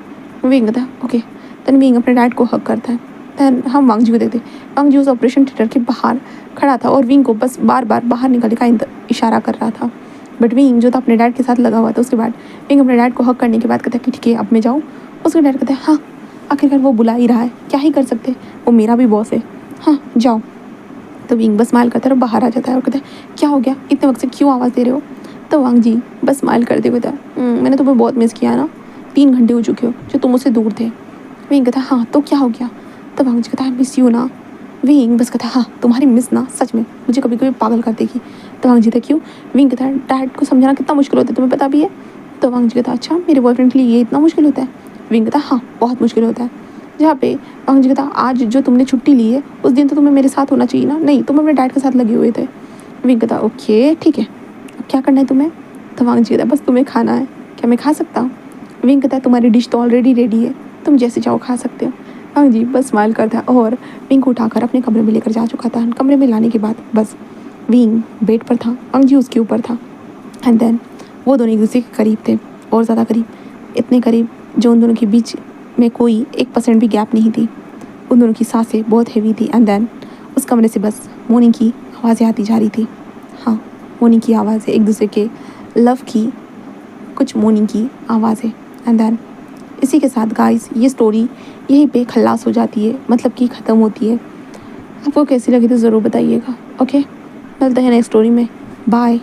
विंग कहता है ओके। देन विंग अपने डैड को हक करता है। देन हम वांग जी को देखते, वांग जी उस ऑपरेशन थिएटर के बाहर खड़ा था और विंग को बस बार बार बाहर निकलने का इशारा कर रहा था, बट विंग जो था अपने डैड के साथ लगा हुआ था। उसके बाद विंग अपने डैड को हक करने के बाद कहता है कि ठीक है अब मैं जाऊँ। उसके डैड कहता है हाँ आखिरकार वो बुला ही रहा है, क्या ही कर सकते, वो मेरा भी बॉस है, हाँ जाओ। तो विंग बस स्माइल करता है और बाहर आ जाता है और कहता है क्या हो गया इतने वक्त से क्यों आवाज़ दे रहे हो। तो वांग जी बस स्माइल करते हुए था मैंने तुम्हें बहुत मिस किया ना, 3 घंटे हो चुके हो जो तुम मुझसे दूर थे। विंग कहता हाँ तो क्या हो गया। तो वांग जी कहता है मिस यू ना। विंग बस कहता है हाँ तुम्हारी मिस ना सच में मुझे कभी कभी पागल कर देगी। तो वांग जी था क्यों। विंग कहता है डैड को समझाना कितना मुश्किल होता है तुम्हें पता भी है। तो वांग जी कहता है अच्छा मेरे बॉयफ्रेंड के लिए ये इतना मुश्किल होता है। विंग कहता है हाँ बहुत मुश्किल होता है। जहाँ पे वांग जी कहता आज जो तुमने छुट्टी ली है उस दिन तो तुम्हें मेरे साथ होना चाहिए ना, नहीं तुम अपने डैड के साथ लगे हुए थे। विंग कहता ओके ठीक है अब क्या करना है तुम्हें। तो वांग जी कहता बस तुम्हें खाना है, क्या मैं खा सकता हूँ। विंग कहता है तुम्हारी डिश तो ऑलरेडी रेडी है, तुम जैसे चाहो खा सकते हो। वांग जी बस स्माइल करता है और विंग को उठाकर अपने कमरे में लेकर जा चुका था। कमरे में लाने के बाद बस विंग बेड पर था, वांग जी उसके ऊपर था, एंड देन वो दोनों एक दूसरे के करीब थे और ज़्यादा करीब, इतने करीब जो उन दोनों के बीच में कोई 1% भी गैप नहीं थी। उन दोनों की सांसें बहुत हैवी थी। एंड देन उस कमरे से बस मोर्निंग की आवाज़ें आती जा रही थी, हाँ मोर्निंग की आवाज़ें, एक दूसरे के लव की कुछ मोर्निंग की आवाज़ें। एंड देन इसी के साथ गाइस ये स्टोरी यहीं पे खल्लास हो जाती है, मतलब कि ख़त्म होती है। आपको कैसी लगी तो ज़रूर बताइएगा। ओके, मिलते हैं नेक्स्ट स्टोरी में। बाय।